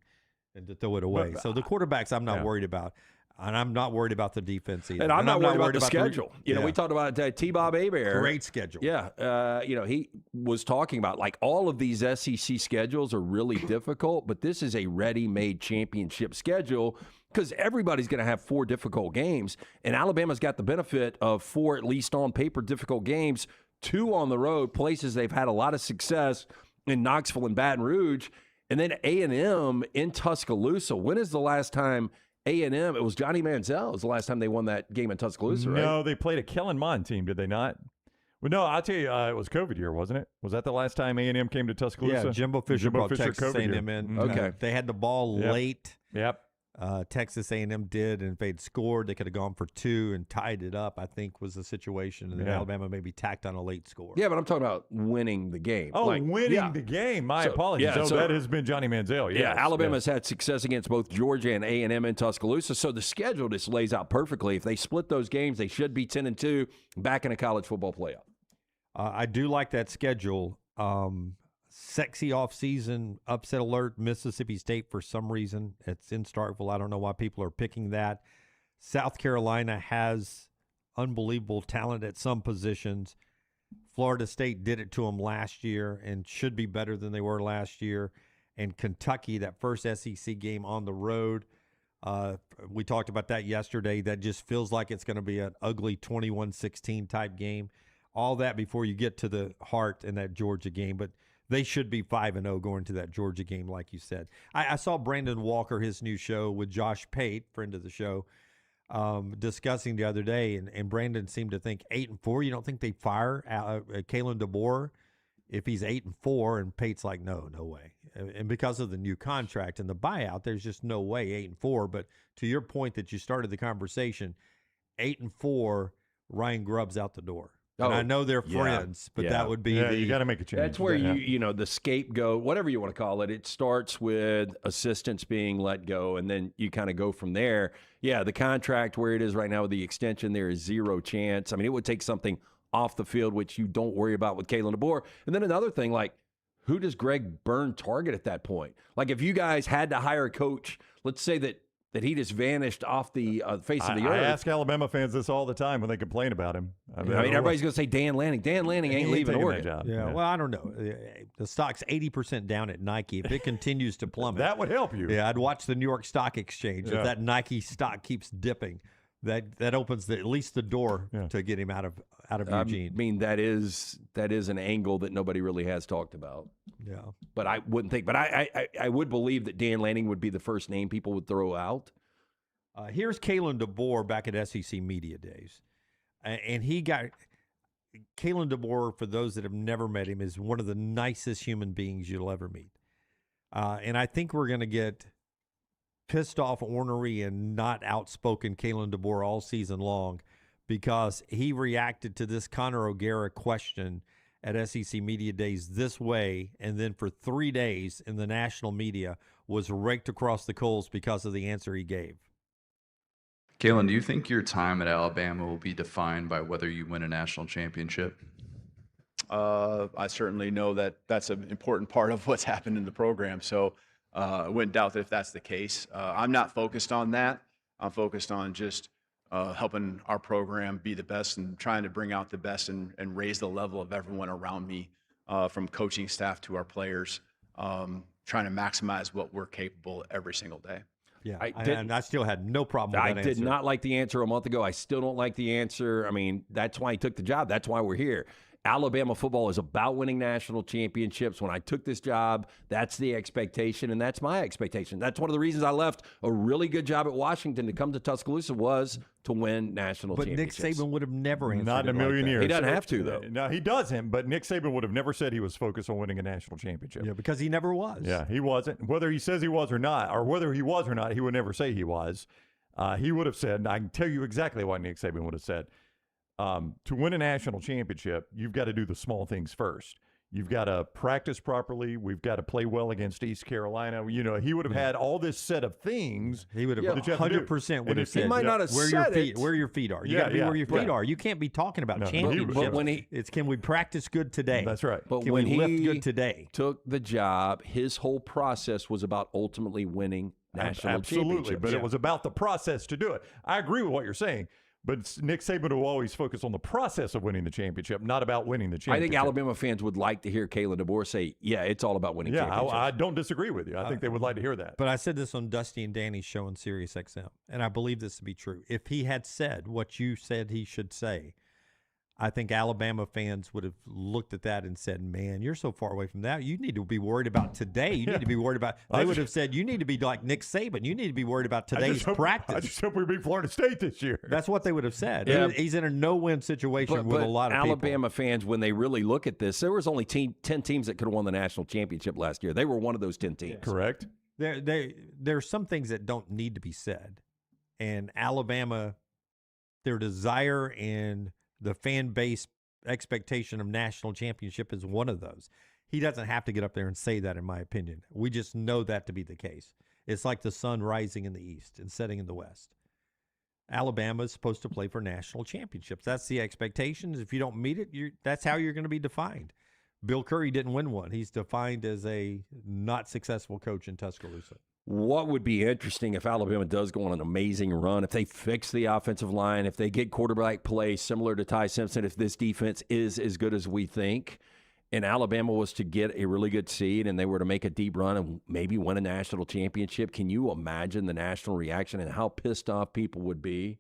and to throw it away. So the quarterbacks, I'm not worried about. And I'm not worried about the defense either. And I'm not worried about the schedule. You know, we talked about T-Bob Hebert. Great schedule. Yeah. He was talking about, like, all of these SEC schedules are really difficult, but this is a ready-made championship schedule because everybody's going to have 4 difficult games. And Alabama's got the benefit of 4, at least on paper, difficult games, 2 on the road, places they've had a lot of success in Knoxville and Baton Rouge, and then A&M in Tuscaloosa. When is the last time A&M, it was Johnny Manziel. It was the last time they won that game in Tuscaloosa, right? No, they played a Kellen Mond team, did they not? Well, no, I'll tell you, it was COVID year, wasn't it? Was that the last time A&M came to Tuscaloosa? Yeah, Jimbo Fisher brought Texas A&M in. Okay. They had the ball late. Yep. Texas A&M did, and if they'd scored, they could have gone for 2 and tied it up, I think was the situation. And then Alabama maybe tacked on a late score. Yeah, but I'm talking about winning the game. Oh, winning the game. My apologies. So that has been Johnny Manziel. Yes. Yeah, Alabama's had success against both Georgia and A&M in Tuscaloosa, so the schedule just lays out perfectly. If they split those games, they should be 10-2 back in a college football playoff. I do like that schedule. Sexy offseason, upset alert, Mississippi State for some reason. It's in Starkville. I don't know why people are picking that. South Carolina has unbelievable talent at some positions. Florida State did it to them last year and should be better than they were last year. And Kentucky, that first SEC game on the road, we talked about that yesterday. That just feels like it's going to be an ugly 21-16 type game. All that before you get to the heart in that Georgia game. But they should be 5-0 going to that Georgia game, like you said. I saw Brandon Walker, his new show with Josh Pate, friend of the show, discussing the other day, and Brandon seemed to think 8-4. You don't think they fire Kalen DeBoer if he's 8-4? And Pate's like, no way. And because of the new contract and the buyout, there's just no way 8-4. But to your point that you started the conversation, 8-4, Ryan Grubb's out the door. And I know they're friends, but that would be you got to make a change. That's where you know, the scapegoat, whatever you want to call it, it starts with assistants being let go, and then you kind of go from there. Yeah, the contract where it is right now with the extension, there is 0 chance. I mean, it would take something off the field, which you don't worry about with Kalen DeBoer. And then another thing, like, who does Greg Byrne target at that point? Like, if you guys had to hire a coach, let's say that he just vanished off the face of the earth. I ask Alabama fans this all the time when they complain about him. I mean everybody's going to say Dan Lanning. Dan Lanning ain't leaving Oregon. Yeah, well, I don't know. The stock's 80% down at Nike. If it continues to plummet, that would help you. Yeah, I'd watch the New York Stock Exchange. If that Nike stock keeps dipping, that opens at least the door to get him out of Eugene. I mean, that is an angle that nobody really has talked about. Yeah, but I wouldn't think. But I would believe that Dan Lanning would be the first name people would throw out. Here's Kalen DeBoer back at SEC Media Days. And Kalen DeBoer, for those that have never met him, is one of the nicest human beings you'll ever meet. And I think we're going to get pissed off, ornery, and not outspoken Kalen DeBoer all season long because he reacted to this Connor O'Gara question at SEC Media Days this way, and then for 3 days in the national media was raked across the coals because of the answer he gave. Kalen, do you think your time at Alabama will be defined by whether you win a national championship? I certainly know that that's an important part of what's happened in the program, so I wouldn't doubt that if that's the case. I'm not focused on that. I'm focused on just helping our program be the best and trying to bring out the best and raise the level of everyone around me, from coaching staff to our players, trying to maximize what we're capable every single day. Yeah, I still had no problem with that answer. I did not like the answer a month ago. I still don't like the answer. I mean, that's why he took the job. That's why we're here. Alabama football is about winning national championships. When I took this job, that's the expectation, and that's my expectation. That's one of the reasons I left a really good job at Washington to come to Tuscaloosa was to win national championships. But Nick Saban would have never answered Not in a million years. He doesn't have to, though. No, he doesn't, but Nick Saban would have never said he was focused on winning a national championship. Yeah, because he never was. Yeah, he wasn't. Whether he says he was or not, or whether he was or not, he would never say he was. He would have said, and I can tell you exactly what Nick Saban would have said. To win a national championship, you've got to do the small things first. You've got to practice properly. We've got to play well against East Carolina. You know, he would have had all this set of things. He would have 100% would have said, he might not have where said your feet are. You got to be where your feet are. You can't be talking about championships. But when it's can we practice good today? That's right. But can when we lift good today? Took the job, his whole process was about ultimately winning national championships. But it was about the process to do it. I agree with what you're saying. But Nick Saban will always focus on the process of winning the championship, not about winning the championship. I think Alabama fans would like to hear Kalen DeBoer say, yeah, it's all about winning championships. I don't disagree with you. I think they would like to hear that. But I said this on Dusty and Danny's show on Sirius XM, and I believe this to be true. If he had said what you said he should say, I think Alabama fans would have looked at that and said, man, you're so far away from that. You need to be worried about today. You need to be worried about – they would have said, you need to be like Nick Saban. You need to be worried about today's practice. I just hope we beat Florida State this year. That's what they would have said. Yeah. He's in a no-win situation with a lot of Alabama fans, when they really look at this, there was only 10 teams that could have won the national championship last year. They were one of those 10 teams. Correct. There are some things that don't need to be said. And Alabama, their desire and the fan base expectation of national championship is one of those. He doesn't have to get up there and say that, in my opinion. We just know that to be the case. It's like the sun rising in the east and setting in the west. Alabama is supposed to play for national championships. That's the expectations. If you don't meet it, that's how you're going to be defined. Bill Curry didn't win one. He's defined as a not successful coach in Tuscaloosa. What would be interesting if Alabama does go on an amazing run, if they fix the offensive line, if they get quarterback play similar to Ty Simpson, if this defense is as good as we think, and Alabama was to get a really good seed and they were to make a deep run and maybe win a national championship, can you imagine the national reaction and how pissed off people would be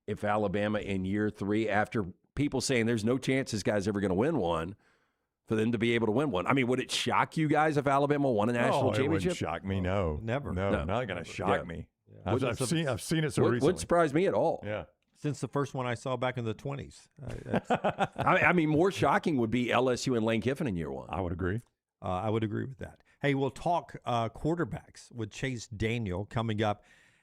if Alabama in year 3, after people saying there's no chance this guy's ever going to win one, for them to be able to win one? I mean, would it shock you guys if Alabama won a national championship? It wouldn't shock me, no. Never. No, not going to shock me. I've seen it so recently. Wouldn't surprise me at all. Yeah. Since the first one I saw back in the 20s. I mean, more shocking would be LSU and Lane Kiffin in year 1. I would agree. I would agree with that. Hey, we'll talk quarterbacks with Chase Daniel coming up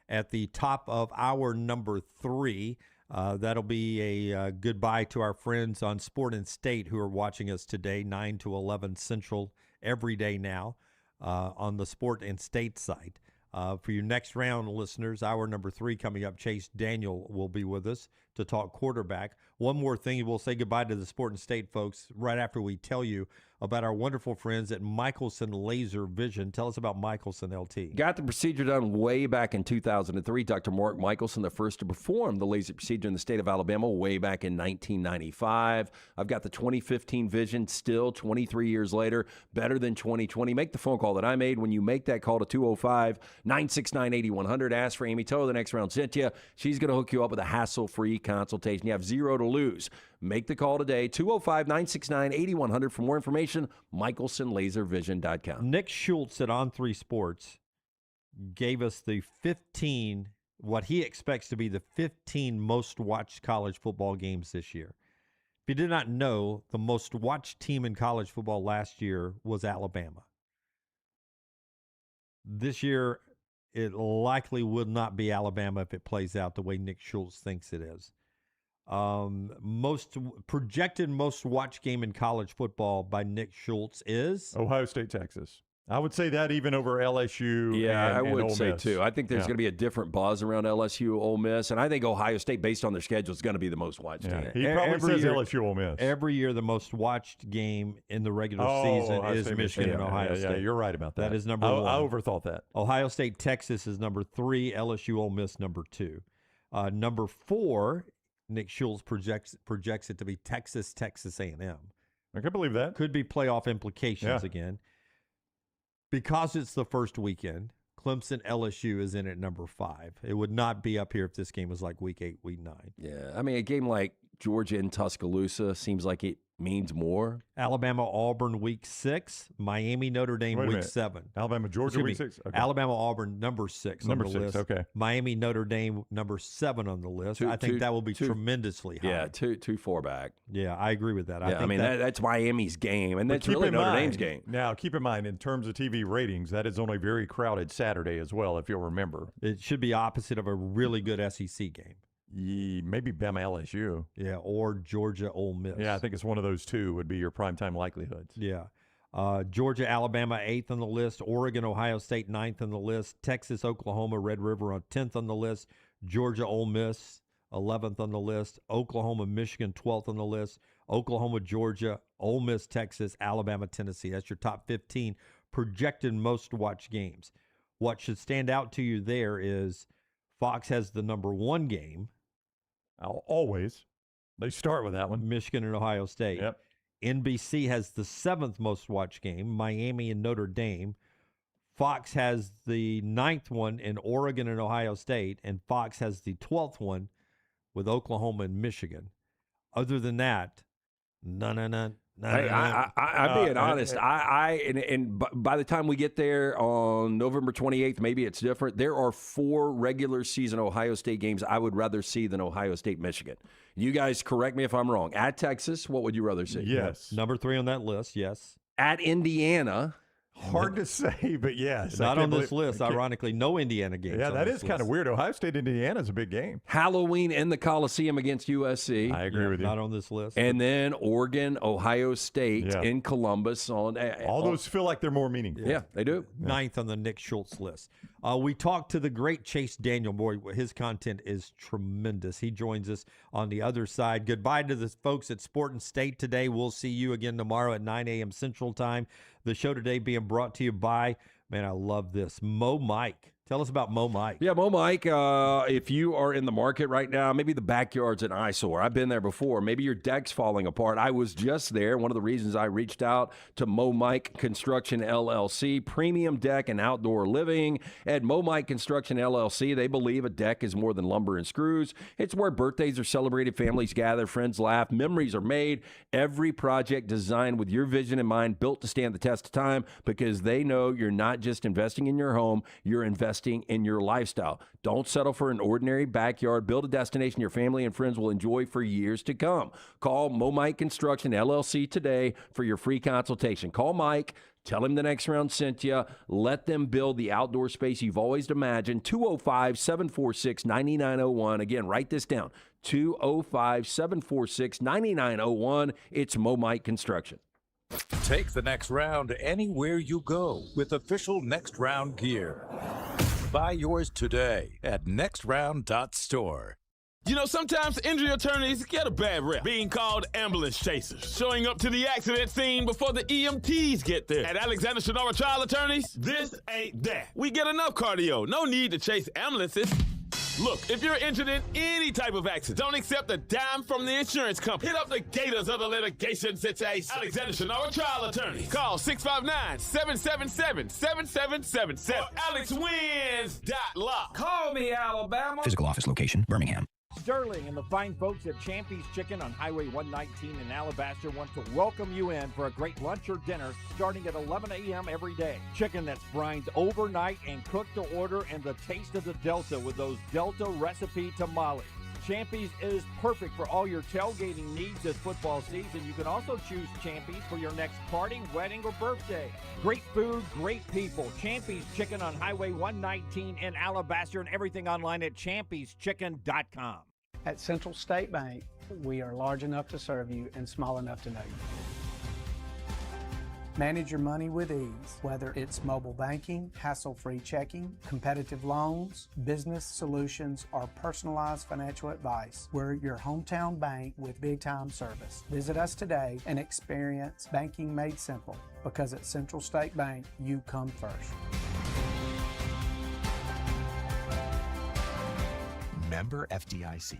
at the top of hour number 3. That'll be a goodbye to our friends on Sport and State who are watching us today, 9 to 11 Central, every day now on the Sport and State site. For your next round, listeners, hour number 3 coming up, Chase Daniel will be with us to talk quarterback. One more thing, we'll say goodbye to the Sport and State folks right after we tell you about our wonderful friends at Michelson Laser Vision. Tell us about Michelson, LT. Got the procedure done way back in 2003. Dr. Mark Michelson, the first to perform the laser procedure in the state of Alabama way back in 1995. I've got the 2015 vision still 23 years later, better than 2020. Make the phone call that I made. When you make that call to 205-969-8100, ask for Amy Toe. The next round, Cynthia. She's going to hook you up with a hassle-free consultation. You have 0 to lose. Make the call today, 205-969-8100. For more information, michelsonlaservision.com. Nick Schultz at On3 Sports gave us the 15 what he expects to be the 15 most watched college football games this year. If you did not know, the most watched team in college football last year was Alabama. This year, it likely will not be Alabama if it plays out the way Nick Schultz thinks it is. Most watched game in college football by Nick Schultz is Ohio State, Texas. I would say that even over LSU. Yeah, I would Ole say Miss. too. I think there's going to be a different buzz around LSU, Ole Miss, and I think Ohio State, based on their schedule, is going to be the most watched team. He probably says LSU, Ole Miss. Every year, the most watched game in the regular season Ohio is State, Michigan and Ohio State. Yeah, you're right about that. That is number one. I overthought that. Ohio State, Texas is number 3. LSU, Ole Miss, number 2. Number 4, Nick Schultz projects it to be Texas A&M. I can believe that. Could be playoff implications again. Because it's the first weekend, Clemson LSU is in at number 5. It would not be up here if this game was like week 8, week 9. Yeah, I mean, a game like Georgia and Tuscaloosa seems like it means more. Alabama, Auburn, week 6. Miami, Notre Dame, week 7. Alabama, Georgia, week 6. Okay. Alabama, Auburn, number 6 on the list. Okay. Miami, Notre Dame, number 7 on the list. I think that will be tremendously high. Yeah, too far back. Yeah, I agree with that. Yeah, I mean, that's Miami's game, and that's really Notre Dame's game. Now, keep in mind, in terms of TV ratings, that is on a very crowded Saturday as well, if you'll remember. It should be opposite of a really good SEC game. Maybe Bama LSU. Yeah, or Georgia Ole Miss. Yeah, I think it's one of those two would be your primetime likelihoods. Yeah. Georgia, Alabama, 8th on the list. Oregon, Ohio State, 9th on the list. Texas, Oklahoma, Red River on 10th on the list. Georgia, Ole Miss, 11th on the list. Oklahoma, Michigan, 12th on the list. Oklahoma, Georgia, Ole Miss, Texas, Alabama, Tennessee. That's your top 15 projected most watched games. What should stand out to you there is Fox has the number 1 game. Always. They start with that one. Michigan and Ohio State. Yep. NBC has the 7th most watched game, Miami and Notre Dame. Fox has the 9th one in Oregon and Ohio State, and Fox has the 12th one with Oklahoma and Michigan. Other than that, none. I'm being honest. And by the time we get there on November 28th, maybe it's different. There are 4 regular season Ohio State games I would rather see than Ohio State, Michigan. You guys correct me if I'm wrong. At Texas, what would you rather see? Yes. Number 3 on that list, yes. At Indiana. Hard to say, but yes. Not on this list, ironically. No Indiana games. Yeah, that is kind of weird. Ohio State, Indiana is a big game. Halloween in the Coliseum against USC. I agree with you. Not on this list. And then Oregon, Ohio State in Columbus. All those feel like they're more meaningful. Yeah, they do. 9th on the Nick Schultz list. We talked to the great Chase Daniel. Boy, his content is tremendous. He joins us on the other side. Goodbye to the folks at Sport and State today. We'll see you again tomorrow at 9 a.m. Central Time. The show today being brought to you by, man, I love this, Mo Mike. Tell us about Mo Mike. Yeah, Mo Mike, if you are in the market right now, maybe the backyard's an eyesore. I've been there before. Maybe your deck's falling apart. I was just there. One of the reasons I reached out to Mo Mike Construction LLC, premium deck and outdoor living. At Mo Mike Construction LLC, they believe a deck is more than lumber and screws. It's where birthdays are celebrated, families gather, friends laugh, memories are made. Every project designed with your vision in mind, built to stand the test of time, because they know you're not just investing in your home, you're investing in your lifestyle. Don't settle for an ordinary backyard. Build a destination your family and friends will enjoy for years to come. Call Mo Mike Construction LLC today for your free consultation. Call Mike. Tell him the next round sent you. Let them build the outdoor space you've always imagined. 205-746-9901. Again, write this down. 205-746-9901. It's Mo Mike Construction. Take the next round anywhere you go with official Next Round gear. Buy yours today at nextround.store. You know, sometimes injury attorneys get a bad rep, being called ambulance chasers, showing up to the accident scene before the EMTs get there. At Alexander Shunnarah Trial Attorneys, this ain't that. We get enough cardio, no need to chase ambulances. Look, if you're injured in any type of accident, don't accept a dime from the insurance company. Hit up the Gators of the litigation situation. Alexander Shunnarah Trial Attorneys. Call 659-777-7777 or AlexWins.law. Call me, Alabama. Physical office location, Birmingham. Sterling and the fine folks at Champy's Chicken on Highway 119 in Alabaster want to welcome you in for a great lunch or dinner starting at 11 a.m. every day. Chicken that's brined overnight and cooked to order, and the taste of the Delta with those Delta recipe tamales. Champy's is perfect for all your tailgating needs this football season. You can also choose Champy's for your next party, wedding, or birthday. Great food, great people. Champy's Chicken on Highway 119 in Alabaster, and everything online at champyschicken.com. At Central State Bank, we are large enough to serve you and small enough to know you. Manage your money with ease, whether it's mobile banking, hassle-free checking, competitive loans, business solutions, or personalized financial advice. We're your hometown bank with big-time service. Visit us today and experience banking made simple, because at Central State Bank, you come first. Member FDIC.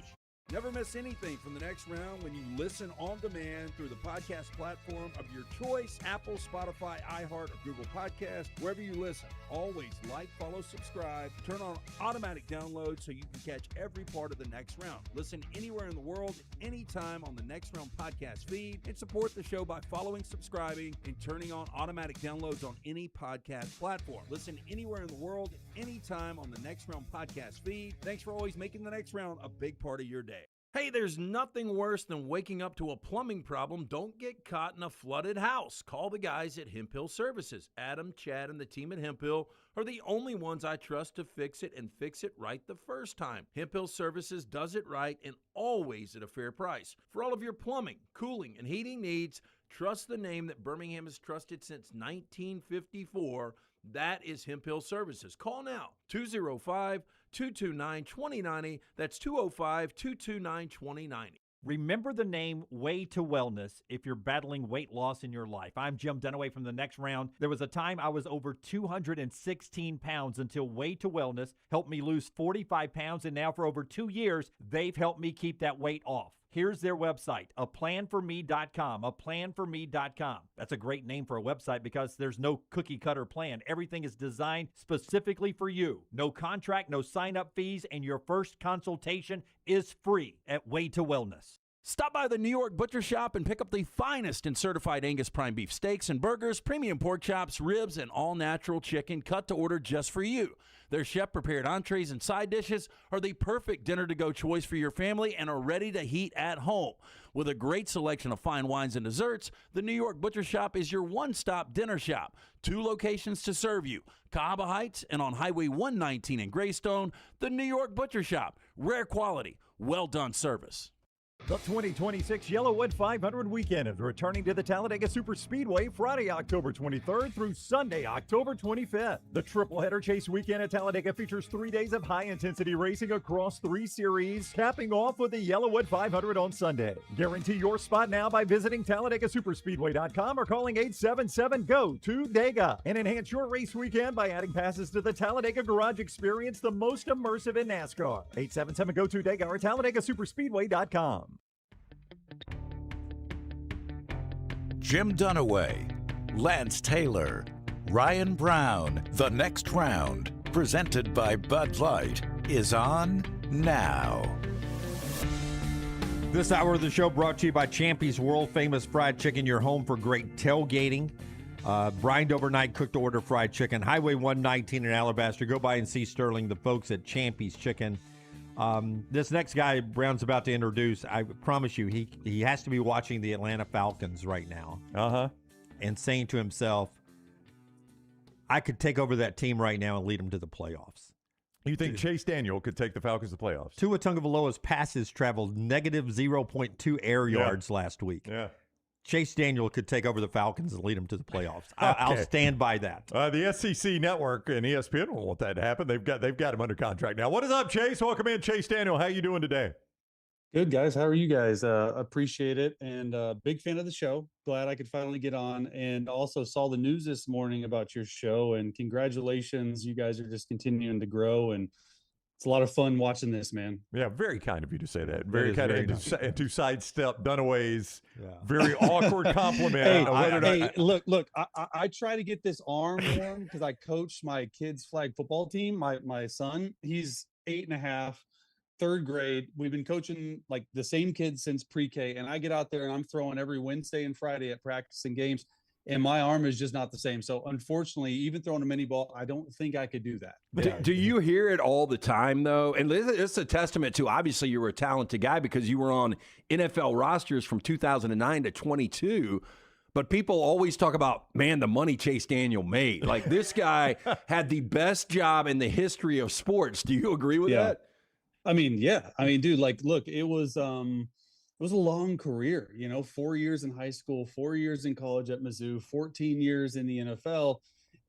Never miss anything from the next round when you listen on demand through the podcast platform of your choice, Apple, Spotify, iHeart, or Google Podcast, wherever you listen. Always like, follow, subscribe, turn on automatic download so you can catch every part of the next round. Listen anywhere in the world, anytime on the Next Round podcast feed, and support the show by following, subscribing, and turning on automatic downloads on any podcast platform. Listen anywhere in the world, anytime on the Next Round podcast feed. Thanks for always making the Next Round a big part of your day. Hey, there's nothing worse than waking up to a plumbing problem. Don't get caught in a flooded house. Call the guys at Hemp Hill Services. Adam, Chad, and the team at Hemp Hill are the only ones I trust to fix it and fix it right the first time. Hemp Hill Services does it right and always at a fair price. For all of your plumbing, cooling, and heating needs, trust the name that Birmingham has trusted since 1954. That is Hemp Hill Services. Call now, 205-229-2090. That's 205-229-2090. Remember the name Way to Wellness if you're battling weight loss in your life. I'm Jim Dunaway from the Next Round. There was a time I was over 216 pounds until Way to Wellness helped me lose 45 pounds, and now for over 2 years, they've helped me keep that weight off. Here's their website, aplanforme.com, aplanforme.com. That's a great name for a website because there's no cookie-cutter plan. Everything is designed specifically for you. No contract, no sign-up fees, and your first consultation is free at Way to Wellness. Stop by the New York Butcher Shop and pick up the finest in certified Angus prime beef steaks and burgers, premium pork chops, ribs, and all-natural chicken cut to order just for you. Their chef-prepared entrees and side dishes are the perfect dinner-to-go choice for your family and are ready to heat at home. With a great selection of fine wines and desserts, the New York Butcher Shop is your one-stop dinner shop. 2 locations to serve you, Cahaba Heights and on Highway 119 in Greystone. The New York Butcher Shop, rare quality, well-done service. The 2026 Yellowwood 500 weekend is returning to the Talladega Superspeedway Friday, October 23rd through Sunday, October 25th. The triple-header chase weekend at Talladega features 3 days of high-intensity racing across 3 series, capping off with the Yellowwood 500 on Sunday. Guarantee your spot now by visiting TalladagaSuperspeedway.com or calling 877-GO-TO-DEGA. And enhance your race weekend by adding passes to the Talladega Garage Experience, the most immersive in NASCAR. 877-GO-TO-DEGA or TalladagaSuperspeedway.com. Jim Dunaway, Lance Taylor, Ryan Brown. The Next Round, presented by Bud Light, is on now. This hour of the show brought to you by Champy's World Famous Fried Chicken, your home for great tailgating. Brined overnight, cooked to order fried chicken. Highway 119 in Alabaster. Go by and see Sterling, the folks at Champy's Chicken. This next guy Brown's about to introduce, I promise you, he has to be watching the Atlanta Falcons right now. And saying to himself, I could take over that team right now and lead them to the playoffs. You think Chase Daniel could take the Falcons to the playoffs? Tua Tagovailoa's passes traveled negative 0.2 air yards last week. Yeah. Chase Daniel could take over the Falcons and lead them to the playoffs. I'll stand by that. The SEC Network and ESPN won't want that to happen. They've got him under contract now. What is up, Chase? Welcome in, Chase Daniel. How you doing today? Good, guys. How are you guys? Appreciate it. And big fan of the show. Glad I could finally get on. And also saw the news this morning about your show. And congratulations. You guys are just continuing to grow. And it's a lot of fun watching this, man. Yeah, very kind of you to say that. Very kind of and to sidestep Dunaway's very awkward compliment. Look, I try to get this arm warm because I coach my kids' flag football team. My son, he's 8.5. third grade. We've been coaching like the same kids since pre-K, and I get out there and I'm throwing every Wednesday and Friday at practice and games, and my arm is just not the same. So unfortunately, even throwing a mini ball, I don't think I could do that. Do you hear it all the time, though? And it's a testament to, obviously, you were a talented guy because you were on NFL rosters from 2009 to 22. But people always talk about, man, the money Chase Daniel made. Like, this guy had the best job in the history of sports. Do you agree with that? I mean, yeah. I mean, dude, like, look, it was a long career, 4 years in high school, 4 years in college at Mizzou, 14 years in the NFL.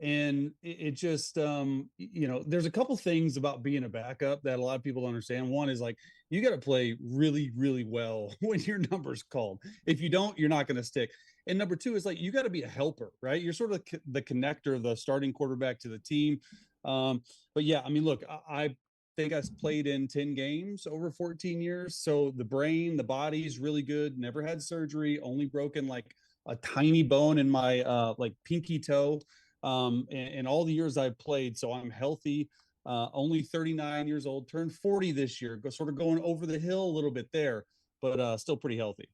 And it just, there's a couple things about being a backup that a lot of people don't understand. One is like, you got to play really, really well when your number's called. If you don't, you're not going to stick. And number two is like, you got to be a helper, right? You're sort of the connector, the starting quarterback to the team. But yeah, I mean, look, I think I played in 10 games over 14 years. So the brain, the body's really good. Never had surgery, only broken like a tiny bone in my like pinky toe. And all the years I've played. So I'm healthy, only 39 years old, turned 40 this year, sort of going over the hill a little bit there, but still pretty healthy.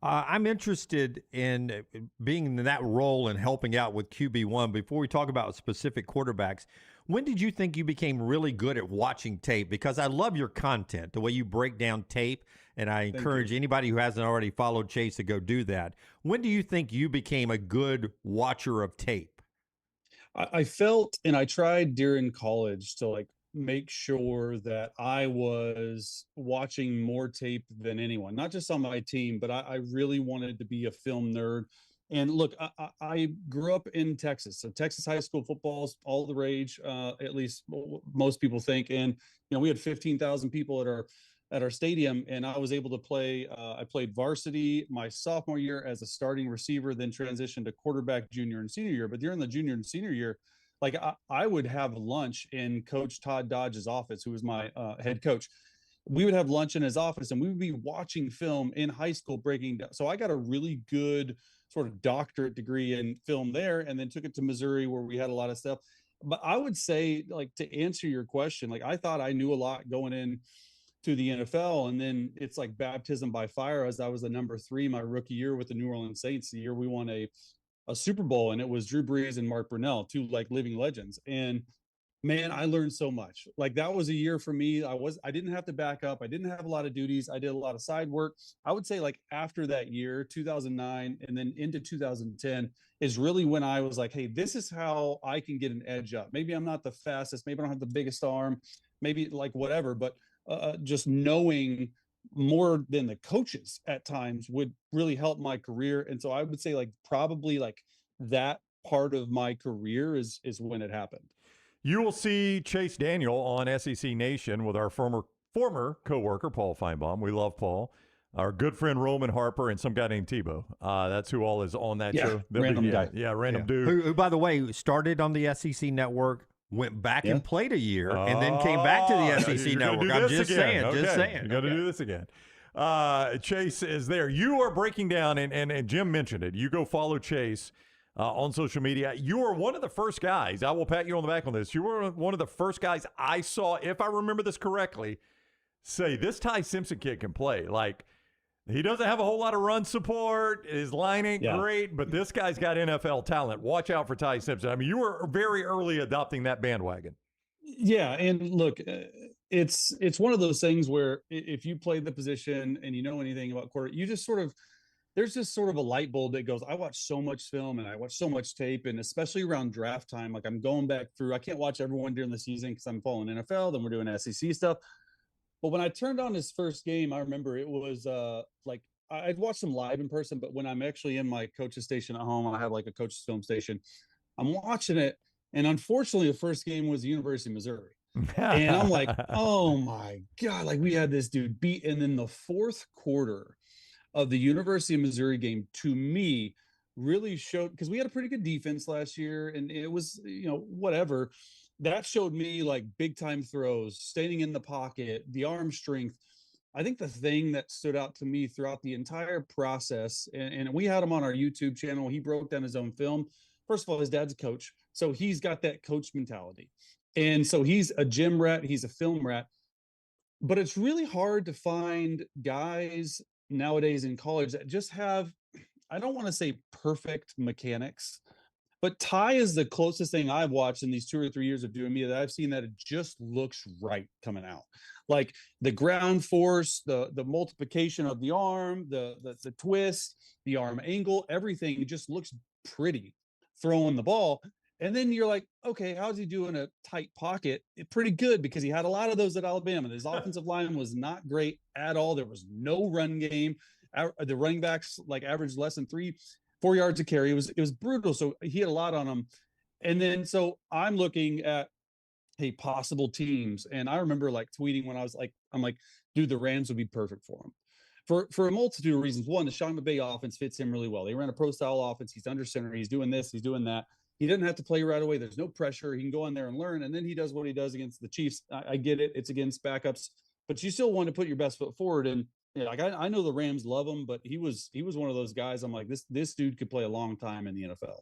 I'm interested in being in that role and helping out with QB1. Before we talk about specific quarterbacks, when did you think you became really good at watching tape? Because I love your content, the way you break down tape, and I encourage anybody who hasn't already followed Chase to go do that. When do you think you became a good watcher of tape? I felt, and I tried during college to like make sure that I was watching more tape than anyone, not just on my team, but I really wanted to be a film nerd. And look, I grew up in Texas. So Texas high school football is all the rage, at least most people think. And, we had 15,000 people at our stadium, and I was able to play. I played varsity my sophomore year as a starting receiver, then transitioned to quarterback junior and senior year. But during the junior and senior year, like I would have lunch in Coach Todd Dodge's office, who was my head coach. We would have lunch in his office, and we would be watching film in high school, breaking down. So I got a really good sort of doctorate degree in film there, and then took it to Missouri, where we had a lot of stuff. But I would say, like, to answer your question, like, I thought I knew a lot going in to the NFL, and then it's like baptism by fire, as I was the number 3 my rookie year with the New Orleans Saints, the year we won a Super Bowl, and it was Drew Brees and Mark Brunell, 2 like living legends. And man, I learned so much. Like, that was a year for me. I didn't have to back up. I didn't have a lot of duties. I did a lot of side work. I would say, like, after that year, 2009, and then into 2010 is really when I was like, hey, this is how I can get an edge up. Maybe I'm not the fastest. Maybe I don't have the biggest arm, maybe like whatever, but just knowing more than the coaches at times would really help my career. And so I would say, like, probably like that part of my career is when it happened. You will see Chase Daniel on SEC Nation with our former coworker, Paul Feinbaum. We love Paul. Our good friend Roman Harper and some guy named Tebow. That's who all is on that show. Random guy. Yeah, random dude. Who, by the way, started on the SEC network, went back and played a year, and then came back to the SEC network. I'm just saying. You got to do this again. Chase is there. You are breaking down, and Jim mentioned it. You go follow Chase on social media. You are one of the first guys, I will pat you on the back on this, you were one of the first guys I saw, if I remember this correctly, say this Ty Simpson kid can play. Like, he doesn't have a whole lot of run support. His line ain't great, but this guy's got NFL talent. Watch out for Ty Simpson. I mean, you were very early adopting that bandwagon. Yeah, and look, it's one of those things where if you play the position and you know anything about quarter, you just sort of, there's just sort of a light bulb that goes, I watch so much film and I watch so much tape, and especially around draft time, like I'm going back through, I can't watch everyone during the season because I'm following NFL, then we're doing SEC stuff. But when I turned on his first game, I remember it was like, I'd watched him live in person, but when I'm actually in my coach's station at home, I have like a coach's film station, I'm watching it. And unfortunately, the first game was the University of Missouri. And I'm like, oh my God, like we had this dude beat. And then the fourth quarter of the University of Missouri game, to me, really showed, because we had a pretty good defense last year, and it was, whatever. That showed me like big time throws, staying in the pocket, the arm strength. I think the thing that stood out to me throughout the entire process, and we had him on our YouTube channel, he broke down his own film. First of all, his dad's a coach, so he's got that coach mentality. And so he's a gym rat, he's a film rat. But it's really hard to find guys nowadays in college that just have, I don't want to say perfect mechanics, but Ty is the closest thing I've watched in these 2 or 3 years of doing media that I've seen that it just looks right coming out. Like the ground force, the multiplication of the arm, the twist, the arm angle, everything just looks pretty throwing the ball. And then you're like, okay, how's he doing a tight pocket? Pretty good, because he had a lot of those at Alabama. His offensive line was not great at all. There was no run game. The running backs like averaged less than 3-4 yards a carry. It was brutal. So he had a lot on him. And then so I'm looking at possible teams, and I remember like tweeting when I'm like, dude, the Rams would be perfect for him. For a multitude of reasons. One, the Sean McVay offense fits him really well. They ran a pro style offense. He's under center. He's doing this. He's doing that. He doesn't have to play right away. There's no pressure. He can go in there and learn. And then he does what he does against the Chiefs. I get it. It's against backups, but you still want to put your best foot forward. And I know the Rams love him, but he was one of those guys. I'm like, this dude could play a long time in the NFL.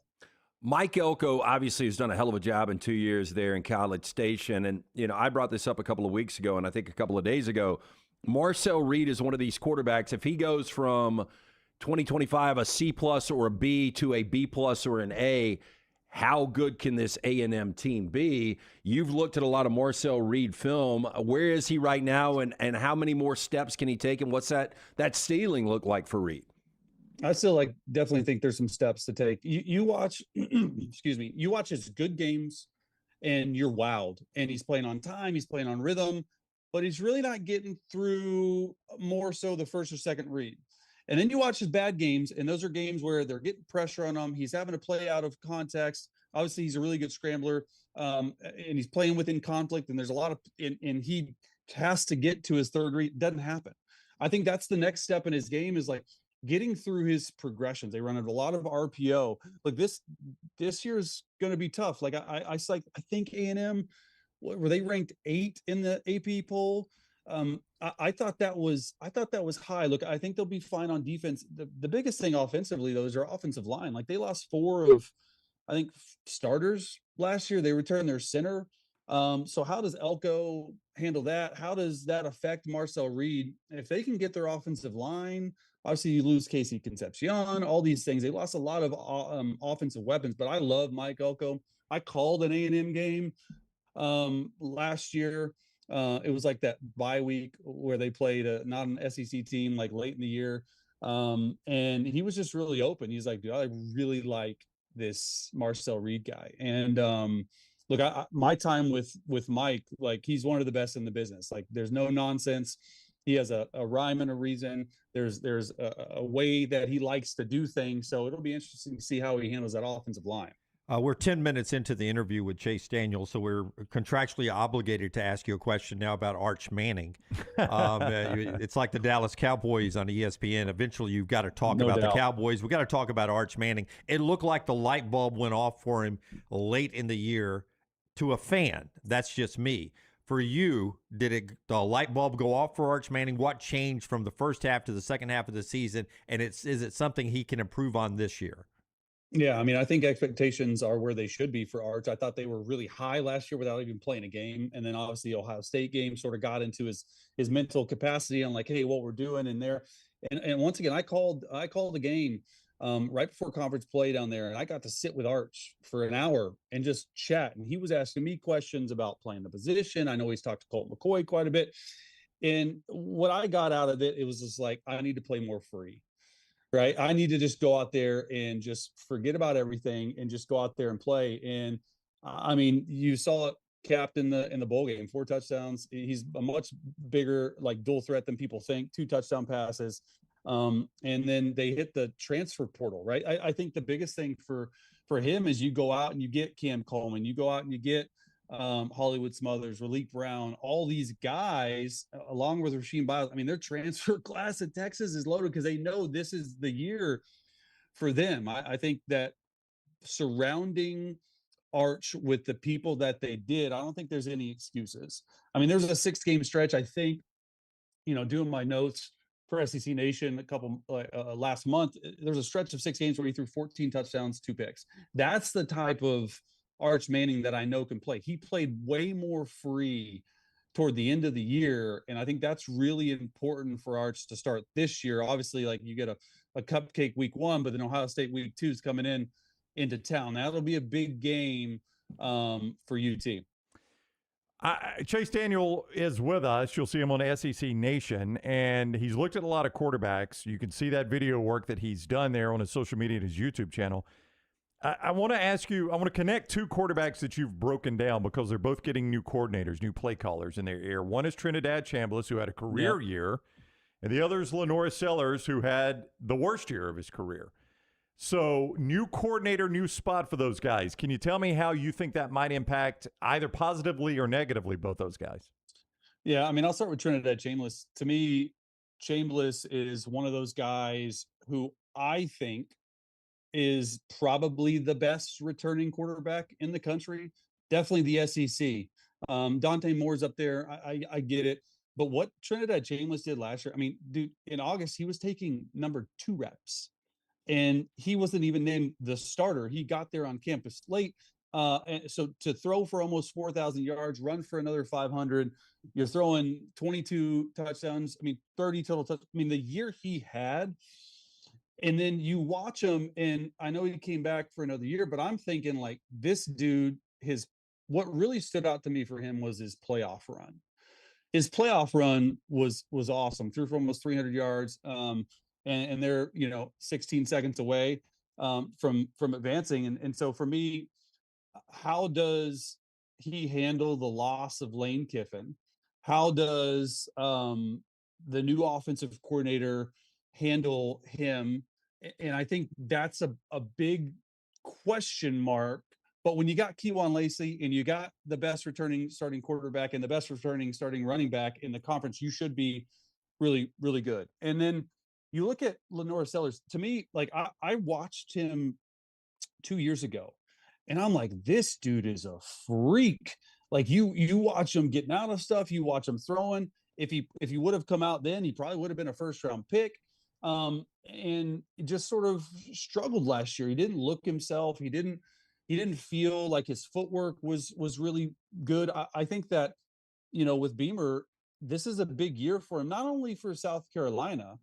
Mike Elko obviously has done a hell of a job in 2 years there in College Station. And, I brought this up a couple of weeks ago, and I think a couple of days ago. Marcel Reed is one of these quarterbacks. If he goes from 2025 a C+ or a B to a B+ or an A, how good can this A&M team be? You've looked at a lot of Marcel Reed film. Where is he right now, and how many more steps can he take, and what's that ceiling look like for Reed? I still definitely think there's some steps to take. You watch, excuse me, you watch his good games and you're wowed, and he's playing on time, he's playing on rhythm, but he's really not getting through more so the first or second read. And then you watch his bad games, and those are games where they're getting pressure on him. He's having to play out of context. Obviously, he's a really good scrambler, and he's playing within conflict, and there's a lot of and he has to get to his third read. It doesn't happen. I think that's the next step in his game, is like getting through his progressions. They run a lot of RPO. Like this year's going to be tough. Like I think A&M, were they ranked 8 in the AP poll? I thought that was high. Look, I think they'll be fine on defense. The biggest thing offensively, though, is their offensive line. Like they lost 4 of, I think, starters last year. They returned their center. So how does Elko handle that? How does that affect Marcel Reed? If they can get their offensive line, obviously you lose Casey Concepcion, all these things. They lost a lot of offensive weapons, but I love Mike Elko. I called an A&M game last year. It was like that bye week where they played not an SEC team, like late in the year. And he was just really open. He's like, dude, I really like this Marcel Reed guy. And look, my time with Mike, like he's one of the best in the business. Like there's no nonsense. He has a rhyme and a reason. There's a way that he likes to do things. So it'll be interesting to see how he handles that offensive line. We're 10 minutes into the interview with Chase Daniels, so we're contractually obligated to ask you a question now about Arch Manning. It's like the Dallas Cowboys on ESPN. Eventually, you've got to talk about the Cowboys. We've got to talk about Arch Manning. It looked like the light bulb went off for him late in the year. To a fan, that's just me. For you, did the light bulb go off for Arch Manning? What changed from the first half to the second half of the season? And is it something he can improve on this year? Yeah, I mean, I think expectations are where they should be for Arch. I thought they were really high last year without even playing a game. And then obviously the Ohio State game sort of got into his mental capacity on like, hey, what we're doing in there. And once again, I called the game right before conference play down there, and I got to sit with Arch for an hour and just chat. And he was asking me questions about playing the position. I know he's talked to Colt McCoy quite a bit. And what I got out of it, it was just like, I need to play more free. Right. I need to just go out there and just forget about everything and just go out there and play. And I mean, you saw it capped in the bowl game, 4 touchdowns. He's a much bigger, like, dual threat than people think, 2 touchdown passes. And then they hit the transfer portal. Right. I think the biggest thing for him is you go out and you get Cam Coleman, you go out and you get Hollywood Smothers, Raleek Brown, all these guys, along with Rasheem Biles. I mean, their transfer class at Texas is loaded because they know this is the year for them. I think that surrounding Arch with the people that they did, I don't think there's any excuses. I mean, there's a 6-game stretch, I think, doing my notes for SEC Nation a couple last month, there's a stretch of 6 games where he threw 14 touchdowns, 2 picks. That's the type of Arch Manning that I know can play. He played way more free toward the end of the year. And I think that's really important for Arch to start this year. Obviously, like you get a cupcake week 1, but then Ohio State week 2 is coming into town. That'll be a big game for UT. Chase Daniel is with us. You'll see him on SEC Nation, and he's looked at a lot of quarterbacks. You can see that video work that he's done there on his social media and his YouTube channel. I want to ask you, I want to connect 2 quarterbacks that you've broken down because they're both getting new coordinators, new play callers in their ear. One is Trinidad Chambliss, who had a career year, and the other is Lenora Sellers, who had the worst year of his career. So new coordinator, new spot for those guys. Can you tell me how you think that might impact either positively or negatively both those guys? Yeah, I mean, I'll start with Trinidad Chambliss. To me, Chambliss is one of those guys who I think is probably the best returning quarterback in the country. Definitely the SEC. Dante Moore's up there. I get it. But what Trinidad Chambliss did last year, I mean, dude, in August, he was taking number 2 reps. And he wasn't even named the starter. He got there on campus late. And so to throw for almost 4,000 yards, run for another 500, you're throwing 22 touchdowns. I mean, 30 total touchdowns. I mean, the year he had, and then you watch him, and I know he came back for another year, but I'm thinking like this dude, what really stood out to me for him was his playoff run. His playoff run was awesome. Threw for almost 300 yards. And they're 16 seconds away from advancing. And so for me, how does he handle the loss of Lane Kiffin? How does the new offensive coordinator handle him? And I think that's a big question mark. But when you got Kejuan Lacey and you got the best returning starting quarterback and the best returning starting running back in the conference, you should be really, really good. And then you look at Lenora Sellers. To me, like I watched him 2 years ago, and I'm like, this dude is a freak. Like you watch him getting out of stuff, you watch him throwing. If he would have come out then, he probably would have been a first-round pick. And just sort of struggled last year. He didn't look himself. He didn't feel like his footwork was really good. I think that, with Beamer, this is a big year for him, not only for South Carolina,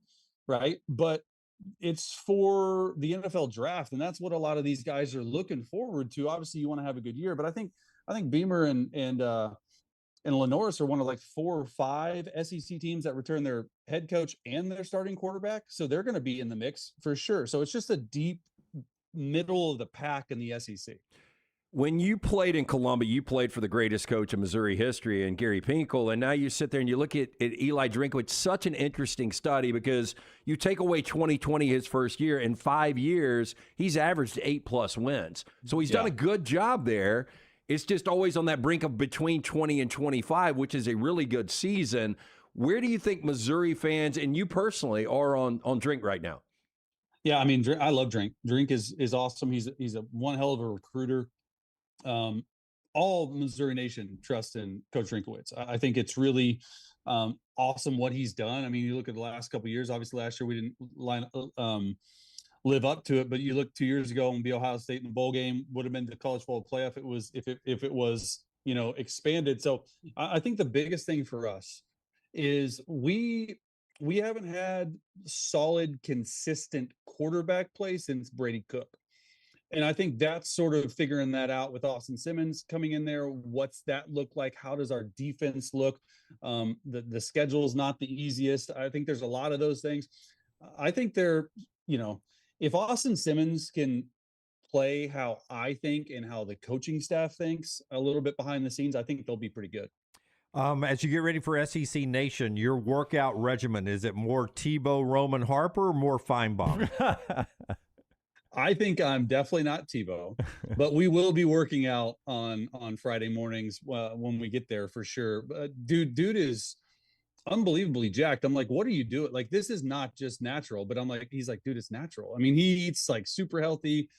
right? But it's for the NFL draft. And that's what a lot of these guys are looking forward to. Obviously you want to have a good year, but I think Beamer and Lenoris are one of like 4 or 5 SEC teams that return their head coach and their starting quarterback. So they're going to be in the mix for sure. So it's just a deep middle of the pack in the SEC. When you played in Columbia, you played for the greatest coach in Missouri history, and Gary Pinkel, and now you sit there and you look at Eli Drinkwitz. Such an interesting study because you take away 2020, his first year, in 5 years, he's averaged 8+ wins. So he's done a good job there. It's just always on that brink of between 20 and 25, which is a really good season. Where do you think Missouri fans and you personally are on Drink right now? Yeah, I mean, I love Drink. Drink is awesome. He's a one hell of a recruiter. All Missouri Nation trust in Coach Drinkwitz. I think it's really awesome what he's done. I mean, you look at the last couple of years. Obviously, last year we didn't live up to it, but you look 2 years ago and be Ohio State in the bowl game, would have been the college football playoff. If it was expanded. So I think the biggest thing for us is we haven't had solid, consistent quarterback play since Brady Cook. And I think that's sort of figuring that out with Austin Simmons coming in there. What's that look like? How does our defense look? The schedule is not the easiest. I think there's a lot of those things. I think if Austin Simmons can play how I think and how the coaching staff thinks a little bit behind the scenes, I think they'll be pretty good. As you get ready for SEC Nation, your workout regimen, is it more Tebow, Roman Harper, or more Feinbaum? I think I'm definitely not Tebow, but we will be working out on Friday mornings when we get there for sure. Dude is unbelievably jacked. I'm like, what are you doing? Like, this is not just natural, but he's like, dude, it's natural. I mean, he eats like super healthy.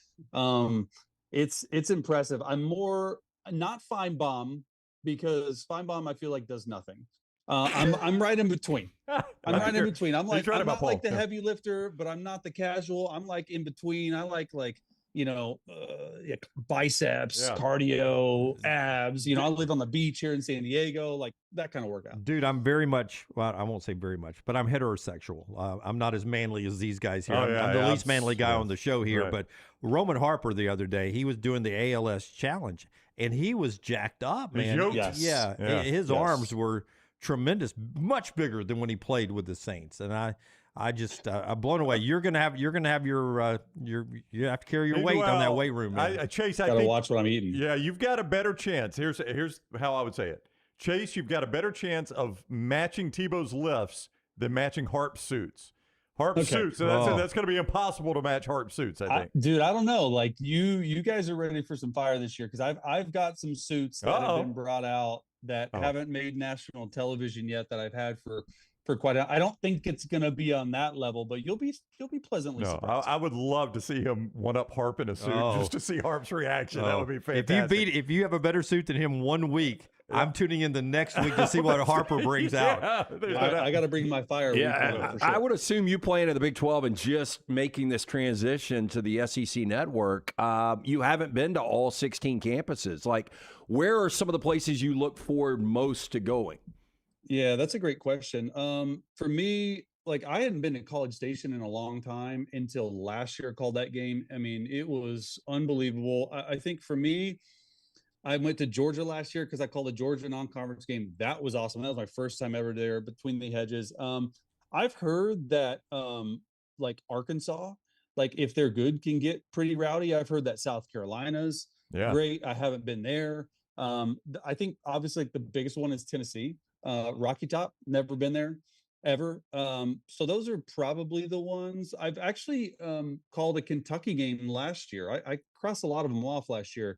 It's impressive. I'm more not Feinbaum because Feinbaum I feel like does nothing. I'm right in between. I'm not like the heavy lifter, but I'm not the casual. I'm like in between. I like biceps, cardio, abs. I live on the beach here in San Diego, like that kind of workout. Dude, I'm very much, well, I won't say very much, but I'm heterosexual. I'm not as manly as these guys here. I'm the least manly guy on the show here. Right. But Roman Harper the other day, he was doing the ALS challenge, and he was jacked up, man. Yes. Yeah, his arms were tremendous, much bigger than when he played with the Saints. And I'm blown away. You're gonna have you have to carry your weight on that weight room, man. Chase, I gotta think, watch what I'm eating. Yeah, you've got a better chance. Here's how I would say it. Chase, you've got a better chance of matching Tebow's lifts than matching Harp's suits. Harp's suits, so that's going to be impossible to match Harp's suits, I think. Dude, I don't know. Like you guys are ready for some fire this year, because I've got some suits that have been brought out that haven't made national television yet, that I've had for quite a. I don't think it's going to be on that level, but you'll be pleasantly surprised. I would love to see him one up Harp in a suit just to see Harp's reaction. That would be fantastic. If you have a better suit than him 1 week, I'm tuning in the next week to see what Harper brings out. I got to bring my fire. Yeah, for sure. I would assume you playing in the Big 12 and just making this transition to the SEC network. You haven't been to all 16 campuses. Like, where are some of the places you look forward most to going? Yeah, that's a great question. For me, like, I hadn't been to College Station in a long time until last year. I called that game. I mean, it was unbelievable. I think for me, I went to Georgia last year because I called the Georgia non-conference game. That was awesome. That was my first time ever there, between the hedges. I've heard that like Arkansas, like if they're good, can get pretty rowdy. I've heard that South Carolina's great. I haven't been there. I think obviously like the biggest one is Tennessee. Rocky Top, never been there ever. So those are probably the ones. I've actually called a Kentucky game last year. I crossed a lot of them off last year.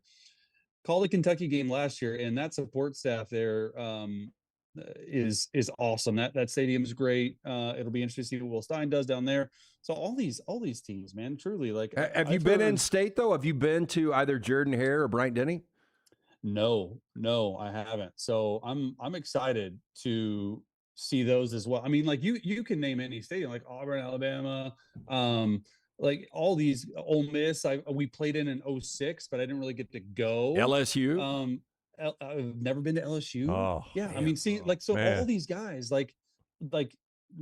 Called a Kentucky game last year, and that support staff there is awesome. That stadium's great. It'll be interesting to see what Will Stein does down there. So all these teams, man, truly. Like, have you been in state though? Have you been to either Jordan Hare or Bryant Denny? No, I haven't. So I'm excited to see those as well. I mean, like you can name any stadium, like Auburn, Alabama, like all these, Ole Miss. We played in 06, but I didn't really get to go. LSU. I've never been to LSU. Oh, yeah. man. I mean, see, like, so all these guys, like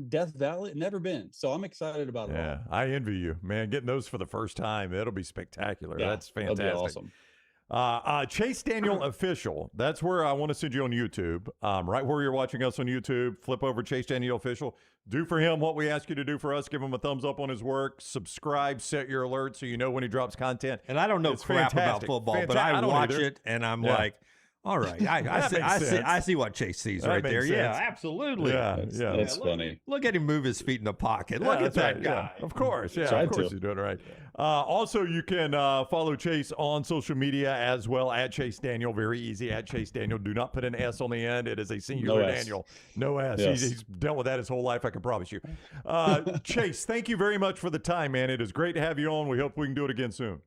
Death Valley, never been. So I'm excited about it. Yeah, I envy you, man. Getting those for the first time, it'll be spectacular. Yeah, that's fantastic. That'll be awesome. Chase Daniel Official. That's where I want to send you on YouTube. Right where you're watching us on YouTube, flip over Chase Daniel Official. Do for him what we ask you to do for us. Give him a thumbs up on his work. Subscribe, set your alerts so you know when he drops content. And I don't know crap about football, but I watch it and I'm like, all right, I see what Chase sees right there. Sense. Yeah, absolutely. That's funny. Look at him move his feet in the pocket. Look at that guy. Yeah, of course. Yeah, of course he's doing it right. Also, you can follow Chase on social media as well, at Chase Daniel. Very easy, at Chase Daniel. Do not put an S on the end. It is a singular Daniel. No S. Yes. He's dealt with that his whole life, I can promise you. Chase, thank you very much for the time, man. It is great to have you on. We hope we can do it again soon.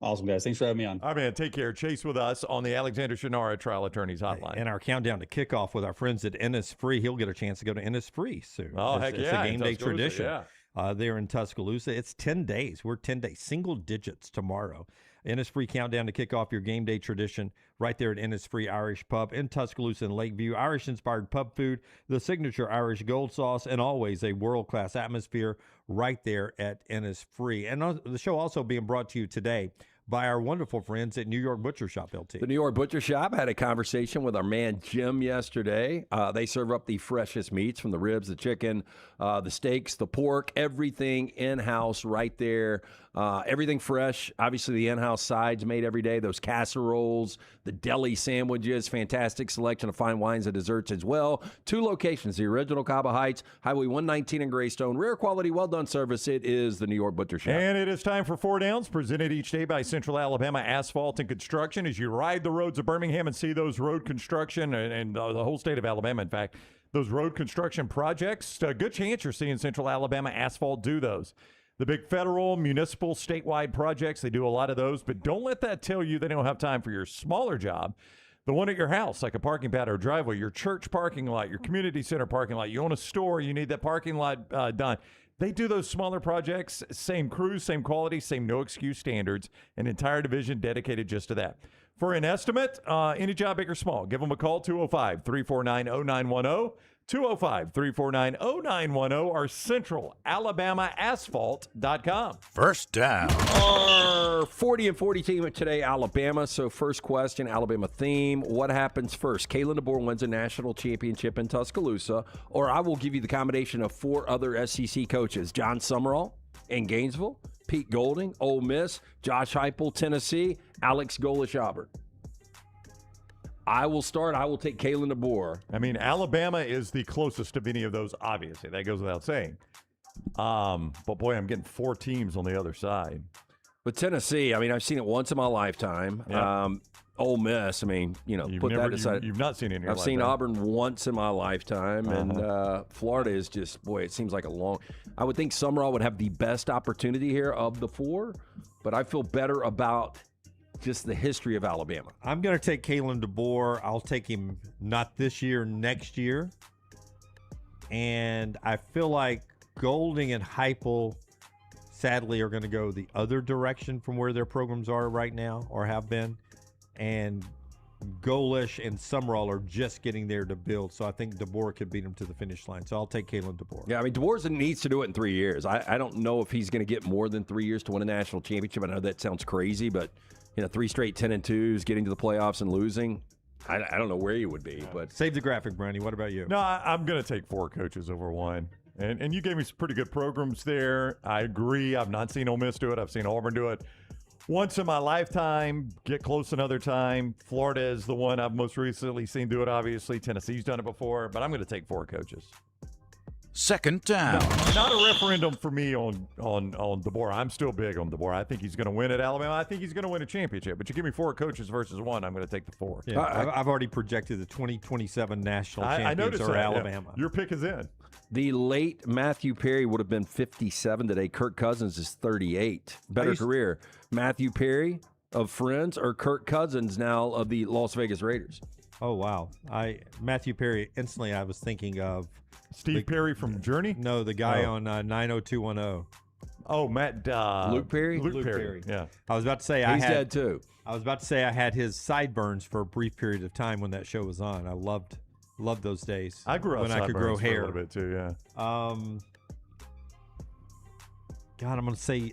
Awesome, guys. Thanks for having me on. All right, man. Take care. Chase with us on the Alexander Shunnarah Trial Attorneys Hotline. And our countdown to kickoff with our friends at Innisfree. He'll get a chance to go to Innisfree soon. Oh, heck It's yeah. a game day tradition. Yeah. There in Tuscaloosa. It's 10 days. We're 10 days, single digits tomorrow. Innisfree countdown to kick off your game day tradition right there at Innisfree Irish Pub in Tuscaloosa and Lakeview. Irish-inspired pub food, the signature Irish gold sauce, and always a world-class atmosphere right there at Innisfree. And the show also being brought to you today by our wonderful friends at New York Butcher Shop, LT. The New York Butcher Shop had a conversation with our man Jim yesterday. They serve up the freshest meats, from the ribs, the chicken, the steaks, the pork, everything in-house right there. Everything fresh. Obviously, the in-house sides made every day. Those casseroles, the deli sandwiches, fantastic selection of fine wines and desserts as well. 2 locations, the original Cabo Heights, Highway 119 in Greystone. Rare quality, well-done service. It is the New York Butcher Shop. And it is time for 4 Downs, presented each day by Central Alabama Asphalt and Construction. As you ride the roads of Birmingham and see those road construction, and the whole state of Alabama, in fact, those road construction projects, a good chance you're seeing Central Alabama Asphalt do those. The big federal, municipal, statewide projects, they do a lot of those, but don't let that tell you they don't have time for your smaller job. the one at your house, like a parking pad or driveway, your church parking lot, your community center parking lot, you own a store, you need that parking lot done. They do those smaller projects, same crews, same quality, same no excuse standards, an entire division dedicated just to that. For an estimate, any job big or small, give them a call, 205-349-0910. 205-349-0910 or centralalabamaasphalt.com. First down. Our 40 and 40 team today, Alabama. So first question, Alabama theme. What happens first? Kalen DeBoer wins a national championship in Tuscaloosa, or I will give you the combination of 4 other SEC coaches. John Summerall in Gainesville, Pete Golding, Ole Miss, Josh Heupel, Tennessee, Alex Golesh, Auburn. I will start. I will take Kalen DeBoer. I mean, Alabama is the closest of any of those, obviously. That goes without saying. But, boy, I'm getting 4 teams on the other side. But Tennessee, I mean, I've seen it once in my lifetime. Yeah. Ole Miss, I mean, put that aside. You've not seen it in your I've lifetime. seen Auburn once in my lifetime, and Florida is just, boy, it seems like a long – I would think Summerall would have the best opportunity here of the 4, but I feel better about – just the history of Alabama. I'm going to take Kalen DeBoer. I'll take him not this year, next year. And I feel like Golding and Heupel, sadly, are going to go the other direction from where their programs are right now or have been. And Golesh and Summerall are just getting there to build. So I think DeBoer could beat him to the finish line. So I'll take Kalen DeBoer. Yeah, I mean, DeBoer needs to do it in 3 years. I don't know if he's going to get more than 3 years to win a national championship. I know that sounds crazy, but 3 straight 10-2s, getting to the playoffs and losing. I don't know where you would be, but save the graphic, Brownie. What about you? No, I'm going to take 4 coaches over 1. And you gave me some pretty good programs there. I agree. I've not seen Ole Miss do it. I've seen Auburn do it once in my lifetime. Get close another time. Florida is the one I've most recently seen do it, obviously. Tennessee's done it before, but I'm going to take 4 coaches. Second down. Not a referendum for me on DeBoer. I'm still big on DeBoer. I think he's going to win at Alabama. I think he's going to win a championship. But you give me 4 coaches versus 1, I'm going to take the 4. Yeah, I've already projected the 2027 national champions I noticed are that, Alabama. Yeah. Your pick is in. The late Matthew Perry would have been 57 today. Kirk Cousins is 38. Better career. Matthew Perry of Friends or Kirk Cousins now of the Las Vegas Raiders? Oh, wow. Matthew Perry, instantly I was thinking of Steve Perry from Journey? No, the guy on 90210. Oh, Matt. Luke Perry? Luke Perry. Yeah. I was about to say He's dead too. I was about to say I had his sideburns for a brief period of time when that show was on. I loved those days. I grew up when I could grow hair a little bit too. Yeah. God, I'm gonna say.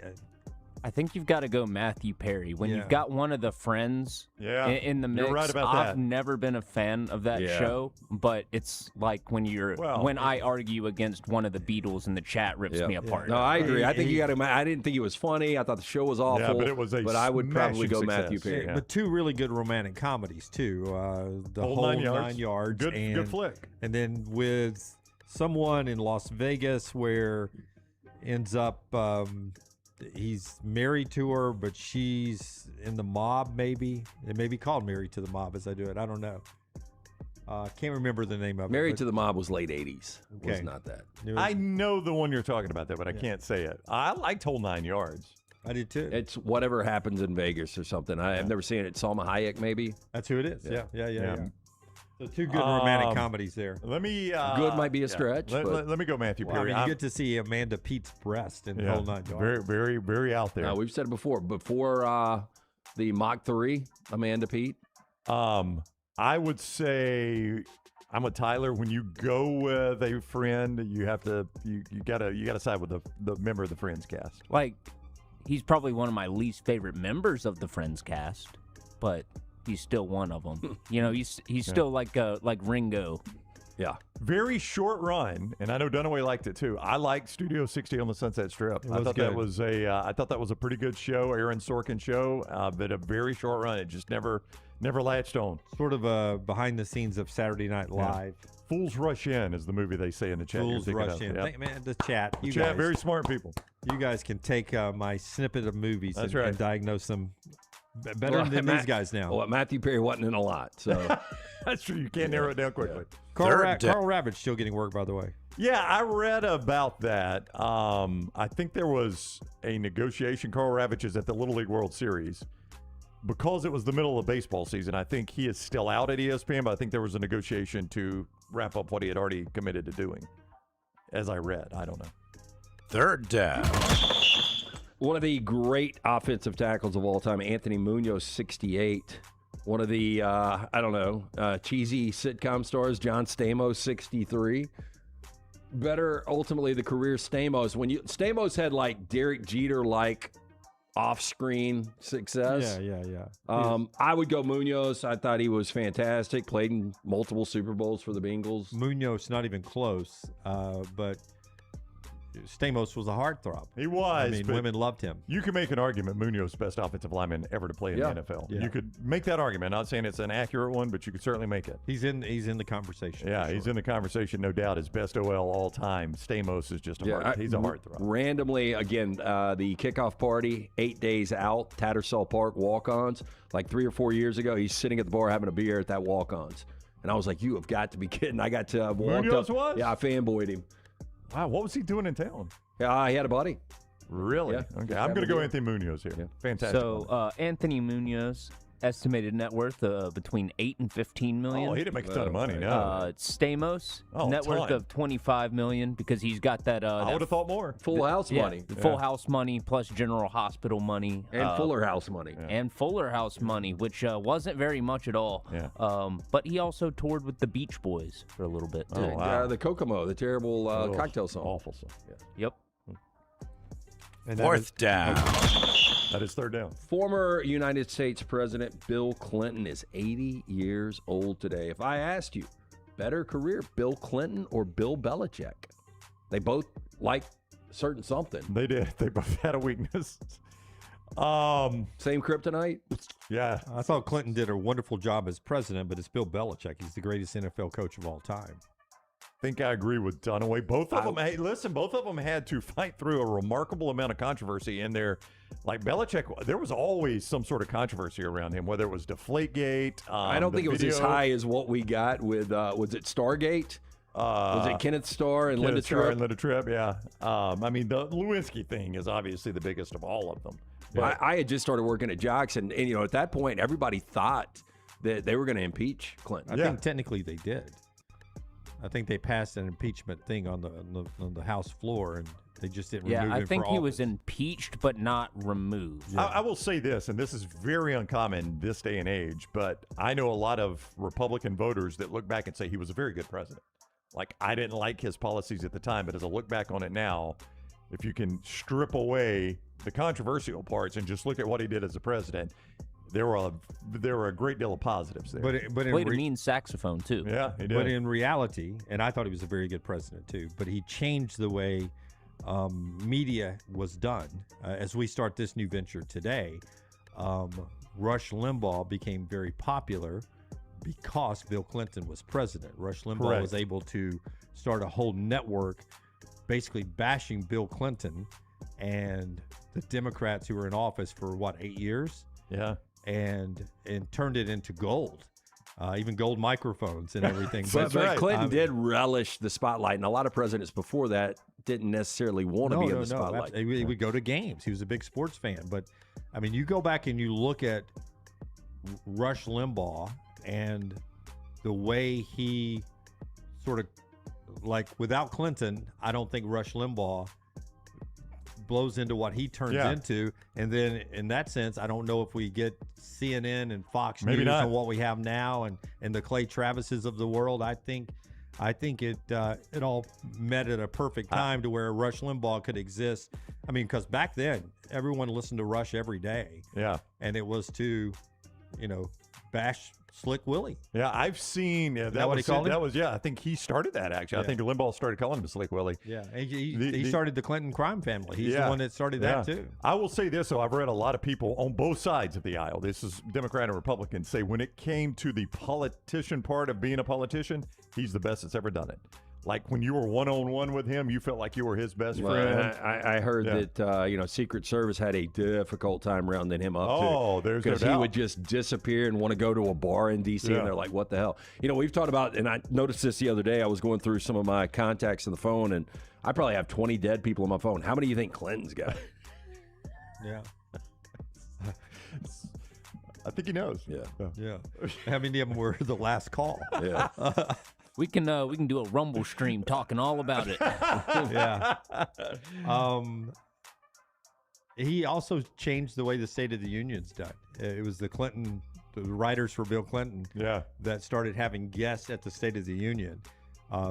I think you've got to go Matthew Perry. When you've got one of the friends in the mix, you're right about I've that. never been a fan of that show, but it's like when I argue against one of the Beatles and the chat rips me apart. No, I agree. I think you got to. I didn't think it was funny. I thought the show was awful. Yeah, but it was I would probably go success. Matthew Perry. But 2 really good romantic comedies too. The whole 9 yards. Good flick. And then with someone in Las Vegas where ends up. He's married to her, but she's in the mob, maybe. It may be called Married to the Mob as I do it. I don't know. Can't remember the name of it. Married to the Mob was late 80s. It was not that. I know the one you're talking about there, but I can't say it. I liked Whole 9 Yards. I did too. It's Whatever Happens in Vegas or something. I've never seen it. Salma Hayek, maybe. That's who it is. Yeah. So 2 good romantic comedies there. Let me. Good might be a stretch. Let me go Matthew Perry. I mean, you get to see Amanda Pete's breast in Whole 9 Yards. Very, very, very out there. No, we've said it before. Before the Mach 3, Amanda Pete. I would say I'm with Tyler. When you go with a friend, you have to you gotta side with the member of the Friends cast. Like, he's probably one of my least favorite members of the Friends cast, but he's still one of them. He's still like Ringo. Yeah. Very short run, and I know Dunaway liked it too. I liked Studio 60 on the Sunset Strip. I thought that was a pretty good show, Aaron Sorkin show, but a very short run. It just never latched on. Sort of a behind the scenes of Saturday Night Live. Yeah. Fools Rush In is the movie they say in the chat. Fools Rush In. Yep. Man, the chat. You guys, very smart people. You guys can take my snippet of movies and diagnose them better than these guys now. Well, Matthew Perry wasn't in a lot, so that's true. You can't narrow it down quickly. Carl Ravage still getting work, by the way. Yeah, I read about that. I think there was a negotiation. Carl Ravage is at the Little League World Series, because it was the middle of baseball season, I think he is still out at ESPN, but I think there was a negotiation to wrap up what he had already committed to doing, as I read. I don't know. Third down. One of the great offensive tackles of all time, Anthony Munoz, 68. One of the, cheesy sitcom stars, John Stamos, 63. Better, ultimately, the career Stamos. Stamos had, like, Derek Jeter-like off-screen success. Yeah. I would go Munoz. I thought he was fantastic. Played in multiple Super Bowls for the Bengals. Munoz, not even close, but Stamos was a heartthrob. He was. I mean, women loved him. You can make an argument Munoz best offensive lineman ever to play in the NFL. Yeah. You could make that argument. Not saying it's an accurate one, but you could certainly make it. He's in the conversation. Yeah, he's in the conversation, no doubt. His best OL all time. Stamos is just he's a heartthrob. Randomly, again, the kickoff party, 8 days out, Tattersall Park, walk-ons. Like 3 or 4 years ago, he's sitting at the bar having a beer at that walk-ons. And I was like, you have got to be kidding. I got to walk Munoz up. was? Yeah, I fanboyed him. Wow, what was he doing in town? Yeah, he had a buddy. Really? Yeah. Okay, I'm going to go Anthony Munoz here. Yeah. Fantastic. So Anthony Munoz, estimated net worth between $8 and $15 million. Oh, he didn't make a ton of money, no. Stamos, net worth of $25 million because he's got that. I would have thought more. Full house money. Full house money plus General Hospital money. And Fuller House money. And Fuller House money, which wasn't very much at all. Yeah. But he also toured with the Beach Boys for a little bit, too. Oh, wow. The Kokomo, the terrible cocktail song. Awful song. Yeah. Yep. And Fourth down. That is third down. Former United States President Bill Clinton is 80 years old today. If I asked you, better career, Bill Clinton or Bill Belichick? They both like certain something. They did. They both had a weakness. Same kryptonite? Yeah. I thought Clinton did a wonderful job as president, but it's Bill Belichick. He's the greatest NFL coach of all time. I think I agree with Dunaway. Both of them, hey, listen, both of them had to fight through a remarkable amount of controversy in there. Like Belichick, there was always some sort of controversy around him, whether it was Deflategate. I don't think it was as high as what we got with, was it Stargate? Was it Kenneth Starr and Linda Tripp? Yeah. I mean, the Lewinsky thing is obviously the biggest of all of them. But I had just started working at Jackson, and at that point, everybody thought that they were going to impeach Clinton. I think technically they did. I think they passed an impeachment thing on the House floor, and they just didn't remove him I think for he office. was impeached but not removed. Yeah. I will say this, and this is very uncommon this day and age, but I know a lot of Republican voters that look back and say he was a very good president. Like, I didn't like his policies at the time, but as I look back on it now, if you can strip away the controversial parts and just look at what he did as a president, there were a great deal of positives there. But played a mean saxophone too. Yeah, he did. But in reality, and I thought he was a very good president too, but he changed the way media was done. As we start this new venture today, Rush Limbaugh became very popular because Bill Clinton was president. Rush Limbaugh was able to start a whole network basically bashing Bill Clinton and the Democrats who were in office for 8 years? Yeah. And turned it into gold, even gold microphones and everything. But Clinton did relish the spotlight, and a lot of presidents before that didn't necessarily want to be in the spotlight. He would go to games. He was a big sports fan. But, I mean, you go back and you look at Rush Limbaugh and the way he sort of, like, without Clinton, I don't think Rush Limbaugh blows into what he turns into, and then in that sense, I don't know if we get CNN and Fox News and what we have now, and the Clay Travises of the world. I think it all met at a perfect time to where Rush Limbaugh could exist. I mean, because back then everyone listened to Rush every day. Yeah, and it was to, bash Slick Willie. Yeah, I've seen. Yeah, that what he called him? That was. Yeah, I think he started that actually. I think Limbaugh started calling him Slick Willie. Yeah, he started the Clinton crime family. He's the one that started that too. I will say this, though. I've read a lot of people on both sides of the aisle. This is Democrat and Republican. Say when it came to the politician part of being a politician, he's the best that's ever done it. Like when you were one-on-one with him, you felt like you were his best friend. I heard that Secret Service had a difficult time rounding him up too. Oh, there's no doubt. Because he would just disappear and want to go to a bar in D.C. and they're like, "What the hell?" We've talked about, and I noticed this the other day. I was going through some of my contacts on the phone, and I probably have 20 dead people on my phone. How many do you think Clinton's got? Yeah. I think he knows. Yeah. How many of them were the last call? Yeah. We can do a Rumble stream talking all about it. Yeah. He also changed the way the State of the Union's done. It was the writers for Bill Clinton that started having guests at the State of the Union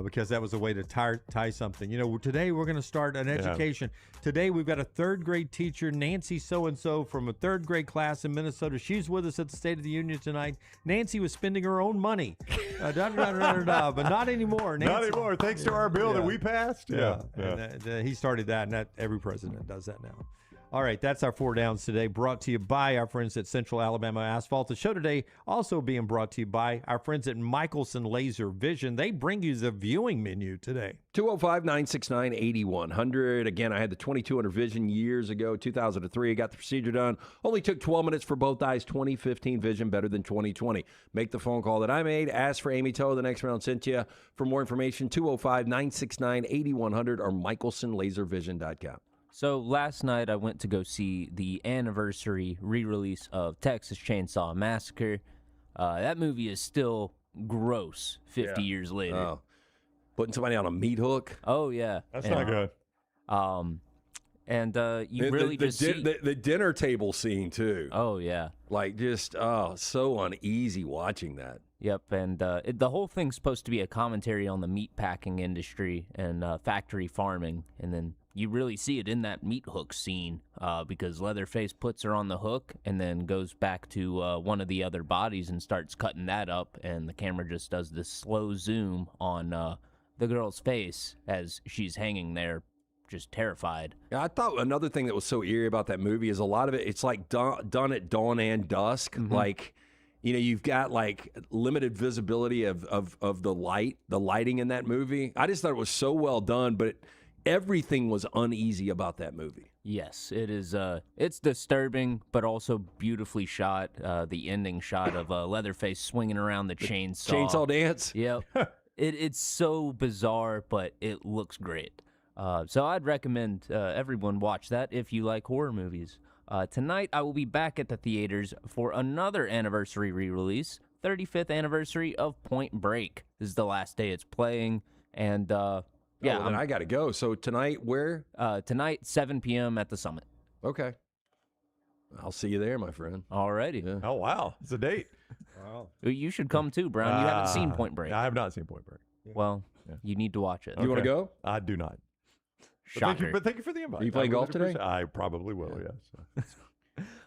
because that was a way to tie something. Today we're going to start an education. Today we've got a third grade teacher, Nancy so-and-so from a third grade class in Minnesota. She's with us at the State of the Union tonight. Nancy was spending her own money. But not anymore. Nancy. Not anymore, thanks to our bill that we passed. And he started that, and every president does that now. All right, that's our 4 downs today, brought to you by our friends at Central Alabama Asphalt. The show today also being brought to you by our friends at Michelson Laser Vision. They bring you the viewing menu today. 205-969-8100. Again, I had the 2200 vision years ago, 2003. I got the procedure done. Only took 12 minutes for both eyes. 2015 vision, better than 2020. Make the phone call that I made. Ask for Amy Toe. The next round sent you. For more information, 205-969-8100 or michelsonlaservision.com. So last night I went to go see the anniversary re-release of Texas Chainsaw Massacre. That movie is still gross 50 years later. Oh. Putting somebody on a meat hook? Oh, yeah. That's not good. You really just see... The dinner table scene, too. Oh, yeah. Like, just, so uneasy watching that. Yep, and the whole thing's supposed to be a commentary on the meat packing industry and factory farming, and then you really see it in that meat hook scene because Leatherface puts her on the hook and then goes back to one of the other bodies and starts cutting that up, and the camera just does this slow zoom on the girl's face as she's hanging there just terrified. Yeah, I thought another thing that was so eerie about that movie is a lot of it's like done at dawn and dusk. Mm-hmm. Like, you've got like limited visibility of the lighting in that movie. I just thought it was so well done, but everything was uneasy about that movie. Yes, it is. It's disturbing, but also beautifully shot. The ending shot of Leatherface swinging around the chainsaw. Chainsaw dance? Yep. It's so bizarre, but it looks great. So I'd recommend everyone watch that if you like horror movies. Tonight, I will be back at the theaters for another anniversary re-release, 35th anniversary of Point Break. This is the last day it's playing, and then I got to go. So tonight, where? Tonight, 7 p.m. at the Summit. Okay. I'll see you there, my friend. Alrighty. Yeah. Oh, wow. It's a date. Wow. You should come too, Brown. You haven't seen Point Break. I have not seen Point Break. Well, you need to watch it. You want to go? I do not. Shocker. But thank you for the invite. Are you playing golf today? I probably will, yes.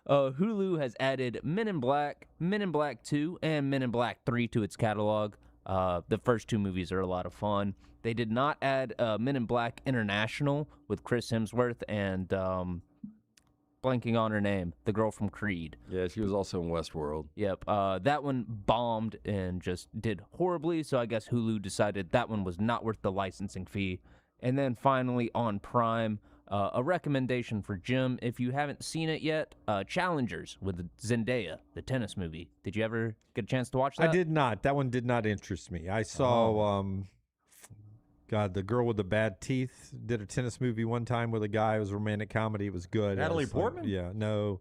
Hulu has added Men in Black, Men in Black 2, and Men in Black 3 to its catalog. The first two movies are a lot of fun. They did not add Men in Black International with Chris Hemsworth and blanking on her name, the girl from Creed. Yeah, she was also in Westworld. Yep. That one bombed and just did horribly, so I guess Hulu decided that one was not worth the licensing fee. And then finally on Prime, a recommendation for Jim. If you haven't seen it yet, Challengers with Zendaya, the tennis movie. Did you ever get a chance to watch that? I did not. That one did not interest me. I saw, the girl with the bad teeth did a tennis movie one time with a guy. It was a romantic comedy. It was good. Natalie Portman? Yeah, no.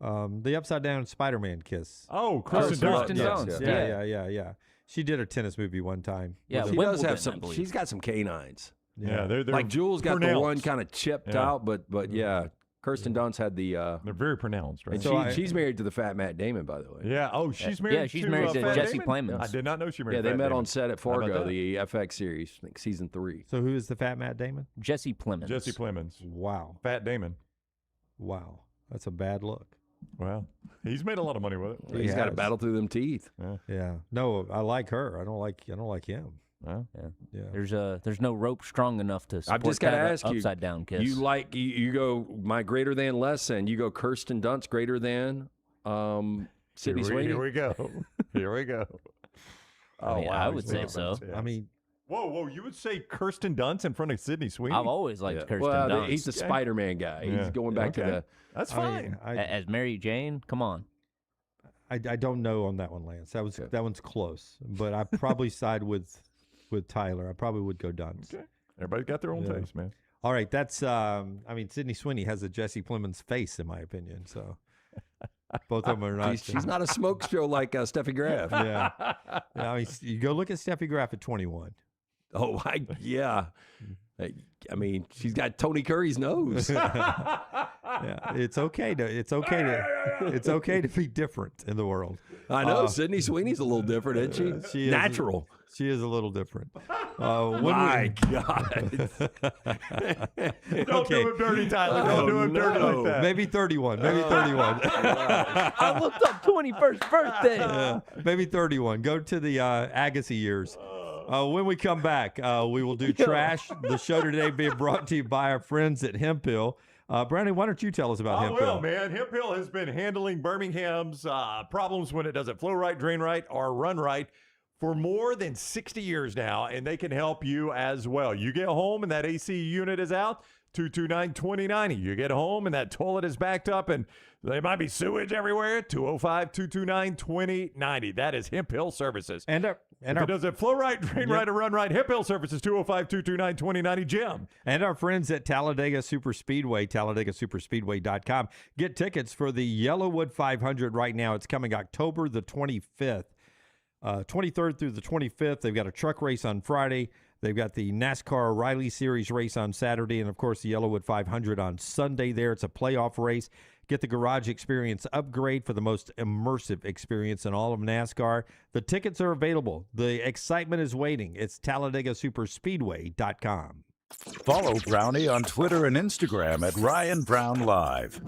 The upside down Spider-Man kiss. Oh, Kirsten Dunst. Dunst. Yeah. She did a tennis movie one time. Yeah, she does have some. She's got some canines. Yeah, they're like Jules got the one kind of chipped Yeah. out, but yeah, Kirsten Dunst had the. They're very pronounced, right? And she's married to the fat Matt Damon, by the way. Yeah. Oh, she's married. Yeah, she's married to Fat Jesse Damon? Plemons. I did not know she married. Yeah, they Fat met Damon. on set at How about Fargo, that? the FX series, I think season 3. So who is the fat Matt Damon? Jesse Plemons. Jesse Plemons. Wow. Fat Damon. Wow. That's a bad look. Well, he's made a lot of money with it. He's got to battle through them teeth. Yeah. No, I like her. I don't like him. Yeah. There's no rope strong enough to support I've just got to that ask you, upside down kiss. You go my greater than less than, you go Kirsten Dunst greater than Sydney Sweeney? Here we go. Here we go. I mean, I would say so. I mean, whoa! You would say Kirsten Dunst in front of Sydney Sweeney? I've always liked Kirsten Well, Dunst. he's the Spider-Man guy. He's going back to the. That's fine. As Mary Jane, come on. I don't know on that one, Lance. That one's close, but I probably side with Tyler. I probably would go Dunst. Okay. Everybody's got their own taste, man. All right, that's Sydney Sweeney has a Jesse Plemons face, in my opinion. So Both of them are not. She's not a smoke show like Steffi Graf. Yeah. I mean, you go look at Steffi Graf at 21. Oh, yeah. I mean, she's got Tony Curry's nose. Yeah, it's okay to be different in the world. I know. Sydney Sweeney's a little different, isn't she? Natural. She is a little different. My God. Don't do him dirty, Tyler. Don't do him dirty like that. Maybe 31. Maybe 31. I looked up 21st birthday. Maybe 31. Go to the Agassi years. When we come back, we will do trash. The show today being brought to you by our friends at Hemp Hill. Brandon, why don't you tell us about Hemp Hill? Well, man, Hemp Hill has been handling Birmingham's problems when it doesn't flow right, drain right, or run right for more than 60 years now, and they can help you as well. You get home and that AC unit is out, 229-2090. You get home and that toilet is backed up and there might be sewage everywhere, 205-229-2090. That is Hemp Hill Services. And it doesn't flow right, drain right, or run right, Hemp Hill Services, 205-229-2090, Jim. And our friends at Talladega Superspeedway, TalladegaSuperspeedway.com. Get tickets for the Yellowwood 500 right now. It's coming October the 25th. 23rd through the 25th. They've got a truck race on Friday. They've got the NASCAR Riley Series race on Saturday, and, of course, the Yellowwood 500 on Sunday there. It's a playoff race. Get the Garage Experience upgrade for the most immersive experience in all of NASCAR. The tickets are available. The excitement is waiting. It's TalladegaSuperspeedway.com. Follow Brownie on Twitter and Instagram at Ryan Brown Live.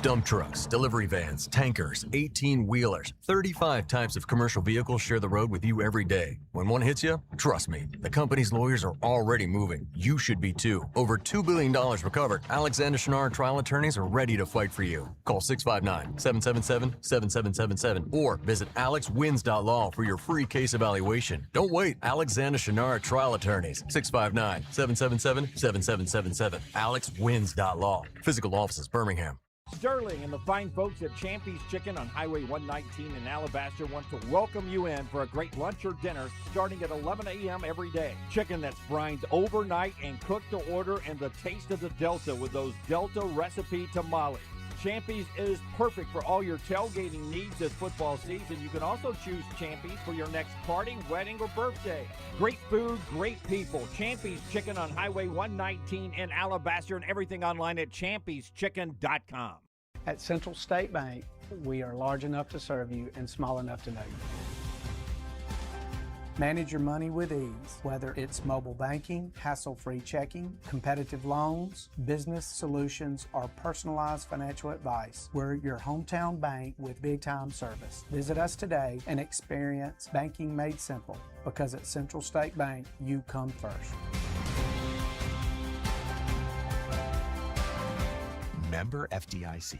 Dump trucks, delivery vans, tankers, 18-wheelers, 35 types of commercial vehicles share the road with you every day. When one hits you, trust me, the company's lawyers are already moving. You should be too. Over $2 billion recovered. Alexander Shunnarah trial attorneys are ready to fight for you. Call 659-777-7777 or visit alexwins.law for your free case evaluation. Don't wait. Alexander Shunnarah trial attorneys. 659-777-7777. alexwins.law. Physical offices, Birmingham. Sterling and the fine folks at Champy's Chicken on Highway 119 in Alabaster want to welcome you in for a great lunch or dinner starting at 11 a.m. every day. Chicken that's brined overnight and cooked to order, and the taste of the Delta with those Delta recipe tamales. Champy's is perfect for all your tailgating needs this football season. You can also choose Champy's for your next party, wedding, or birthday. Great food, great people. Champy's Chicken on Highway 119 in Alabaster, and everything online at champyschicken.com. At Central State Bank, we are large enough to serve you and small enough to know you. Manage your money with ease, whether it's mobile banking, hassle-free checking, competitive loans, business solutions, or personalized financial advice. We're your hometown bank with big-time service. Visit us today and experience banking made simple, because at Central State Bank, you come first. Member FDIC.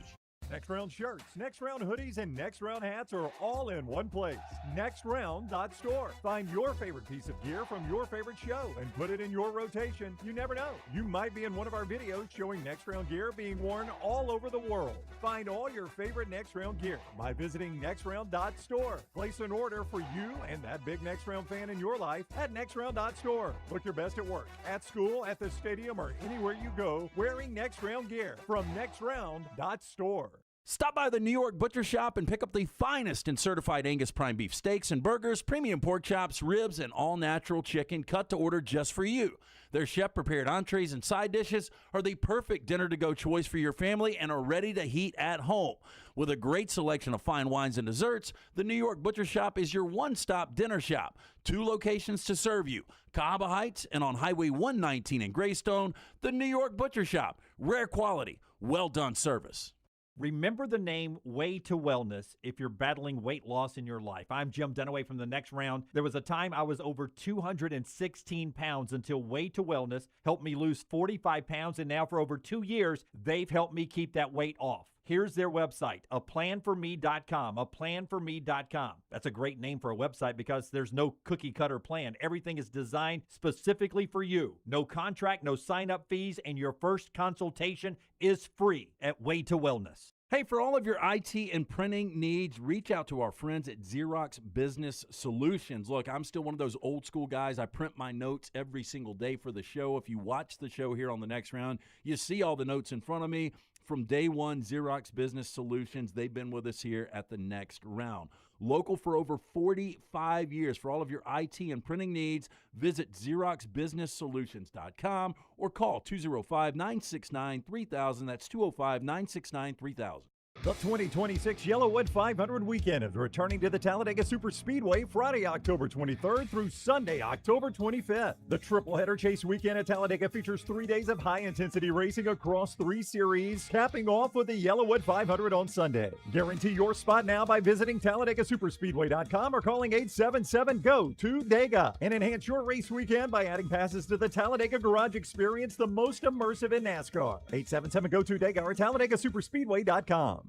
Next Round shirts, Next Round hoodies, and Next Round hats are all in one place. NextRound.store. Find your favorite piece of gear from your favorite show and put it in your rotation. You never know. You might be in one of our videos showing Next Round gear being worn all over the world. Find all your favorite Next Round gear by visiting NextRound.store. Place an order for you and that big Next Round fan in your life at NextRound.store. Look your best at work, at school, at the stadium, or anywhere you go wearing Next Round gear from NextRound.store. Stop by the New York Butcher Shop and pick up the finest in certified Angus prime beef steaks and burgers, premium pork chops, ribs, and all-natural chicken cut to order just for you. Their chef-prepared entrees and side dishes are the perfect dinner-to-go choice for your family and are ready to heat at home. With a great selection of fine wines and desserts, the New York Butcher Shop is your one-stop dinner shop. 2 locations to serve you, Cahaba Heights and on Highway 119 in Greystone. The New York Butcher Shop. Rare quality, well-done service. Remember the name Way to Wellness if you're battling weight loss in your life. I'm Jim Dunaway from The Next Round. There was a time I was over 216 pounds until Way to Wellness helped me lose 45 pounds, and now for over 2 years, they've helped me keep that weight off. Here's their website, aplanforme.com, aplanforme.com. That's a great name for a website because there's no cookie-cutter plan. Everything is designed specifically for you. No contract, no sign-up fees, and your first consultation is free at Way to Wellness. Hey, for all of your IT and printing needs, reach out to our friends at Xerox Business Solutions. Look, I'm still one of those old school guys. I print my notes every single day for the show. If you watch the show here on The Next Round, you see all the notes in front of me. From day one, Xerox Business Solutions, they've been with us here at the Next Round. Local for over 45 years. For all of your IT and printing needs, visit XeroxBusinessSolutions.com or call 205-969-3000. That's 205-969-3000. The 2026 Yellowwood 500 weekend is returning to the Talladega Superspeedway Friday, October 23rd through Sunday, October 25th. The triple header chase weekend at Talladega features 3 days of high-intensity racing across 3 series, capping off with the Yellowwood 500 on Sunday. Guarantee your spot now by visiting TalladagaSuperspeedway.com or calling 877-GO-TO-DEGA. And enhance your race weekend by adding passes to the Talladega Garage Experience, the most immersive in NASCAR. 877-GO-TO-DEGA or TalladagaSuperspeedway.com.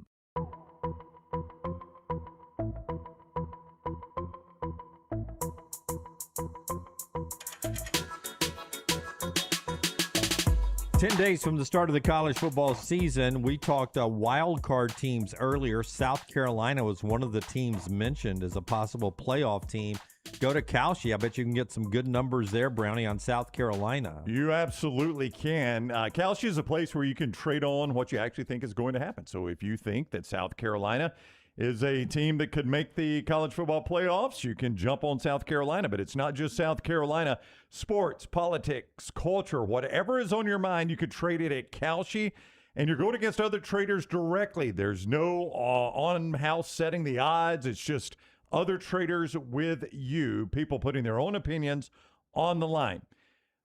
10 days from the start of the college football season, we talked wild card teams earlier. South Carolina was one of the teams mentioned as a possible playoff team. Go to Kalshi. I bet you can get some good numbers there, Brownie, on South Carolina. You absolutely can. Kalshi is a place where you can trade on what you actually think is going to happen. So if you think that South Carolina is a team that could make the college football playoffs, you can jump on South Carolina. But it's not just South Carolina. Sports, politics, culture, whatever is on your mind, you could trade it at Kalshi. And you're going against other traders directly. There's no on-house setting the odds. It's just other traders with you, people putting their own opinions on the line.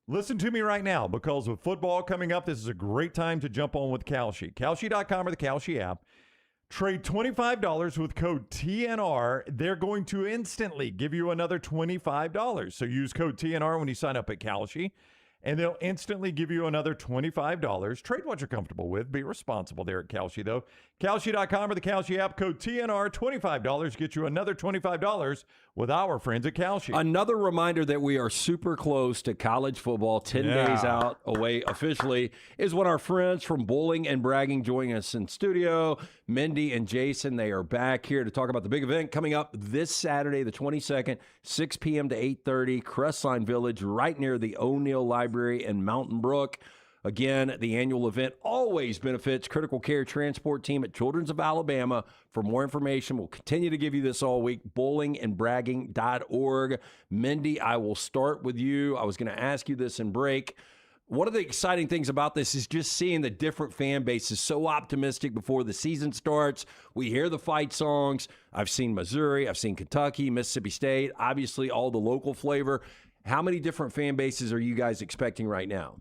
Listen to me right now, because with football coming up, this is a great time to jump on with Kalshi. Kalshi.com or the Kalshi app. Trade $25 with code TNR. They're going to instantly give you another $25. So use code TNR when you sign up at Kalshi, and they'll instantly give you another $25. Trade what you're comfortable with. Be responsible there at Kalshi, though. Kalshi.com or the Kalshi app, code TNR, $25. Get you another $25 with our friends at Kalshi. Another reminder that we are super close to college football, 10 days out away officially, is when our friends from Bowling and Bragging join us in studio. Mindy and Jason, they are back here to talk about the big event coming up this Saturday, the 22nd, 6 p.m. to 8:30, Crestline Village, right near the O'Neill Library in Mountain Brook. Again, the annual event always benefits Critical Care Transport Team at Children's of Alabama. For more information, we'll continue to give you this all week, bowlingandbragging.org. Mindy, I will start with you. I was going to ask you this in break. One of the exciting things about this is just seeing the different fan bases so optimistic before the season starts. We hear the fight songs. I've seen Missouri, I've seen Kentucky, Mississippi State, obviously all the local flavor. How many different fan bases are you guys expecting right now?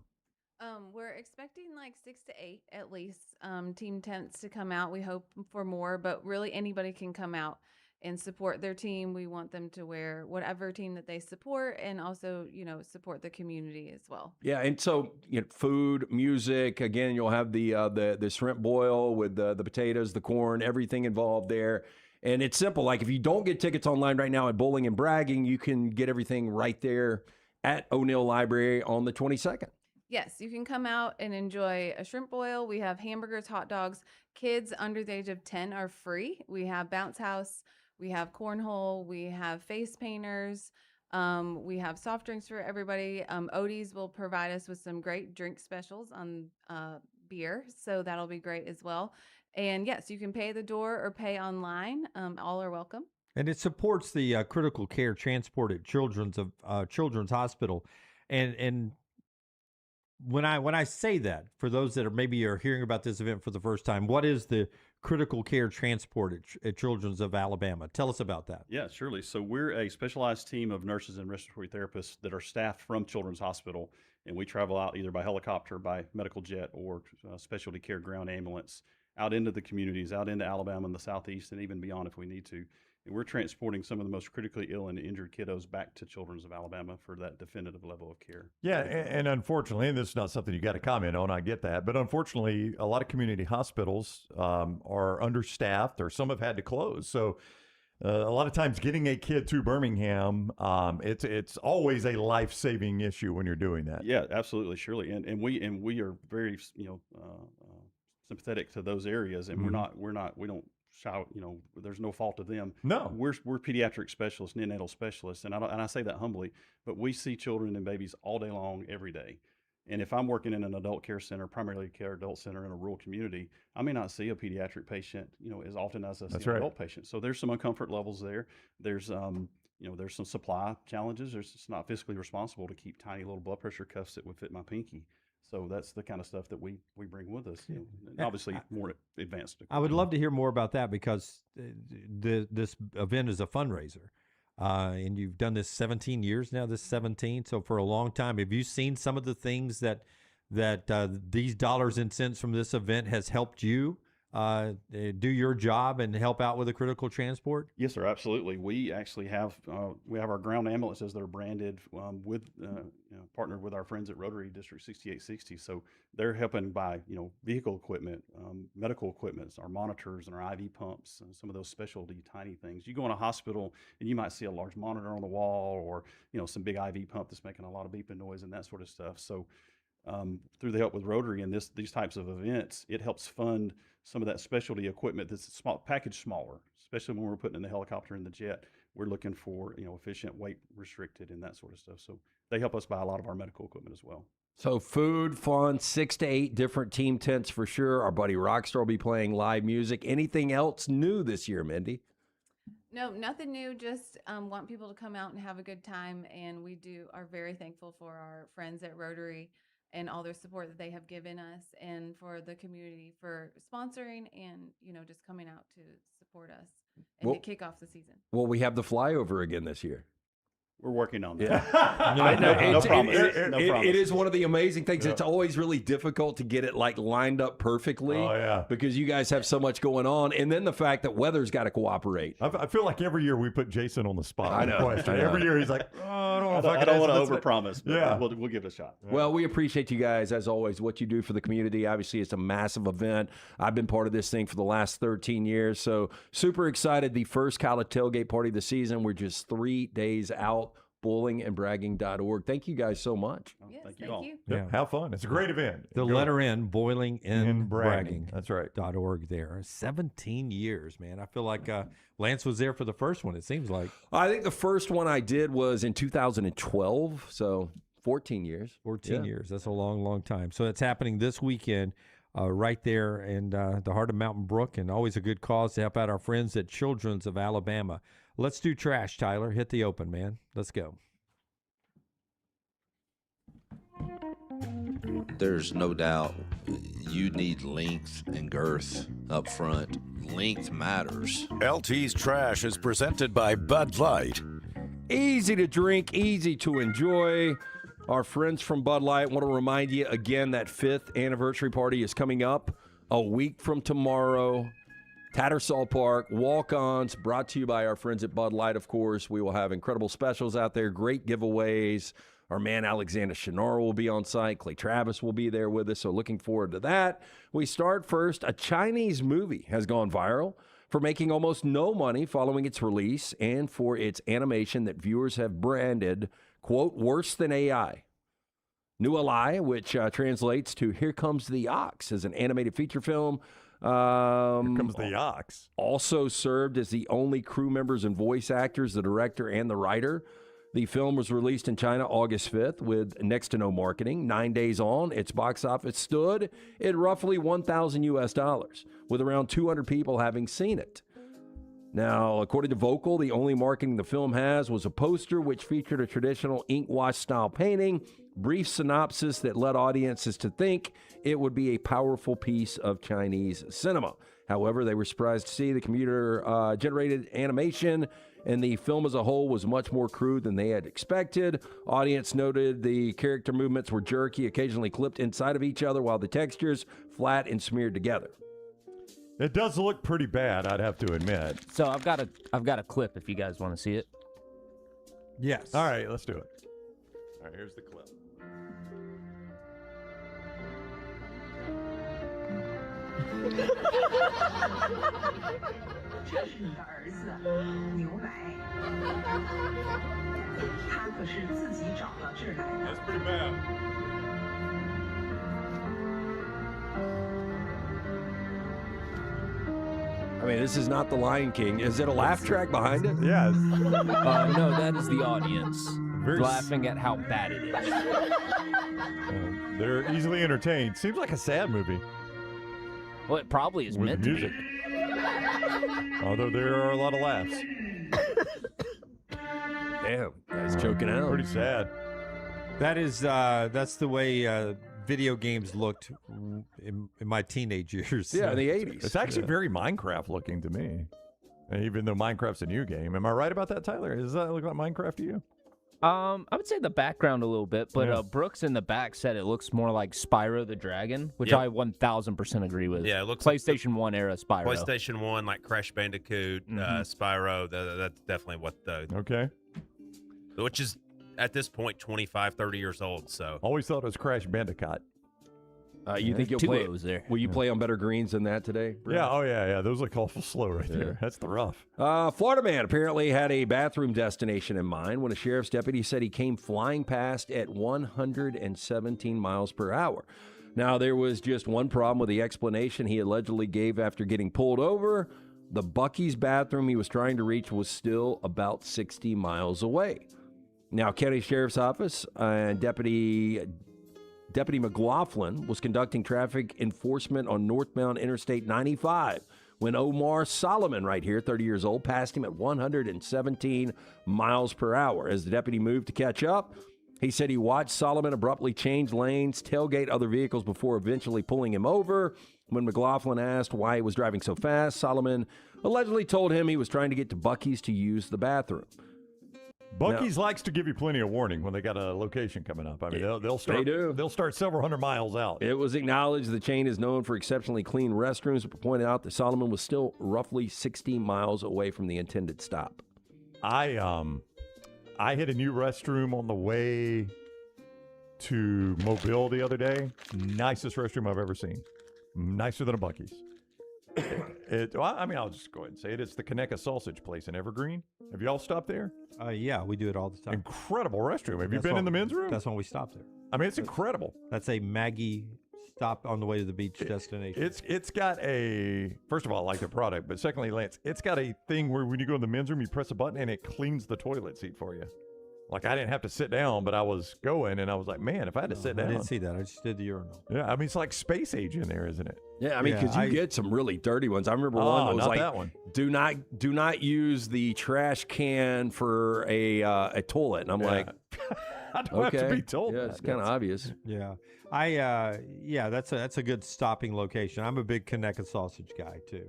We're expecting like 6 to 8 at least. Team tents to come out. We hope for more, but really anybody can come out and support their team. We want them to wear whatever team that they support, and also, support the community as well. Yeah, and so food, music. Again, you'll have the shrimp boil with the potatoes, the corn, everything involved there. And it's simple. Like if you don't get tickets online right now at Bowling and Bragging, you can get everything right there at O'Neill Library on the 22nd. Yes, you can come out and enjoy a shrimp boil. We have hamburgers, hot dogs. Kids under the age of 10 are free. We have bounce house. We have cornhole. We have face painters. We have soft drinks for everybody. Odie's will provide us with some great drink specials on beer, so that'll be great as well. And yes, you can pay at the door or pay online. All are welcome. And it supports the critical care transport at Children's Hospital. And when I say that, for those that maybe are hearing about this event for the first time, what is the critical care transport at Children's of Alabama? Tell us about that. Yeah, surely. So we're a specialized team of nurses and respiratory therapists that are staffed from Children's Hospital, and we travel out either by helicopter, by medical jet, or specialty care ground ambulance out into the communities, out into Alabama and the Southeast, and even beyond if we need to. And we're transporting some of the most critically ill and injured kiddos back to Children's of Alabama for that definitive level of care. Yeah, and unfortunately, and this is not something you got to comment on, I get that, but unfortunately, a lot of community hospitals are understaffed, or some have had to close. So a lot of times getting a kid to Birmingham, it's always a life-saving issue when you're doing that. Yeah, absolutely, surely. And we are very, sympathetic to those areas, and we don't shout, there's no fault of them. No, we're pediatric specialists, neonatal specialists, and I say that humbly, but we see children and babies all day long, every day, And if I'm working in an adult care center, primarily care adult center in a rural community, I may not see a pediatric patient, as often as I see an adult patient. So there's some uncomfort levels there. There's, there's some supply challenges. It's not fiscally responsible to keep tiny little blood pressure cuffs that would fit my pinky. So that's the kind of stuff that we bring with us. And obviously, more advanced. I would love to hear more about that because this event is a fundraiser. And you've done this 17 years now, this 17. So for a long time, have you seen some of the things that these dollars and cents from this event has helped you do your job and help out with the critical transport? Yes, sir, absolutely. We actually have our ground ambulances that are branded partnered with our friends at Rotary District 6860. So they're helping buy vehicle equipment, medical equipment, our monitors and our IV pumps, and some of those specialty tiny things. You go in a hospital and you might see a large monitor on the wall, or some big IV pump that's making a lot of beeping noise and that sort of stuff. So through the help with Rotary and these types of events, it helps fund some of that specialty equipment that's packaged smaller, especially when we're putting in the helicopter and the jet. We're looking for efficient, weight restricted, and that sort of stuff. So they help us buy a lot of our medical equipment as well. So food, fun, 6 to 8 different team tents for sure. Our buddy Rockstar will be playing live music. Anything else new this year, Mindy? No, nothing new. Just want people to come out and have a good time. And we are very thankful for our friends at Rotary and all their support that they have given us, and for the community for sponsoring and, just coming out to support us and to kick off the season. Well, we have the flyover again this year. We're working on that. Yeah. No promise. It is one of the amazing things. Yeah. It's always really difficult to get it lined up perfectly. Oh, yeah. Because you guys have so much going on. And then the fact that weather's got to cooperate. I feel like every year we put Jason on the spot. I know. Every year he's like, I don't know if I don't want to overpromise, but we'll give it a shot. Yeah. Well, we appreciate you guys, as always, what you do for the community. Obviously, it's a massive event. I've been part of this thing for the last 13 years. So super excited. The first college tailgate party of the season. We're just 3 days out. BoilingandBragging.org. Thank you guys so much. Yes, thank you all. Yeah, have fun. It's a great event. The letter N, BoilingandBragging. That's right. .org there. 17 years, man. I feel like Lance was there for the first one, it seems like. I think the first one I did was in 2012, so 14 years. 14 years. That's a long, long time. So it's happening this weekend right there in the heart of Mountain Brook, and always a good cause to help out our friends at Children's of Alabama. Let's do trash, Tyler. Hit the open, man. Let's go. There's no doubt you need length and girth up front. Length matters. LT's Trash is presented by Bud Light. Easy to drink, easy to enjoy. Our friends from Bud Light want to remind you again that 5th anniversary party is coming up a week from tomorrow. Tattersall Park, walk-ons, brought to you by our friends at Bud Light, of course. We will have incredible specials out there, great giveaways. Our man Alexander Shunnarah will be on site. Clay Travis will be there with us, so looking forward to that. We start first. A Chinese movie has gone viral for making almost no money following its release and for its animation that viewers have branded, quote, worse than AI. New Ally, which translates to Here Comes the Ox, is an animated feature film. Here comes the ox. Also served as the only crew members and voice actors, the director and the writer. The film was released in China August 5th with next to no marketing. 9 days on, its box office stood at roughly $1,000 with around 200 people having seen it. Now, according to Vocal, the only marketing the film has was a poster which featured a traditional ink wash style painting, brief synopsis that led audiences to think it would be a powerful piece of Chinese cinema. However, they were surprised to see the computer-generated animation, and the film as a whole was much more crude than they had expected. Audience noted the character movements were jerky, occasionally clipped inside of each other, while the textures flat and smeared together. It does look pretty bad, I'd have to admit. So I've got a clip if you guys want to see it. Yes. All right, let's do it. All right, here's the clip. That's pretty bad. I mean, this is not The Lion King. Is it a laugh track behind it? Yes. No, that is the audience. laughing at how bad it is. They're easily entertained. Seems like a sad movie. Well, it probably is with meant music. to be. Although there are a lot of laughs. Damn, guy's choking out. Pretty sad. That's the way video games looked in my teenage years. Yeah, in the 80s. It's actually very Minecraft looking to me. Even though Minecraft's a new game. Am I right about that, Tyler? Does that look like Minecraft to you? I would say the background a little bit, but Brooks in the back said it looks more like Spyro the Dragon, which I 1,000% agree with. Yeah, it looks PlayStation 1 era Spyro. PlayStation 1, like Crash Bandicoot, Spyro. That's definitely what the... Okay. Which is, at this point, 25, 30 years old, so... Always thought it was Crash Bandicoot. You think you'll play there? Will you play on better greens than that today? Brad? Yeah, yeah. Those look awful slow right there. That's the rough. Florida man apparently had a bathroom destination in mind when a sheriff's deputy said he came flying past at 117 miles per hour. Now, there was just one problem with the explanation he allegedly gave after getting pulled over. The Buc-ee's bathroom he was trying to reach was still about 60 miles away. Now, County Sheriff's Office and Deputy McLaughlin was conducting traffic enforcement on northbound Interstate 95 when Omar Solomon, right here, 30 years old, passed him at 117 miles per hour. As the deputy moved to catch up, he said he watched Solomon abruptly change lanes, tailgate other vehicles before eventually pulling him over. When McLaughlin asked why he was driving so fast, Solomon allegedly told him he was trying to get to Buc-ee's to use the bathroom. Buc-ee's likes to give you plenty of warning when they got a location coming up. I mean, they'll start. They do. They'll start several hundred miles out. It was acknowledged the chain is known for exceptionally clean restrooms, but pointed out that Solomon was still roughly 60 miles away from the intended stop. I hit a new restroom on the way to Mobile the other day. Nicest restroom I've ever seen. Nicer than a Buc-ee's. I'll just go ahead and say it. It's the Conecuh Sausage Place in Evergreen. Have you all stopped there? Yeah, we do it all the time. Incredible restroom. Have you been in the men's room? That's when we stopped there. I mean, it's incredible. That's a Maggie stop on the way to the beach destination. It's got a, first of all, I like the product, but secondly, Lance, it's got a thing where when you go in the men's room, you press a button and it cleans the toilet seat for you. Like, I didn't have to sit down, but I was going, and I was like, man, if I had to sit down. I didn't see that. I just did the urinal. Yeah, I mean, it's like space age in there, isn't it? Yeah, I mean, because you get some really dirty ones. I remember one that was not like, that one. do not use the trash can for a toilet. And I'm like, I don't have to be told Yeah, that. it's kind of obvious. Yeah. That's a good stopping location. I'm a big Conecuh sausage guy, too.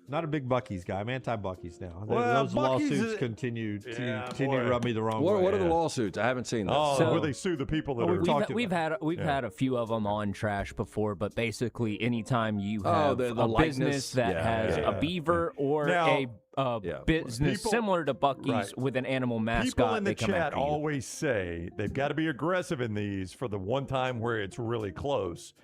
Not a big Buc-ee's guy. I'm anti-Buc-ee's now. Well, Those Buc-ee's lawsuits continue to rub me the wrong What way. are the lawsuits? I haven't seen those. Oh, where they sue the people that We've had a few of them on trash before, but basically anytime you have the a likeness. business that has a beaver or Now, a business people- similar to Buc-ee's Right. with an animal mascot, People in the they come chat after you. always say they've got to be aggressive in these for the one time where it's really close.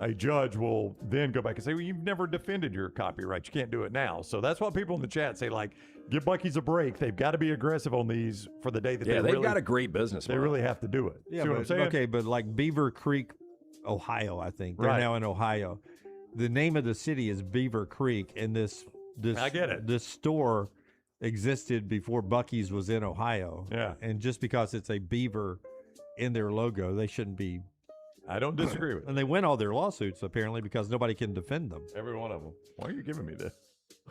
A judge will then go back and say, well, you've never defended your copyright. You can't do it now. So that's why people in the chat say, like, give Buc-ee's a break. They've got to be aggressive on these for the day that Yeah, they've really got a great business They model. really have to do it. Yeah, See what I'm saying? Okay, but like Beaver Creek, Ohio, I think. They're Right. now in Ohio. The name of the city is Beaver Creek, and this I get it. This store existed before Buc-ee's was in Ohio. Yeah. And just because it's a beaver in their logo, they shouldn't be. I don't disagree with it. And they win all their lawsuits, apparently, because nobody can defend them. Every one of them. Why are you giving me this?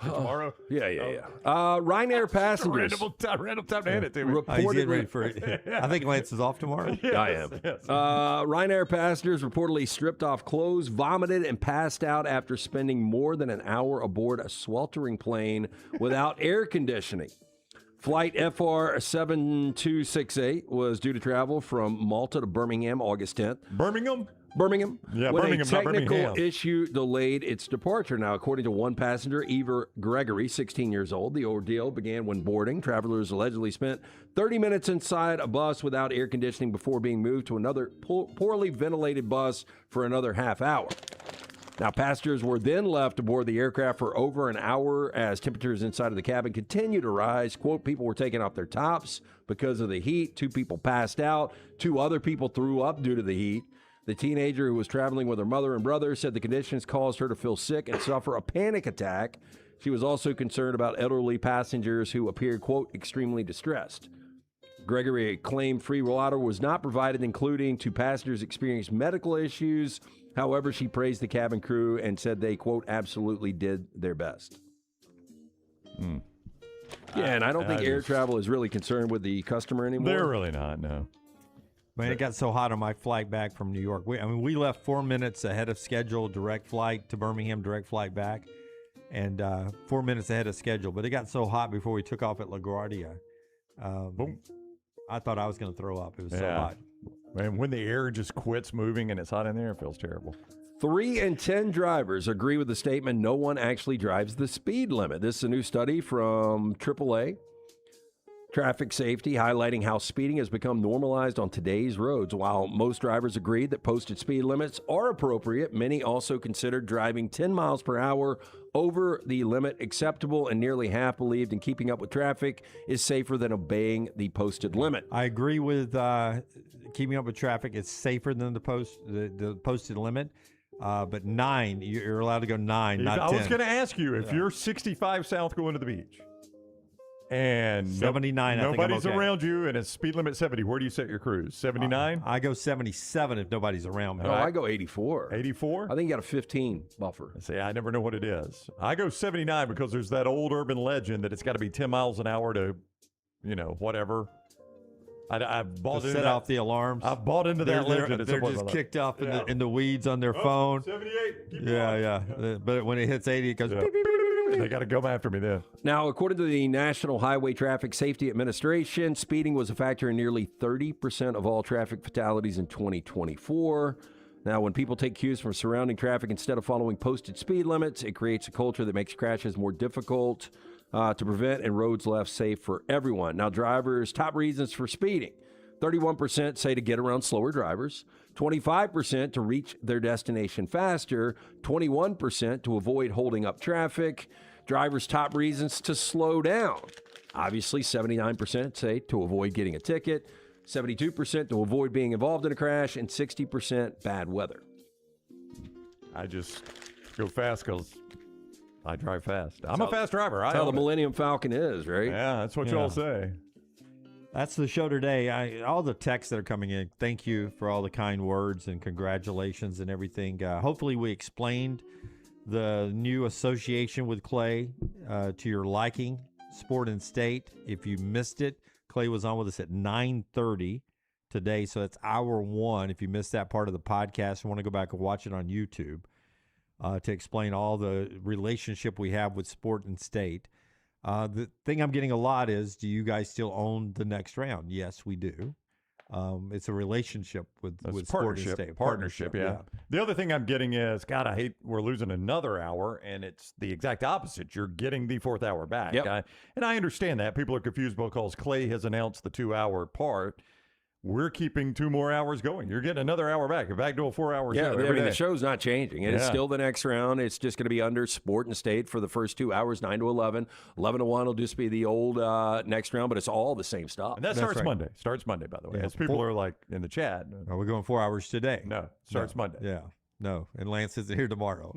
Tomorrow? Yeah. Ryanair passengers. Random time to hand it to me. He's getting ready for it. I think Lance is off tomorrow. I am. Ryanair passengers reportedly stripped off clothes, vomited, and passed out after spending more than an hour aboard a sweltering plane without air conditioning. Flight FR 7268 was due to travel from Malta to Birmingham August 10th. Birmingham? Yeah, when Birmingham, a not technical Birmingham. issue delayed its departure. Now, according to one passenger, Eva Gregory, 16 years old, the ordeal began when boarding. Travelers allegedly spent 30 minutes inside a bus without air conditioning before being moved to another poorly ventilated bus for another half hour. Now, passengers were then left aboard the aircraft for over an hour as temperatures inside of the cabin continued to rise. Quote, people were taking off their tops because of the heat. 2 people passed out. 2 other people threw up due to the heat. The teenager who was traveling with her mother and brother said the conditions caused her to feel sick and suffer a panic attack. She was also concerned about elderly passengers who appeared, quote, extremely distressed. Gregory claimed free water was not provided, including to passengers experiencing medical issues. However, she praised the cabin crew and said they, quote, absolutely did their best. Yeah, and I don't think air travel is really concerned with the customer anymore. They're really not, no. Man, it got so hot on my flight back from New York. We left 4 minutes ahead of schedule, direct flight to Birmingham, direct flight back, and 4 minutes ahead of schedule. But it got so hot before we took off at LaGuardia. I thought I was going to throw up. It was so hot. Man, when the air just quits moving and it's hot in there, it feels terrible. 3 in 10 drivers agree with the statement, no one actually drives the speed limit. This is a new study from AAA Traffic Safety, highlighting how speeding has become normalized on today's roads. While most drivers agreed that posted speed limits are appropriate, many also considered driving 10 miles per hour over the limit acceptable, and nearly half believed in keeping up with traffic is safer than obeying the posted limit. I agree with keeping up with traffic. It's safer than the posted limit. But 9, you're allowed to go 9, not 10. I was going to ask you, if you're 65 south going to the beach and 79, nobody's around you and it's speed limit 70, where do you set your cruise? 79? I go 77 if nobody's around me. No, I go 84. 84? I think you got a 15 buffer. See, I never know what it is. I go 79 because there's that old urban legend that it's got to be 10 miles an hour to, whatever. I've bought to into set off the alarms. I've bought into that legend. They're just kicked off in the weeds on their phone. 78. Keep going. But when it hits 80, it goes beep, beep, beep, beep. They got to come after me then. Now, according to the National Highway Traffic Safety Administration, speeding was a factor in nearly 30% of all traffic fatalities in 2024. Now, when people take cues from surrounding traffic instead of following posted speed limits, it creates a culture that makes crashes more difficult to prevent and roads left safe for everyone. Now, drivers' top reasons for speeding. 31% say to get around slower drivers, 25% to reach their destination faster, 21% to avoid holding up traffic. Drivers' top reasons to slow down. Obviously, 79% say to avoid getting a ticket, 72% to avoid being involved in a crash, and 60% bad weather. I just go fast because I drive fast. I'm a fast driver. That's how the Millennium Falcon is, right? Yeah, that's what y'all say. That's the show today. All the texts that are coming in, thank you for all the kind words and congratulations and everything. Hopefully we explained the new association with Clay to your liking, Sport and State. If you missed it, Clay was on with us at 9:30 today, so that's hour 1. If you missed that part of the podcast and want to go back and watch it on YouTube to explain all the relationship we have with Sport and State. The thing I'm getting a lot is, do you guys still own the next round? Yes, we do. It's a relationship with Sport and State. Partnership, yeah. The other thing I'm getting is, God, I hate we're losing another hour, and it's the exact opposite. You're getting the 4th hour back. Yep. And I understand that. People are confused because Clay has announced the 2-hour part. We're keeping 2 more hours going. You're getting another hour back. You're back to a 4-hour show every day. The show's not changing. It's still the next round. It's just going to be under Sport and State for the first 2 hours, 9 to 11. 11 to 1 will just be the old next round, but it's all the same stuff. And that starts Monday. Starts Monday, by the way. As people are like in the chat. Are we going 4 hours today? No. Starts Monday. Yeah. No. And Lance isn't here tomorrow.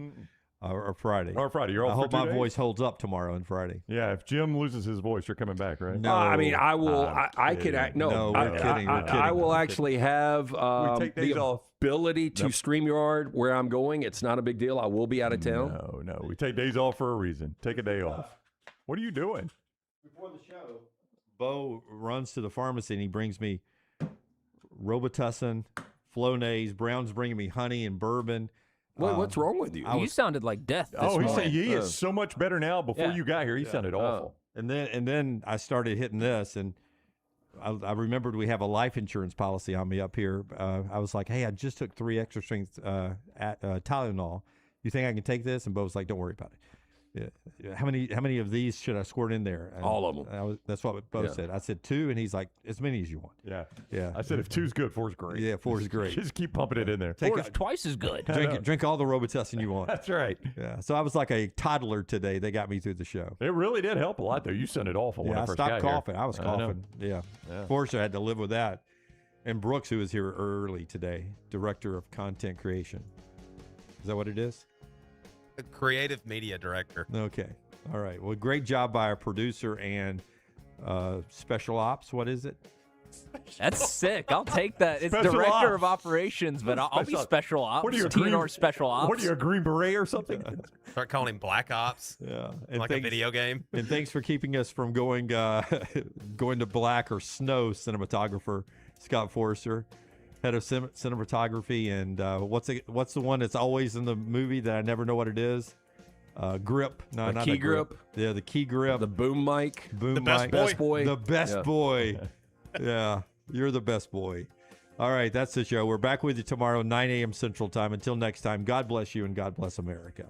Or Friday. Or Friday. You're off I for hope 2 my days? voice holds up tomorrow and Friday. Yeah, if Jim loses his voice, you're coming back, right? No. I mean, I will. I could. No, we're kidding. I will actually have take days the off. ability to StreamYard where I'm going. It's not a big deal. I will be out of town. No. We take days off for a reason. Take a day off. What are you doing? Before the show, Bo runs to the pharmacy and he brings me Robitussin, Flonase. Brown's bringing me honey and bourbon. What's wrong with you? You sounded like death this morning. He is so much better now. Before you got here, he sounded awful. And then I started hitting this, and I remembered we have a life insurance policy on me up here. I was like, hey, I just took 3 extra strength Tylenol. You think I can take this? And Bo was like, don't worry about it. Yeah. How many of these should I squirt in there? And all of them. That's what Bo said. I said 2, and he's like, as many as you want. Yeah. I said if 2's good, 4's great. Yeah, 4's great. Just keep pumping it in there. Four's twice as good. Drink all the Robitussin you want. That's right. Yeah. So I was like a toddler today. They got me through the show. It really did help a lot, though. You sounded awful when I first got here. I stopped coughing. I was coughing. Yeah. Fortunately, I had to live with that. And Brooks, who was here early today, director of content creation. Is that what it is? The creative media director. Okay. All right. Well, great job by our producer and special ops. What is it? That's sick. I'll take that. It's Special director ops. of operations, but I'll be Special- special ops. What are you, a TNR green- special ops. What are you, a Green Beret or something? Start calling him Black Ops. Yeah, Like a video game. And thanks for keeping us from going going to black or snow. Cinematographer Scott Forrester, head of cinematography, and what's the one that's always in the movie that I never know what it is? Grip. No, The not key a grip. grip. Yeah, the key grip. The boom mic. Boom The best mic. boy. Best boy. The best Yeah. boy. Yeah, you're the best boy. All right, that's the show. We're back with you tomorrow, 9 a.m. Central Time. Until next time, God bless you and God bless America.